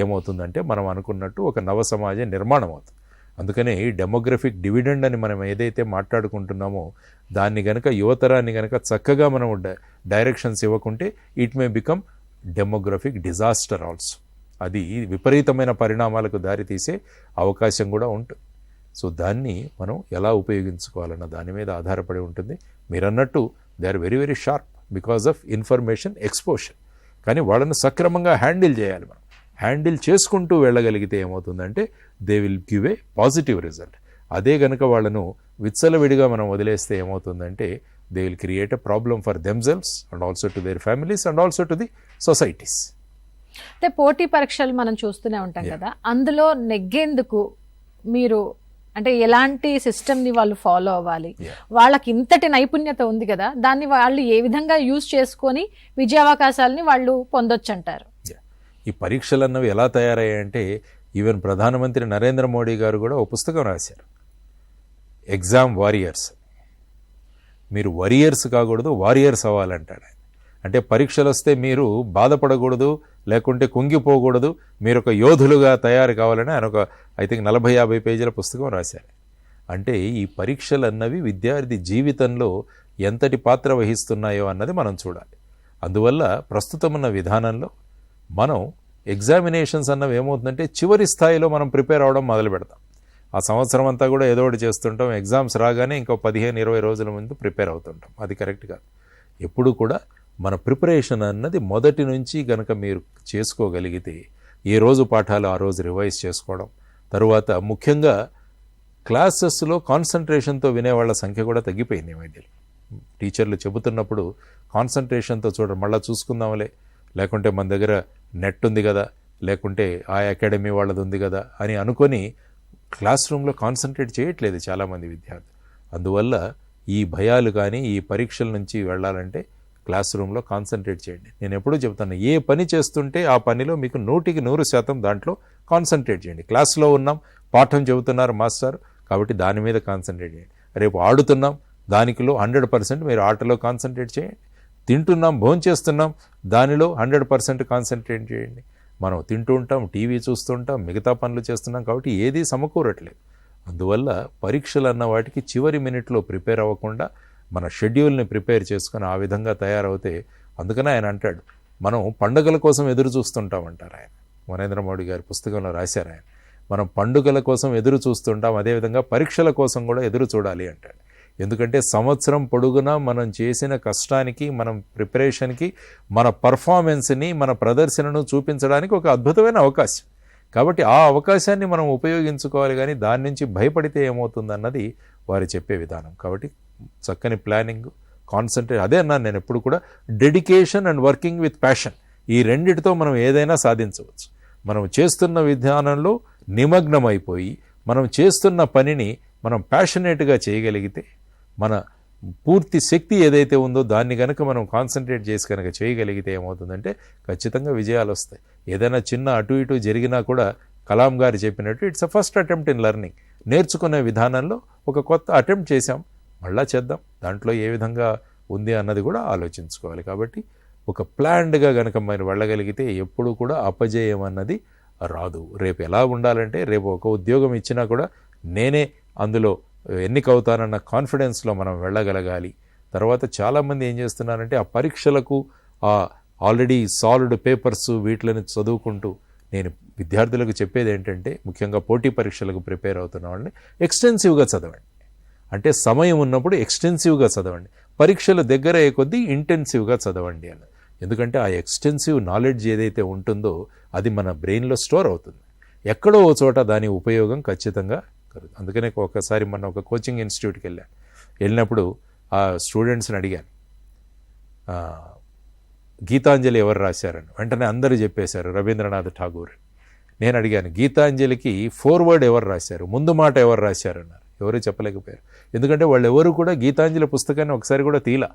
ఏమవుతుందంటే మనం అనుకున్నట్టు ఒక నవ సమాజ నిర్మాణం అవుతుంది. అందుకనే డెమోగ్రఫిక్ డివిడెండ్ అని మనం ఏదైతే మాట్లాడుకుంటున్నామో దాన్ని గనక యువతరాన్ని గనక చక్కగా మనం డైరెక్షన్స్ ఇవ్వకుంటే it may become demographic disaster also. అది విపరీతమైన పరిణామాలకు దారితీసే అవకాశం కూడా ఉంటుంది. సో దాన్ని మనం ఎలా ఉపయోగించుకోవాలన్న దాని మీద ఆధారపడి ఉంటుంది. మీరన్నట్టు they are very very sharp because of information exposure. కానీ వాళ్ళను సక్రమంగా హ్యాండిల్ చేయాలి. మనం హ్యాండిల్ చేసుకుంటూ వెళ్ళగలిగితే ఏమవుతుందంటే they will give a positive result. అదే కనుక వాళ్ళను విచ్చలవిడిగా మనం వదిలేస్తే ఏమవుతుందంటే they will create a problem for themselves and also to their families and also to the societies.
అంటే పోటీ పరీక్షలు మనం చూస్తూనే ఉంటాం కదా, అందులో నెగ్గేందుకు మీరు అంటే ఎలాంటి సిస్టమ్ని వాళ్ళు ఫాలో అవ్వాలి, వాళ్ళకి ఇంతటి నైపుణ్యత ఉంది కదా, దాన్ని వాళ్ళు ఏ విధంగా యూజ్ చేసుకొని విజయావకాశాలని వాళ్ళు పొందొచ్చు అంటారు?
ఈ పరీక్షలు అన్నవి ఎలా తయారయ్యాయంటే ఈవెన్ ప్రధానమంత్రి నరేంద్ర మోడీ గారు కూడా ఓ పుస్తకం రాశారు, ఎగ్జామ్ వారియర్స్. మీరు వరియర్స్ కాకూడదు, వారియర్స్ అవ్వాలంటాడు. అంటే పరీక్షలు వస్తే మీరు బాధపడకూడదు, లేకుంటే కుంగిపోకూడదు, మీరు ఒక యోధులుగా తయారు కావాలని ఆయన ఒక ఐ థింక్ 40-50 పేజీల పుస్తకం రాశారు. అంటే ఈ పరీక్షలు అన్నవి విద్యార్థి జీవితంలో ఎంతటి పాత్ర వహిస్తున్నాయో అన్నది మనం చూడాలి. అందువల్ల ప్రస్తుతం ఉన్న విధానంలో మనం ఎగ్జామినేషన్స్ అన్నవి ఏమవుతుందంటే చివరి స్థాయిలో మనం ప్రిపేర్ అవ్వడం మొదలు పెడతాం. ఆ సంవత్సరం అంతా కూడా ఏదో ఒకటి చేస్తుంటాం, ఎగ్జామ్స్ రాగానే ఇంకో 15-20 రోజుల ముందు ప్రిపేర్ అవుతుంటాం. అది కరెక్ట్ కాదు. ఎప్పుడు కూడా మన ప్రిపరేషన్ అన్నది మొదటి నుంచి గనక మీరు చేసుకోగలిగితే ఏ రోజు పాఠాలు ఆ రోజు రివైజ్ చేసుకోవడం, తరువాత ముఖ్యంగా క్లాసెస్లో కాన్సన్ట్రేషన్తో వినేవాళ్ళ సంఖ్య కూడా తగ్గిపోయింది ఈ మధ్యలో. టీచర్లు చెబుతున్నప్పుడు కాన్సన్ట్రేషన్తో చూడండి, మళ్ళీ చూసుకుందాంలే, లేకుంటే మన దగ్గర నెట్ ఉంది కదా, లేకుంటే ఆ అకాడమీ వాళ్ళది ఉంది కదా అని అనుకొని క్లాస్ రూమ్లో కాన్సన్ట్రేట్ చేయట్లేదు చాలామంది విద్యార్థులు. అందువల్ల ఈ భయాలు కానీ ఈ పరీక్షల నుంచి వెళ్ళాలంటే క్లాస్ రూమ్లో కాన్సన్ట్రేట్ చేయండి. నేను ఎప్పుడూ చెప్తాను, ఏ పని చేస్తుంటే ఆ పనిలో మీకు 100% దాంట్లో కాన్సన్ట్రేట్ చేయండి. క్లాస్లో ఉన్నాం, పాఠం చెబుతున్నారు మాస్టర్, కాబట్టి దాని మీద కాన్సన్ట్రేట్ చేయండి. రేపు ఆడుతున్నాం, దానికిలో 100% మీరు ఆటలో కాన్సన్ట్రేట్ చేయండి. తింటున్నాం, భోంచేస్తున్నాం, దానిలో 100% కాన్సన్ట్రేట్ చేయండి. మనం తింటూ ఉంటాం, టీవీ చూస్తుంటాం, మిగతా పనులు చేస్తున్నాం, కాబట్టి ఏదీ సమకూరట్లేదు. అందువల్ల పరీక్షలు అన్న వాటికి చివరి మినిట్లో ప్రిపేర్ అవ్వకుండా మన షెడ్యూల్ని ప్రిపేర్ చేసుకొని ఆ విధంగా తయారవుతే, అందుకనే ఆయన అంటాడు మనం పండుగల కోసం ఎదురు చూస్తుంటామంటారు ఆయన. నరేంద్ర మోడీ గారి పుస్తకంలో రాశారు ఆయన, మనం పండుగల కోసం ఎదురు చూస్తుంటాం, అదేవిధంగా పరీక్షల కోసం కూడా ఎదురు చూడాలి అంటాడు. ఎందుకంటే సంవత్సరం పొడుగునా మనం చేసిన కష్టానికి, మనం ప్రిపరేషన్కి, మన పర్ఫార్మెన్స్ని, మన ప్రదర్శనను చూపించడానికి ఒక అద్భుతమైన అవకాశం. కాబట్టి ఆ అవకాశాన్ని మనం ఉపయోగించుకోవాలి, కానీ దాని నుంచి భయపడితే ఏమవుతుందన్నది వారు చెప్పే విధానం. కాబట్టి చక్కని ప్లానింగ్, కాన్సన్ట్రేట్, అదే అన్నాను నేను ఎప్పుడు కూడా, dedication and working with passion, ఈ రెండిటితో మనం ఏదైనా సాధించవచ్చు. మనం చేస్తున్న విధానంలో నిమగ్నమైపోయి మనం చేస్తున్న పనిని మనం ప్యాషనేట్గా చేయగలిగితే, మన పూర్తి శక్తి ఏదైతే ఉందో దాన్ని కనుక మనం కాన్సన్ట్రేట్ చేసి కనుక చేయగలిగితే ఏమవుతుందంటే ఖచ్చితంగా విజయాలు వస్తాయి. ఏదైనా చిన్న అటు ఇటు జరిగినా కూడా కలాం గారు చెప్పినట్టు it's a first attempt in learning. నేర్చుకునే విధానంలో ఒక కొత్త అటెంప్ట్ చేశాం, మళ్ళా చేద్దాం, దాంట్లో ఏ విధంగా ఉంది అన్నది కూడా ఆలోచించుకోవాలి. కాబట్టి ఒక ప్లాన్డ్గా కనుక మనం వెళ్ళగలిగితే ఎప్పుడు కూడా అపజయం అన్నది రాదు. రేపు ఎలా ఉండాలంటే, రేపు ఒక ఉద్యోగం ఇచ్చినా కూడా నేనే అందులో ఎన్నికవుతానన్న కాన్ఫిడెన్స్లో మనం వెళ్ళగలగాలి. తర్వాత చాలామంది ఏం చేస్తున్నారంటే ఆ పరీక్షలకు ఆ ఆల్రెడీ సాల్వ్డ్ పేపర్స్ వీటిని చదువుకుంటూ, నేను విద్యార్థులకు చెప్పేది ఏంటంటే, ముఖ్యంగా పోటీ పరీక్షలకు ప్రిపేర్ అవుతున్న వాళ్ళని ఎక్స్టెన్సివ్గా చదవండి. అంటే సమయం ఉన్నప్పుడు ఎక్స్టెన్సివ్గా చదవండి, పరీక్షల దగ్గర అయ్యే కొద్దీ ఇంటెన్సివ్గా చదవండి అని. ఎందుకంటే ఆ ఎక్స్టెన్సివ్ నాలెడ్జ్ ఏదైతే ఉంటుందో అది మన బ్రెయిన్లో స్టోర్ అవుతుంది, ఎక్కడో ఓ చోట దాని ఉపయోగం ఖచ్చితంగా కలుగుతుంది. అందుకనే ఒకసారి మన ఒక కోచింగ్ ఇన్స్టిట్యూట్కి వెళ్ళినప్పుడు ఆ స్టూడెంట్స్ని అడిగాను, గీతాంజలి ఎవరు రాశారని. వెంటనే అందరూ చెప్పేశారు రవీంద్రనాథ్ ఠాగూర్. నేను అడిగాను, గీతాంజలికి ఫోర్వర్డ్ ఎవరు రాశారు, ముందు మాట ఎవరు రాశారు అన్నారు. ఎవరు చెప్పలేకపోయారు. ఎందుకంటే వాళ్ళు ఎవరు కూడా గీతాంజలి పుస్తకాన్ని ఒకసారి కూడా తీలా.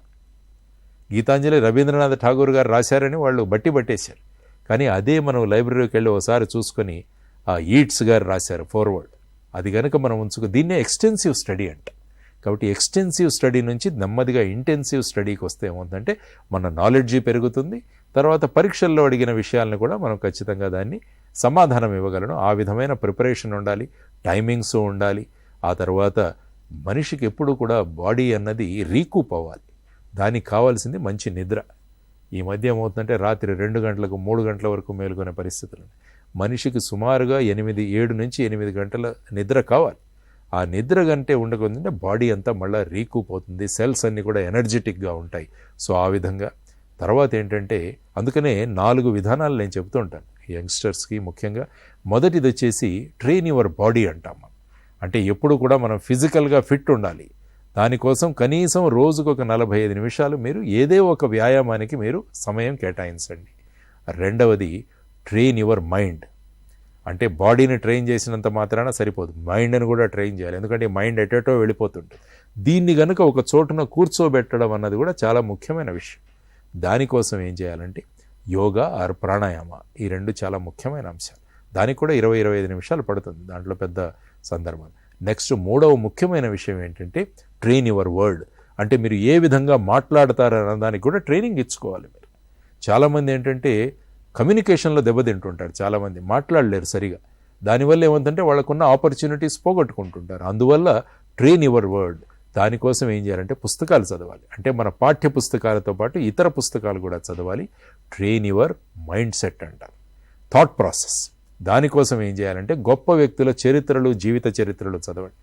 గీతాంజలి రవీంద్రనాథ్ ఠాగూర్ గారు రాశారని వాళ్ళు పట్టేశారు. కానీ అదే మనం లైబ్రరీకి వెళ్ళి ఒకసారి చూసుకొని ఆ ఈట్స్ గారు రాశారు ఫోర్వర్డ్, అది కనుక మనం ఉంచుకో, దీన్నే ఎక్స్టెన్సివ్ స్టడీ అంట. కాబట్టి ఎక్స్టెన్సివ్ స్టడీ నుంచి నెమ్మదిగా ఇంటెన్సివ్ స్టడీకి వస్తే ఏమవుతుందంటే మన నాలెడ్జీ పెరుగుతుంది. తర్వాత పరీక్షల్లో అడిగిన విషయాలను కూడా మనం ఖచ్చితంగా దాన్ని సమాధానం ఇవ్వగలను. ఆ విధమైన ప్రిపరేషన్ ఉండాలి, టైమింగ్స్ ఉండాలి. ఆ తర్వాత మనిషికి ఎప్పుడు కూడా బాడీ అన్నది రీకూప్ అవ్వాలి. దానికి కావాల్సింది మంచి నిద్ర. ఈ మధ్య ఏమవుతుందంటే రాత్రి 2 గంటలకు 3 గంటల వరకు మేలుకునే పరిస్థితులు. మనిషికి సుమారుగా 7 నుంచి 8 గంటల నిద్ర కావాలి. ఆ నిద్ర గంటే ఉండకుందంటే బాడీ అంతా మళ్ళీ రీకూప్ అవుతుంది, సెల్స్ అన్నీ కూడా ఎనర్జెటిక్గా ఉంటాయి. సో ఆ విధంగా తర్వాత ఏంటంటే అందుకనే 4 విధానాలు నేను చెప్తూ ఉంటాను యంగ్స్టర్స్కి ముఖ్యంగా. మొదటిది వచ్చేసి ట్రైన్ యువర్ బాడీ అంటాం. అంటే ఎప్పుడు కూడా మనం ఫిజికల్గా ఫిట్ ఉండాలి. దానికోసం కనీసం రోజుకు ఒక 45 నిమిషాలు మీరు ఏదో ఒక వ్యాయామానికి మీరు సమయం కేటాయించండి. రెండవది ట్రైన్ యువర్ మైండ్. అంటే బాడీని ట్రైన్ చేసినంత మాత్రాన సరిపోదు, మైండ్ని కూడా ట్రైన్ చేయాలి. ఎందుకంటే మైండ్ ఎటేటో వెళ్ళిపోతుంటుంది. దీన్ని కనుక ఒక చోటున కూర్చోబెట్టడం అన్నది కూడా చాలా ముఖ్యమైన విషయం. దానికోసం ఏం చేయాలంటే యోగా ఆర్ ప్రాణాయామ, ఈ 2 చాలా ముఖ్యమైన అంశాలు. దానికి కూడా 20-25 నిమిషాలు పడుతుంది, దాంట్లో పెద్ద సందర్భం. నెక్స్ట్ మూడవ ముఖ్యమైన విషయం ఏంటంటే ట్రైన్ యువర్ వర్డ్. అంటే మీరు ఏ విధంగా మాట్లాడతారన్న దానికి కూడా ట్రైనింగ్ ఇచ్చుకోవాలి మీరు. చాలామంది ఏంటంటే కమ్యూనికేషన్లో దెబ్బతింటుంటారు, చాలామంది మాట్లాడలేరు సరిగా. దానివల్ల ఏమంటే వాళ్ళకున్న ఆపర్చునిటీస్ పోగొట్టుకుంటుంటారు. అందువల్ల ట్రైన్ యువర్ వర్డ్. దానికోసం ఏం చేయాలంటే పుస్తకాలు చదవాలి. అంటే మన పాఠ్య పుస్తకాలతో పాటు ఇతర పుస్తకాలు కూడా చదవాలి. ట్రైన్ యువర్ మైండ్ సెట్ అంటారు, థాట్ ప్రాసెస్. దానికోసం ఏం చేయాలంటే గొప్ప వ్యక్తుల చరిత్రలు, జీవిత చరిత్రలు చదవండి.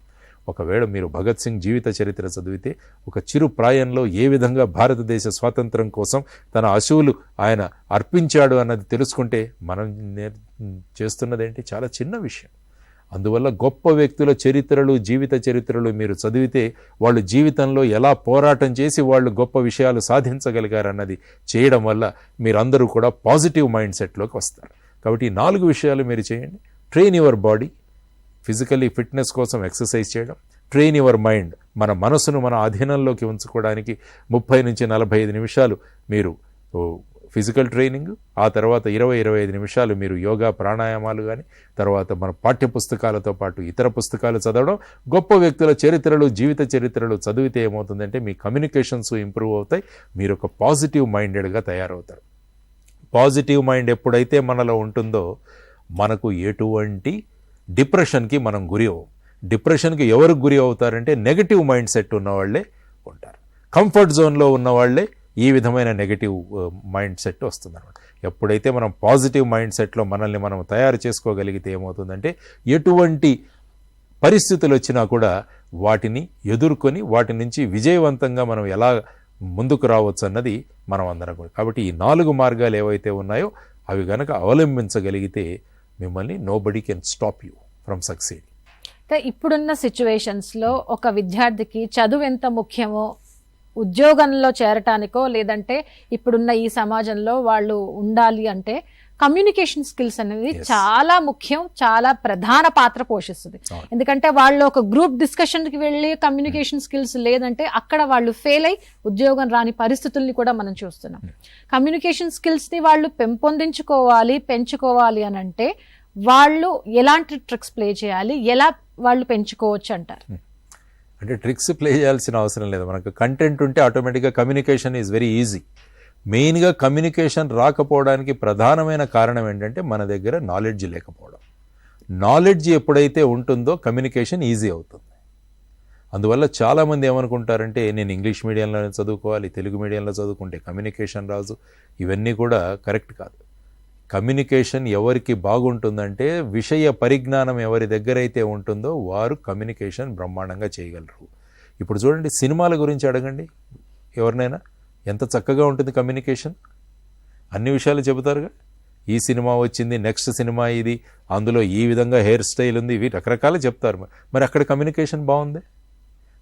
ఒకవేళ మీరు భగత్ సింగ్ జీవిత చరిత్ర చదివితే ఒక చిరు ప్రాయంలో ఏ విధంగా భారతదేశ స్వాతంత్రం కోసం తన అశువులు ఆయన అర్పించాడు అన్నది తెలుసుకుంటే మనం చేస్తున్నదేంటి చాలా చిన్న విషయం. అందువల్ల గొప్ప వ్యక్తుల చరిత్రలు, జీవిత చరిత్రలు మీరు చదివితే వాళ్ళు జీవితంలో ఎలా పోరాటం చేసి వాళ్ళు గొప్ప విషయాలు సాధించగలిగారన్నది చేయడం వల్ల మీరందరూ కూడా పాజిటివ్ మైండ్ సెట్లోకి వస్తారు. కాబట్టి 4 విషయాలు మీరు చేయండి. Train your body, physically fitness కోసం ఎక్సర్సైజ్ చేయడం. ట్రైన్ యువర్ మైండ్, మన మనసును మన అధీనంలోకి ఉంచుకోవడానికి 30 నుంచి 45 నిమిషాలు మీరు ఫిజికల్ ట్రైనింగ్, ఆ తర్వాత 20-25 నిమిషాలు మీరు యోగా ప్రాణాయామాలు కానీ, తర్వాత మన పాఠ్య పుస్తకాలతో పాటు ఇతర పుస్తకాలు చదవడం. గొప్ప వ్యక్తుల చరిత్రలు, జీవిత చరిత్రలు చదివితే ఏమవుతుందంటే మీ కమ్యూనికేషన్స్ ఇంప్రూవ్ అవుతాయి, మీరు ఒక పాజిటివ్ మైండెడ్గా తయారవుతారు. పాజిటివ్ మైండ్ ఎప్పుడైతే మనలో ఉంటుందో మనకు ఎటువంటి డిప్రెషన్కి మనం గురి అవ్వం. డిప్రెషన్కి ఎవరు గురి అవుతారంటే నెగటివ్ మైండ్ సెట్ ఉన్నవాళ్లే ఉంటారు. కంఫర్ట్ జోన్లో ఉన్నవాళ్లే ఈ విధమైన నెగటివ్ మైండ్ సెట్ వస్తుందన్నమాట. ఎప్పుడైతే మనం పాజిటివ్ మైండ్ సెట్లో మనల్ని మనం తయారు చేసుకోగలిగితే ఏమవుతుందంటే ఎటువంటి పరిస్థితులు వచ్చినా కూడా వాటిని ఎదుర్కొని వాటి నుంచి విజయవంతంగా మనం ఎలా ముందుకు రావచ్చు అన్నది మనం అందరం కూడా. కాబట్టి ఈ 4 మార్గాలు ఏవైతే ఉన్నాయో అవి గనక అవలంబించగలిగితే మిమ్మల్ని nobody can stop you from succeed.
ఇప్పుడున్న సిచ్యువేషన్స్లో ఒక విద్యార్థికి చదువు ఎంత ముఖ్యమో, ఉద్యోగంలో చేరటానికో లేదంటే ఇప్పుడున్న ఈ సమాజంలో వాళ్ళు ఉండాలి అంటే కమ్యూనికేషన్ స్కిల్స్ అనేది చాలా ముఖ్యం, చాలా ప్రధాన పాత్ర పోషిస్తుంది. ఎందుకంటే వాళ్ళు ఒక గ్రూప్ డిస్కషన్కి వెళ్ళి కమ్యూనికేషన్ స్కిల్స్ లేదంటే అక్కడ వాళ్ళు ఫెయిల్ అయి ఉద్యోగం రాని పరిస్థితుల్ని కూడా మనం చూస్తున్నాం. కమ్యూనికేషన్ స్కిల్స్ని వాళ్ళు పెంచుకోవాలి అని అంటే వాళ్ళు ఎలాంటి ట్రిక్స్ ప్లే చేయాలి, ఎలా వాళ్ళు పెంచుకోవచ్చు అంటారు?
అంటే ట్రిక్స్ ప్లే చేయాల్సిన అవసరం లేదు. మనకు కంటెంట్ ఉంటే ఆటోమేటిక్గా కమ్యూనికేషన్ ఈజ్ వెరీ ఈజీ. మెయిన్గా కమ్యూనికేషన్ రాకపోవడానికి ప్రధానమైన కారణం ఏంటంటే మన దగ్గర నాలెడ్జ్ లేకపోవడం. నాలెడ్జ్ ఎప్పుడైతే ఉంటుందో కమ్యూనికేషన్ ఈజీ అవుతుంది. అందువల్ల చాలామంది ఏమనుకుంటారంటే నేను ఇంగ్లీష్ మీడియంలో చదువుకోవాలి, తెలుగు మీడియంలో చదువుకుంటే కమ్యూనికేషన్ రాదు. ఇవన్నీ కూడా కరెక్ట్ కాదు. కమ్యూనికేషన్ ఎవరికి బాగుంటుందంటే విషయ పరిజ్ఞానం ఎవరి దగ్గర అయితే ఉంటుందో వారు కమ్యూనికేషన్ బ్రహ్మాండంగా చేయగలరు. ఇప్పుడు చూడండి, సినిమాల గురించి అడగండి ఎవరినైనా, ఎంత చక్కగా ఉంటుంది కమ్యూనికేషన్. అన్ని విషయాలు చెబుతారుగా. ఈ సినిమా వచ్చింది, నెక్స్ట్ సినిమా ఇది, అందులో ఈ విధంగా హెయిర్ స్టైల్ ఉంది, ఇవి రకరకాలు చెప్తారు. మరి అక్కడ కమ్యూనికేషన్ బాగుంది.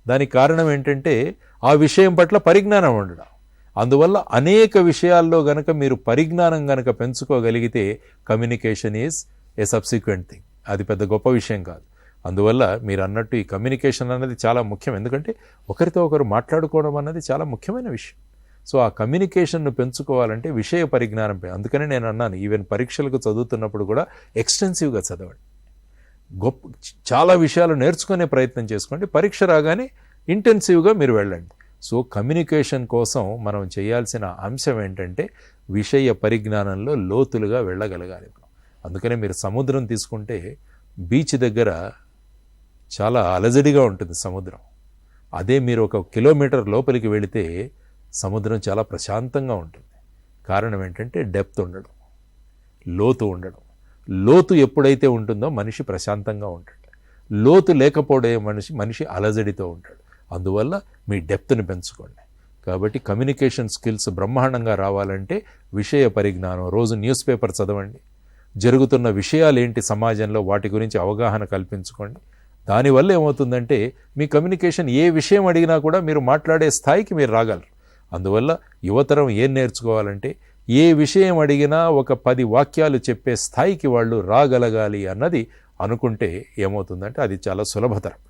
దానికి కారణం ఏంటంటే ఆ విషయం పట్ల పరిజ్ఞానం ఉండడం. అందువల్ల అనేక విషయాల్లో గనక మీరు పరిజ్ఞానం గనక పెంచుకోగలిగితే communication is a subsequent thing. అది పెద్ద గొప్ప విషయం కాదు. అందువల్ల మీరు అన్నట్టు ఈ కమ్యూనికేషన్ అన్నది చాలా ముఖ్యం. ఎందుకంటే ఒకరితో ఒకరు మాట్లాడుకోవడం అన్నది చాలా ముఖ్యమైన విషయం. సో ఆ కమ్యూనికేషన్ను పెంచుకోవాలంటే విషయ పరిజ్ఞానం. అందుకనే నేను అన్నాను, ఈవెన్ పరీక్షలకు చదువుతున్నప్పుడు కూడా ఎక్స్టెన్సివ్గా చదవండి. చాలా విషయాలు నేర్చుకునే ప్రయత్నం చేసుకోండి. పరీక్ష రాగానే ఇంటెన్సివ్గా మీరు వెళ్ళండి. సో కమ్యూనికేషన్ కోసం మనం చేయాల్సిన అంశం ఏంటంటే విషయ పరిజ్ఞానంలో లోతులుగా వెళ్ళగలగాలి. అందుకనే మీరు సముద్రం తీసుకుంటే బీచ్ దగ్గర చాలా అలజడిగా ఉంటుంది సముద్రం. అదే మీరు 1 కిలోమీటర్ లోపలికి వెళితే సముద్రం చాలా ప్రశాంతంగా ఉంటుంది. కారణం ఏంటంటే డెప్త్ ఉండడం, లోతు ఉండడం. లోతు ఎప్పుడైతే ఉంటుందో మనిషి ప్రశాంతంగా ఉంటాడు. లోతు లేకపోవడే మనిషి అలజడితో ఉంటాడు. అందువల్ల మీ డెప్త్ని పెంచుకోండి. కాబట్టి కమ్యూనికేషన్ స్కిల్స్ బ్రహ్మాండంగా రావాలంటే విషయ పరిజ్ఞానం, రోజు న్యూస్ పేపర్ చదవండి, జరుగుతున్న విషయాలు ఏంటి సమాజంలో వాటి గురించి అవగాహన కల్పించుకోండి. దానివల్ల ఏమవుతుందంటే మీ కమ్యూనికేషన్ ఏ విషయం అడిగినా కూడా మీరు మాట్లాడే స్థాయికి మీరు రాగలరు. అందువల్ల యువతరం ఏం నేర్చుకోవాలంటే ఏ విషయం అడిగినా ఒక 10 వాక్యాలు చెప్పే స్థాయికి వాళ్ళు రాగలగాలి అన్నది అనుకుంటే ఏమవుతుందంటే అది చాలా సులభతరం.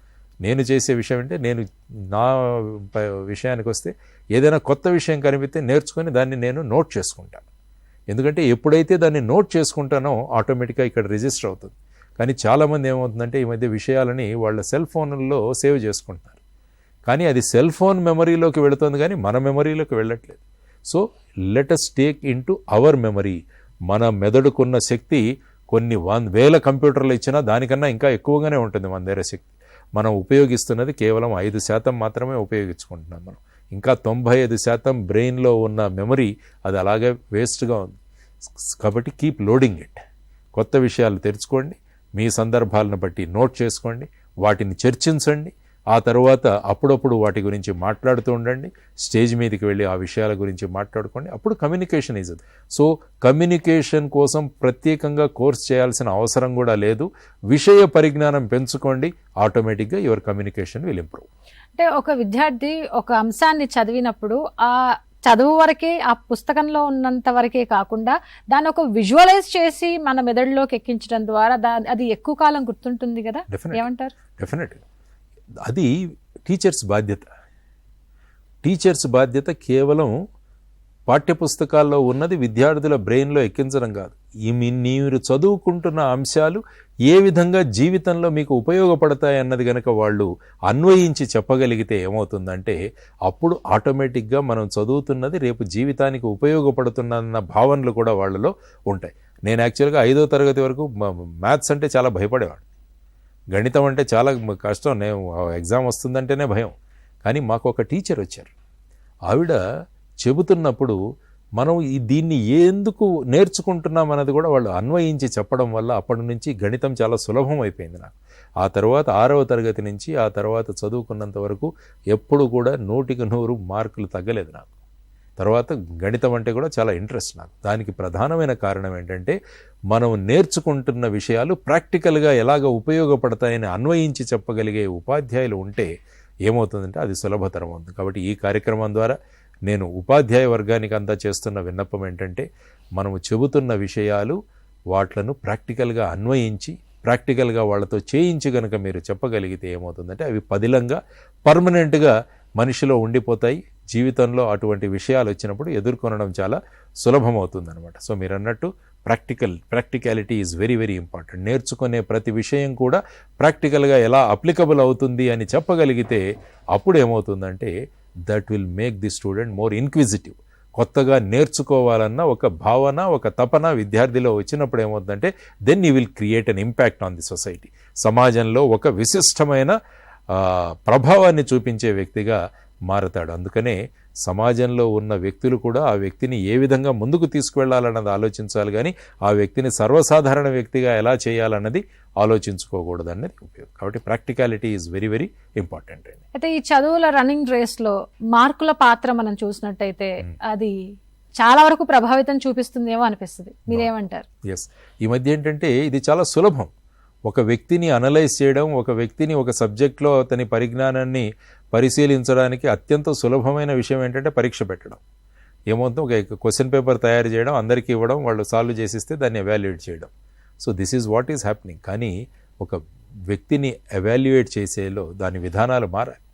నేను చేసే విషయం అంటే నా విషయానికి వస్తే ఏదైనా కొత్త విషయం కనిపిస్తే నేర్చుకొని దాన్ని నేను నోట్ చేసుకుంటాను. ఎందుకంటే ఎప్పుడైతే దాన్ని నోట్ చేసుకుంటానో ఆటోమేటిక్గా ఇక్కడ రిజిస్టర్ అవుతుంది. కానీ చాలామంది ఏమవుతుందంటే ఈ మధ్య విషయాలని వాళ్ళ సెల్ ఫోన్లలో సేవ్ చేసుకుంటున్నారు. కానీ అది సెల్ ఫోన్ మెమరీలోకి వెళుతుంది కానీ మన మెమరీలోకి వెళ్ళట్లేదు. So let us take into hour memory. మన మెదడుకున్న శక్తి కొన్ని 1,000 కంప్యూటర్లు ఇచ్చినా దానికన్నా ఇంకా ఎక్కువగానే ఉంటుంది మన దగ్గర శక్తి. మనం ఉపయోగిస్తున్నది కేవలం 5% మాత్రమే ఉపయోగించుకుంటున్నాం. మనం ఇంకా 95% బ్రెయిన్లో ఉన్న మెమరీ అది అలాగే వేస్ట్గా ఉంది. కాబట్టి కీప్ లోడింగ్ ఇట్. కొత్త విషయాలు తెరుచుకోండి, మీ సందర్భాలను బట్టి నోట్ చేసుకోండి, వాటిని చర్చించండి. ఆ తర్వాత అప్పుడప్పుడు వాటి గురించి మాట్లాడుతూ ఉండండి. స్టేజ్ మీదకి వెళ్ళి ఆ విషయాల గురించి మాట్లాడుకోండి. అప్పుడు కమ్యూనికేషన్ ఈజ్. సో కమ్యూనికేషన్ కోసం ప్రత్యేకంగా కోర్స్ చేయాల్సిన అవసరం కూడా లేదు. విషయ పరిజ్ఞానం పెంచుకోండి, ఆటోమేటిక్గా యువర్ కమ్యూనికేషన్ విల్ ఇంప్రూవ్.
అంటే ఒక విద్యార్థి ఒక అంశాన్ని చదివినప్పుడు ఆ చదువు వరకే, ఆ పుస్తకంలో ఉన్నంత వరకే కాకుండా దాన్ని ఒక విజువలైజ్ చేసి మన మెదడులోకి ఎక్కించడం ద్వారా అది ఎక్కువ కాలం గుర్తుంటుంది కదా, ఏమంటారు?
డెఫినెట్గా అది టీచర్స్ బాధ్యత. టీచర్స్ బాధ్యత కేవలం పాఠ్యపుస్తకాల్లో ఉన్నది విద్యార్థుల బ్రెయిన్లో ఎక్కించడం కాదు. మీరు చదువుకుంటున్న అంశాలు ఏ విధంగా జీవితంలో మీకు ఉపయోగపడతాయి అన్నది కనుక వాళ్ళు అన్వయించి చెప్పగలిగితే ఏమవుతుందంటే అప్పుడు ఆటోమేటిక్గా మనం చదువుతున్నది రేపు జీవితానికి ఉపయోగపడుతున్న భావనలు కూడా వాళ్ళలో ఉంటాయి. నేను యాక్చువల్గా 5వ తరగతి వరకు మ్యాథ్స్ అంటే చాలా భయపడేవాడు. గణితం అంటే చాలా కష్టం, నేను ఎగ్జామ్ వస్తుందంటేనే భయం. కానీ మాకు ఒక టీచర్ వచ్చారు. ఆవిడ చెబుతున్నప్పుడు మనం దీన్ని ఎందుకు నేర్చుకుంటున్నాం అన్నది కూడా వాళ్ళు అన్వయించి చెప్పడం వల్ల అప్పటి నుంచి గణితం చాలా సులభం అయిపోయింది నాకు. ఆ తర్వాత 6వ తరగతి నుంచి ఆ తర్వాత చదువుకున్నంత వరకు ఎప్పుడు కూడా 100కి 100 మార్కులు తగ్గలేదు నాకు. తర్వాత గణితం అంటే కూడా చాలా ఇంట్రెస్ట్ నాకు. దానికి ప్రధానమైన కారణం ఏంటంటే మనం నేర్చుకుంటున్న విషయాలు ప్రాక్టికల్గా ఎలాగ ఉపయోగపడతాయని అన్వయించి చెప్పగలిగే ఉపాధ్యాయులు ఉంటే ఏమవుతుందంటే అది సులభతరం అవుతుంది. కాబట్టి ఈ కార్యక్రమం ద్వారా నేను ఉపాధ్యాయ వర్గానికి అంతా చేస్తున్న విన్నపం ఏంటంటే మనము చెబుతున్న విషయాలు వాట్లను ప్రాక్టికల్గా అన్వయించి ప్రాక్టికల్గా వాళ్ళతో చేయించి కనుక మీరు చెప్పగలిగితే ఏమవుతుందంటే అవి పదిలంగా పర్మనెంట్గా మనిషిలో ఉండిపోతాయి. జీవితంలో అటువంటి విషయాలు వచ్చినప్పుడు ఎదుర్కొనడం చాలా సులభమవుతుంది అనమాట. సో మీరు అన్నట్టు practicality is very very important. నేర్చుకునే ప్రతి విషయం కూడా ప్రాక్టికల్గా ఎలా అప్లికబుల్ అవుతుంది అని చెప్పగలిగితే అప్పుడు ఏమవుతుందంటే that will make the student more inquisitive. కొత్తగా నేర్చుకోవాలన్న ఒక భావన, ఒక తపన విద్యార్థిలో వచ్చినప్పుడు ఏమవుతుందంటే then you will create an impact on the society. సమాజంలో ఒక విశిష్టమైన ప్రభావాన్ని చూపించే వ్యక్తిగా మారతాడు. అందుకనే సమాజంలో ఉన్న వ్యక్తులు కూడా ఆ వ్యక్తిని ఏ విధంగా ముందుకు తీసుకువెళ్లాలన్నది ఆలోచించాలి, కానీ ఆ వ్యక్తిని సర్వసాధారణ వ్యక్తిగా ఎలా చేయాలన్నది ఆలోచించుకోకూడదు అన్నది ఉపయోగం. కాబట్టి practicality is very very important అండి.
అయితే ఈ చదువుల రన్నింగ్ రేస్లో మార్కుల పాత్ర మనం చూసినట్టయితే అది చాలా వరకు ప్రభావితం చూపిస్తుందేమో అనిపిస్తుంది. మీరేమంటారు?
ఎస్, ఈ మధ్య ఏంటంటే ఇది చాలా సులభం. ఒక వ్యక్తిని అనలైజ్ చేయడం, ఒక వ్యక్తిని ఒక సబ్జెక్ట్లో అతని పరిజ్ఞానాన్ని పరిశీలించడానికి అత్యంత సులభమైన విషయం ఏంటంటే పరీక్ష పెట్టడం. ఏమవుతుందో ఒక క్వశ్చన్ పేపర్ తయారు చేయడం, అందరికీ ఇవ్వడం, వాళ్ళు సాల్వ్ చేసిస్తే దాన్ని ఎవాల్యుయేట్ చేయడం. So this is what is happening. కానీ ఒక వ్యక్తిని ఎవాల్యుయేట్ చేసేలో దాని విధానాలు మారాలి.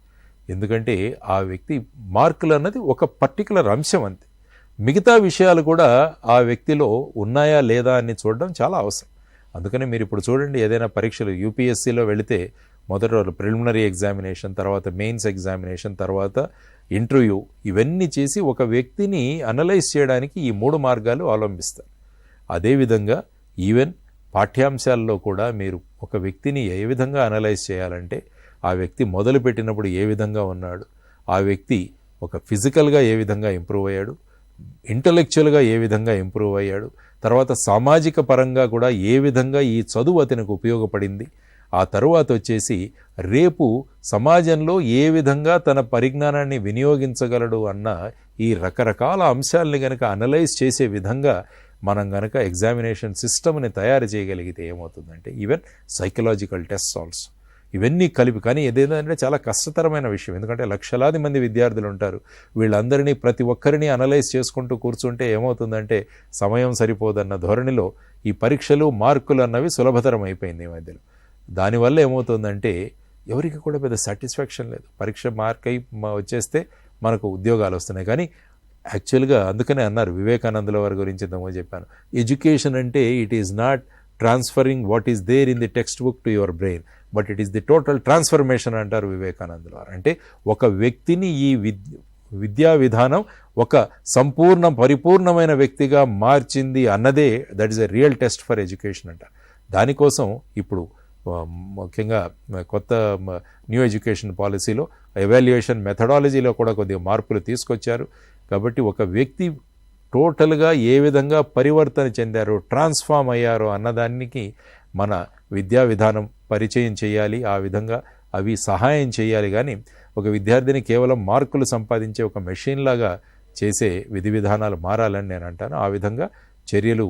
ఎందుకంటే ఆ వ్యక్తి మార్కులు అన్నది ఒక పర్టికులర్ అంశం అంతే. మిగతా విషయాలు కూడా ఆ వ్యక్తిలో ఉన్నాయా లేదా అని చూడడం చాలా అవసరం. అందుకని మీరు ఇప్పుడు చూడండి, ఏదైనా పరీక్షలు యూపీఎస్సీలో వెళితే మొదటి రోజు ప్రిలిమినరీ ఎగ్జామినేషన్, తర్వాత మెయిన్స్ ఎగ్జామినేషన్, తర్వాత ఇంటర్వ్యూ, ఇవన్నీ చేసి ఒక వ్యక్తిని అనలైజ్ చేయడానికి ఈ 3 మార్గాలు అవలంబిస్తారు. అదేవిధంగా ఈవెన్ పాఠ్యాంశాల్లో కూడా మీరు ఒక వ్యక్తిని ఏ విధంగా అనలైజ్ చేయాలంటే ఆ వ్యక్తి మొదలుపెట్టినప్పుడు ఏ విధంగా ఉన్నాడు, ఆ వ్యక్తి ఒక ఫిజికల్గా ఏ విధంగా ఇంప్రూవ్ అయ్యాడు, ఇంటలెక్చువల్గా ఏ విధంగా ఇంప్రూవ్ అయ్యాడు, తర్వాత సామాజిక పరంగా కూడా ఏ విధంగా ఈ చదువు అతనికి ఉపయోగపడింది, ఆ తరువాత వచ్చేసి రేపు సమాజంలో ఏ విధంగా తన పరిజ్ఞానాన్ని వినియోగించగలడు అన్న ఈ రకరకాల అంశాలని కనుక అనలైజ్ చేసే విధంగా మనం కనుక ఎగ్జామినేషన్ సిస్టమ్ని తయారు చేయగలిగితే ఏమవుతుందంటే ఈవెన్ సైకలాజికల్ టెస్ట్ ఆల్సో ఇవన్నీ కలిపి. కానీ ఏదేంటంటే చాలా కష్టతరమైన విషయం, ఎందుకంటే లక్షలాది మంది విద్యార్థులు ఉంటారు. వీళ్ళందరినీ ప్రతి ఒక్కరిని అనలైజ్ చేసుకుంటూ కూర్చుంటే ఏమవుతుందంటే సమయం సరిపోదన్న ధోరణిలో ఈ పరీక్షలు మార్కులు అన్నవి సులభతరం అయిపోయింది ఈ మధ్యలో. దానివల్ల ఏమవుతుందంటే ఎవరికి కూడా పెద్ద సాటిస్ఫాక్షన్ లేదు. పరీక్ష మార్క్ అయి వచ్చేస్తే మనకు ఉద్యోగాలు వస్తున్నాయి. కానీ యాక్చువల్గా అందుకనే అన్నారు, వివేకానందుల వారి గురించి ఇంతకుముందు చెప్పాను, ఎడ్యుకేషన్ అంటే it is not transferring what is there in the textbook to your brain, but it is the total transformation అంటారు వివేకానందుల వారు. అంటే ఒక వ్యక్తిని ఈ విద్యా విధానం ఒక సంపూర్ణ పరిపూర్ణమైన వ్యక్తిగా మార్చింది అన్నదే that is a real test for education అంటారు. దానికోసం ఇప్పుడు ముఖ్యంగా కొత్త న్యూ ఎడ్యుకేషన్ పాలసీలో ఎవాల్యుయేషన్ మెథడాలజీలో కూడా కొద్దిగా మార్పులు తీసుకొచ్చారు. కాబట్టి ఒక వ్యక్తి టోటల్గా ఏ విధంగా పరివర్తన చెందారో, ట్రాన్స్ఫార్మ్ అయ్యారో అన్నదానికి మన విద్యా విధానం పరిచయం చేయాలి, ఆ విధంగా అవి సహాయం చేయాలి. కానీ ఒక విద్యార్థిని కేవలం మార్కులు సంపాదించే ఒక మెషిన్ లాగా చేసే విధి విధానాలు మారాలని నేను అంటాను. ఆ విధంగా చర్యలు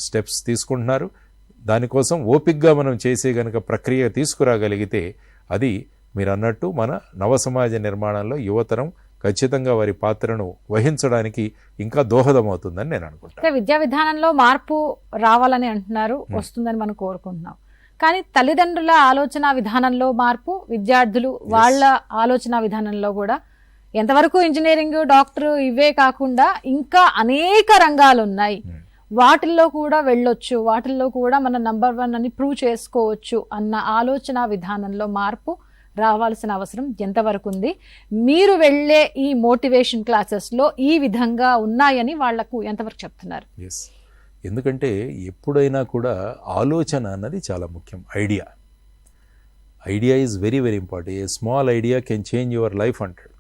స్టెప్స్ తీసుకుంటున్నారు. దానికోసం ఓపిక్గా మనం చేసే గనక ప్రక్రియ తీసుకురాగలిగితే అది మీరు అన్నట్టు మన నవ సమాజ నిర్మాణంలో యువతరం ఖచ్చితంగా వారి పాత్రను వహించడానికి ఇంకా దోహదమవుతుందని నేను అనుకుంటాను.
విద్యా విధానంలో మార్పు రావాలని అంటున్నారు, వస్తుందని మనం కోరుకుంటున్నాం. కానీ తల్లిదండ్రుల ఆలోచన విధానంలో మార్పు, విద్యార్థులు వాళ్ళ ఆలోచన విధానంలో కూడా ఎంతవరకు ఇంజనీరింగ్, డాక్టర్ ఇవే కాకుండా ఇంకా అనేక రంగాలు ఉన్నాయి, వాటిల్లో కూడా వెళ్ళొచ్చు, వాటిల్లో కూడా మన నంబర్ 1 అని ప్రూవ్ చేసుకోవచ్చు అన్న ఆలోచన విధానంలో మార్పు రావాల్సిన అవసరం ఎంతవరకు ఉంది? మీరు వెళ్ళే ఈ మోటివేషన్ క్లాసెస్లో ఈ విధంగా ఉన్నాయని వాళ్లకు ఎంతవరకు చెప్తున్నారు?
ఎస్, ఎందుకంటే ఎప్పుడైనా కూడా ఆలోచన అన్నది చాలా ముఖ్యం. Idea is very very important. A small idea can change your life అంటాడు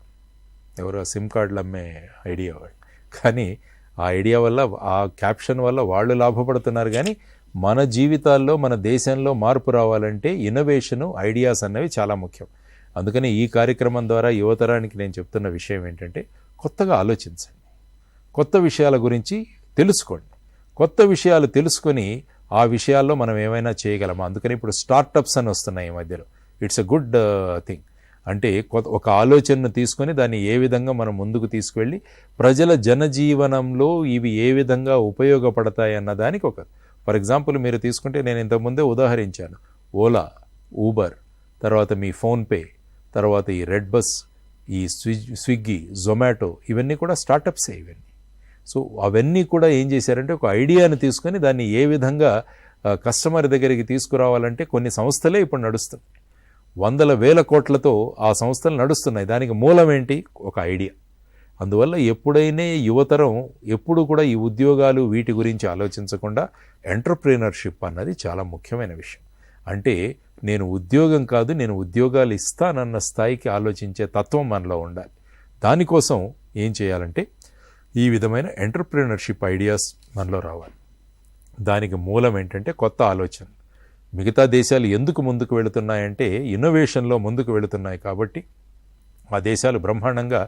ఎవరో సిమ్ కార్డులు అమ్మే ఐడియా వాడు. కానీ ఆ ఐడియా వల్ల, ఆ క్యాప్షన్ వల్ల వాళ్ళు లాభపడుతున్నారు. కానీ మన జీవితాల్లో, మన దేశంలో మార్పు రావాలంటే ఇన్నోవేషను, ఐడియాస్ అన్నవి చాలా ముఖ్యం. అందుకని ఈ కార్యక్రమం ద్వారా యువతరానికి నేను చెప్తున్న విషయం ఏంటంటే కొత్తగా ఆలోచించండి, కొత్త విషయాల గురించి తెలుసుకోండి, కొత్త విషయాలు తెలుసుకొని ఆ విషయాల్లో మనం ఏమైనా చేయగలమా. అందుకని ఇప్పుడు స్టార్టప్స్ అని వస్తున్నాయి ఈ మధ్యలో. It's a good thing. అంటే ఒక ఆలోచనను తీసుకొని దాన్ని ఏ విధంగా మనం ముందుకు తీసుకువెళ్ళి ప్రజల జనజీవనంలో ఇవి ఏ విధంగా ఉపయోగపడతాయి అన్నదానికి ఒక, ఫర్ ఎగ్జాంపుల్ మీరు తీసుకుంటే నేను ఇంతకుముందే ఉదాహరించాను, ఓలా, ఊబర్, తర్వాత మీ ఫోన్పే, తర్వాత ఈ రెడ్ బస్, ఈ స్విగ్గీ, జొమాటో, ఇవన్నీ కూడా స్టార్టప్సే ఇవన్నీ. సో అవన్నీ కూడా ఏం చేశారంటే ఒక ఐడియాను తీసుకొని దాన్ని ఏ విధంగా కస్టమర్ దగ్గరికి తీసుకురావాలంటే కొన్ని సంస్థలే ఇప్పుడు నడుస్తున్నాయి. 100,000 కోట్లతో ఆ సంస్థలు నడుస్తున్నాయి. దానికి మూలం ఏంటి? ఒక ఐడియా. అందువల్ల ఎప్పుడైనా యువతరం ఎప్పుడు కూడా ఈ ఉద్యోగాలు వీటి గురించి ఆలోచించకుండా ఎంటర్‌ప్రెన్యూర్‌షిప్ అన్నది చాలా ముఖ్యమైన విషయం. అంటే నేను ఉద్యోగం కాదు, నేను ఉద్యోగాలు ఇస్తానన్న స్థాయికి ఆలోచించే తత్వం మనలో ఉండాలి. దానికోసం ఏం చేయాలంటే ఈ విధమైన ఎంటర్‌ప్రెన్యూర్‌షిప్ ఐడియాస్ మనలో రావాలి. దానికి మూలం ఏంటంటే కొత్త ఆలోచన. మిగతా దేశాలు ఎందుకు ముందుకు వెళుతున్నాయంటే ఇన్నోవేషన్లో ముందుకు వెళుతున్నాయి కాబట్టి ఆ దేశాలు బ్రహ్మాండంగా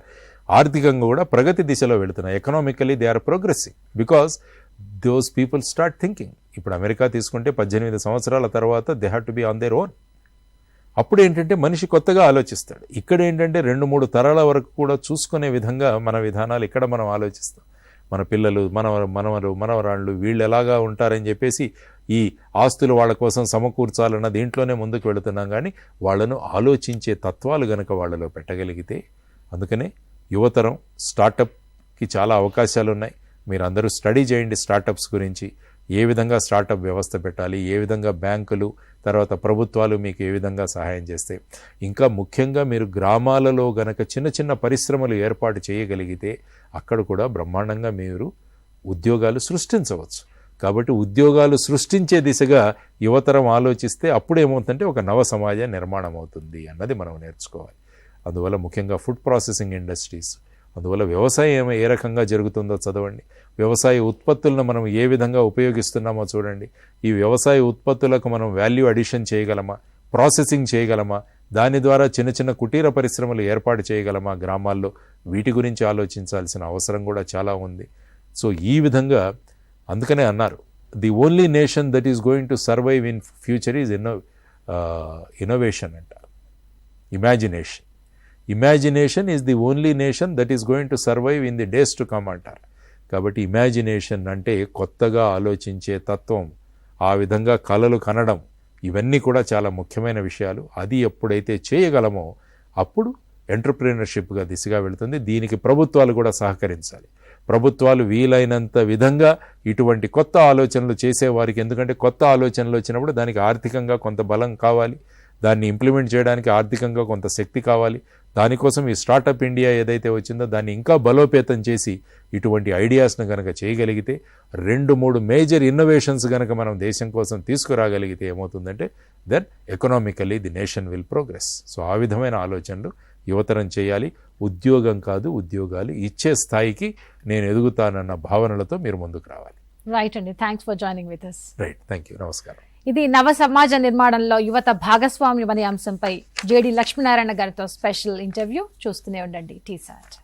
ఆర్థికంగా కూడా ప్రగతి దిశలో వెళుతున్నాయి. Economically they are progressing because those people start thinking. ఇప్పుడు అమెరికా తీసుకుంటే 18 సంవత్సరాల తర్వాత they have to be on their own. అప్పుడు ఏంటంటే మనిషి కొత్తగా ఆలోచిస్తాడు. ఇక్కడ ఏంటంటే 2-3 తరాల వరకు కూడా చూసుకునే విధంగా మన విధానాలు ఇక్కడ మనం ఆలోచిస్తాం. మన పిల్లలు, మనవరాళ్ళు వీళ్ళు ఎలాగా ఉంటారని చెప్పేసి ఈ ఆస్తులు వాళ్ళ కోసం సమకూర్చాలన్న దీంట్లోనే ముందుకు వెళుతున్నాం. కానీ వాళ్ళను ఆలోచించే తత్వాలు గనక వాళ్ళలో పెట్టగలిగితే, అందుకనే యువతరం స్టార్టప్కి చాలా అవకాశాలు ఉన్నాయి. మీరు అందరూ స్టడీ చేయండి స్టార్టప్స్ గురించి. ఏ విధంగా స్టార్టప్ వ్యవస్థ పెట్టాలి, ఏ విధంగా బ్యాంకులు తర్వాత ప్రభుత్వాలు మీకు ఏ విధంగా సహాయం చేస్తాయి. ఇంకా ముఖ్యంగా మీరు గ్రామాలలో గనక చిన్న చిన్న పరిశ్రమలు ఏర్పాటు చేయగలిగితే అక్కడ కూడా బ్రహ్మాండంగా మీరు ఉద్యోగాలు సృష్టించవచ్చు. కాబట్టి ఉద్యోగాలు సృష్టించే దిశగా యువతరం ఆలోచిస్తే అప్పుడేమవుతుందంటే ఒక నవ సమాజ నిర్మాణం అవుతుంది అన్నది మనం నేర్చుకోవాలి. అందువల్ల ముఖ్యంగా ఫుడ్ ప్రాసెసింగ్ ఇండస్ట్రీస్, అందువల్ల వ్యవసాయం ఏ రకంగా జరుగుతుందో చదవండి. వ్యవసాయ ఉత్పత్తులను మనం ఏ విధంగా ఉపయోగిస్తున్నామో చూడండి. ఈ వ్యవసాయ ఉత్పత్తులకు మనం వాల్యూ అడిషన్ చేయగలమా, ప్రాసెసింగ్ చేయగలమా, దాని ద్వారా చిన్న చిన్న కుటీర పరిశ్రమలు ఏర్పాటు చేయగలమా గ్రామాల్లో, వీటి గురించి ఆలోచించాల్సిన అవసరం కూడా చాలా ఉంది. సో ఈ విధంగా అందుకనే అన్నారు, the only nation that is going to survive in future is innovation అంటారు. Imagination is the only nation that is going to survive in the days to come అంటారు. కాబట్టి ఇమాజినేషన్ అంటే కొత్తగా ఆలోచించే తత్వం, ఆ విధంగా కలలు కనడం, ఇవన్నీ కూడా చాలా ముఖ్యమైన విషయాలు. అది ఎప్పుడైతే చేయగలమో అప్పుడు ఎంటర్‌ప్రెన్యూర్‌షిప్‌గా దిశగా వెళుతుంది. దీనికి ప్రభుత్వాలు కూడా సహకరించాలి. ప్రభుత్వాలు వీలైనంత విధంగా ఇటువంటి కొత్త ఆలోచనలు చేసేవారికి, ఎందుకంటే కొత్త ఆలోచనలు వచ్చినప్పుడు దానికి ఆర్థికంగా కొంత బలం కావాలి, దాన్ని ఇంప్లిమెంట్ చేయడానికి ఆర్థికంగా కొంత శక్తి కావాలి. దానికోసం ఈ స్టార్టప్ ఇండియా ఏదైతే వచ్చిందో దాన్ని ఇంకా బలోపేతం చేసి ఇటువంటి ఐడియాస్ను కనుక చేయగలిగితే, 2-3 మేజర్ ఇన్నోవేషన్స్ కనుక మనం దేశం కోసం తీసుకురాగలిగితే ఏమవుతుందంటే then economically the nation will progress. So ఆ విధమైన ఆలోచనలు యువతరం చేయాలి. ఉద్యోగం కాదు, ఉద్యోగాలు ఇచ్చే స్థాయికి నేను ఎదుగుతానన్న భావనలతో మీరు ముందుకు రావాలి.
రైట్ అండి, thanks for joining with us.
Right, thank you, నమస్కారం.
ఇది నవ సమాజ నిర్మాణంలో యువత భాగస్వామ్యం అనే అంశంపై జేడి లక్ష్మీనారాయణ గారితో స్పెషల్ ఇంటర్వ్యూ. చూస్తూనే ఉండండి టీసాట్.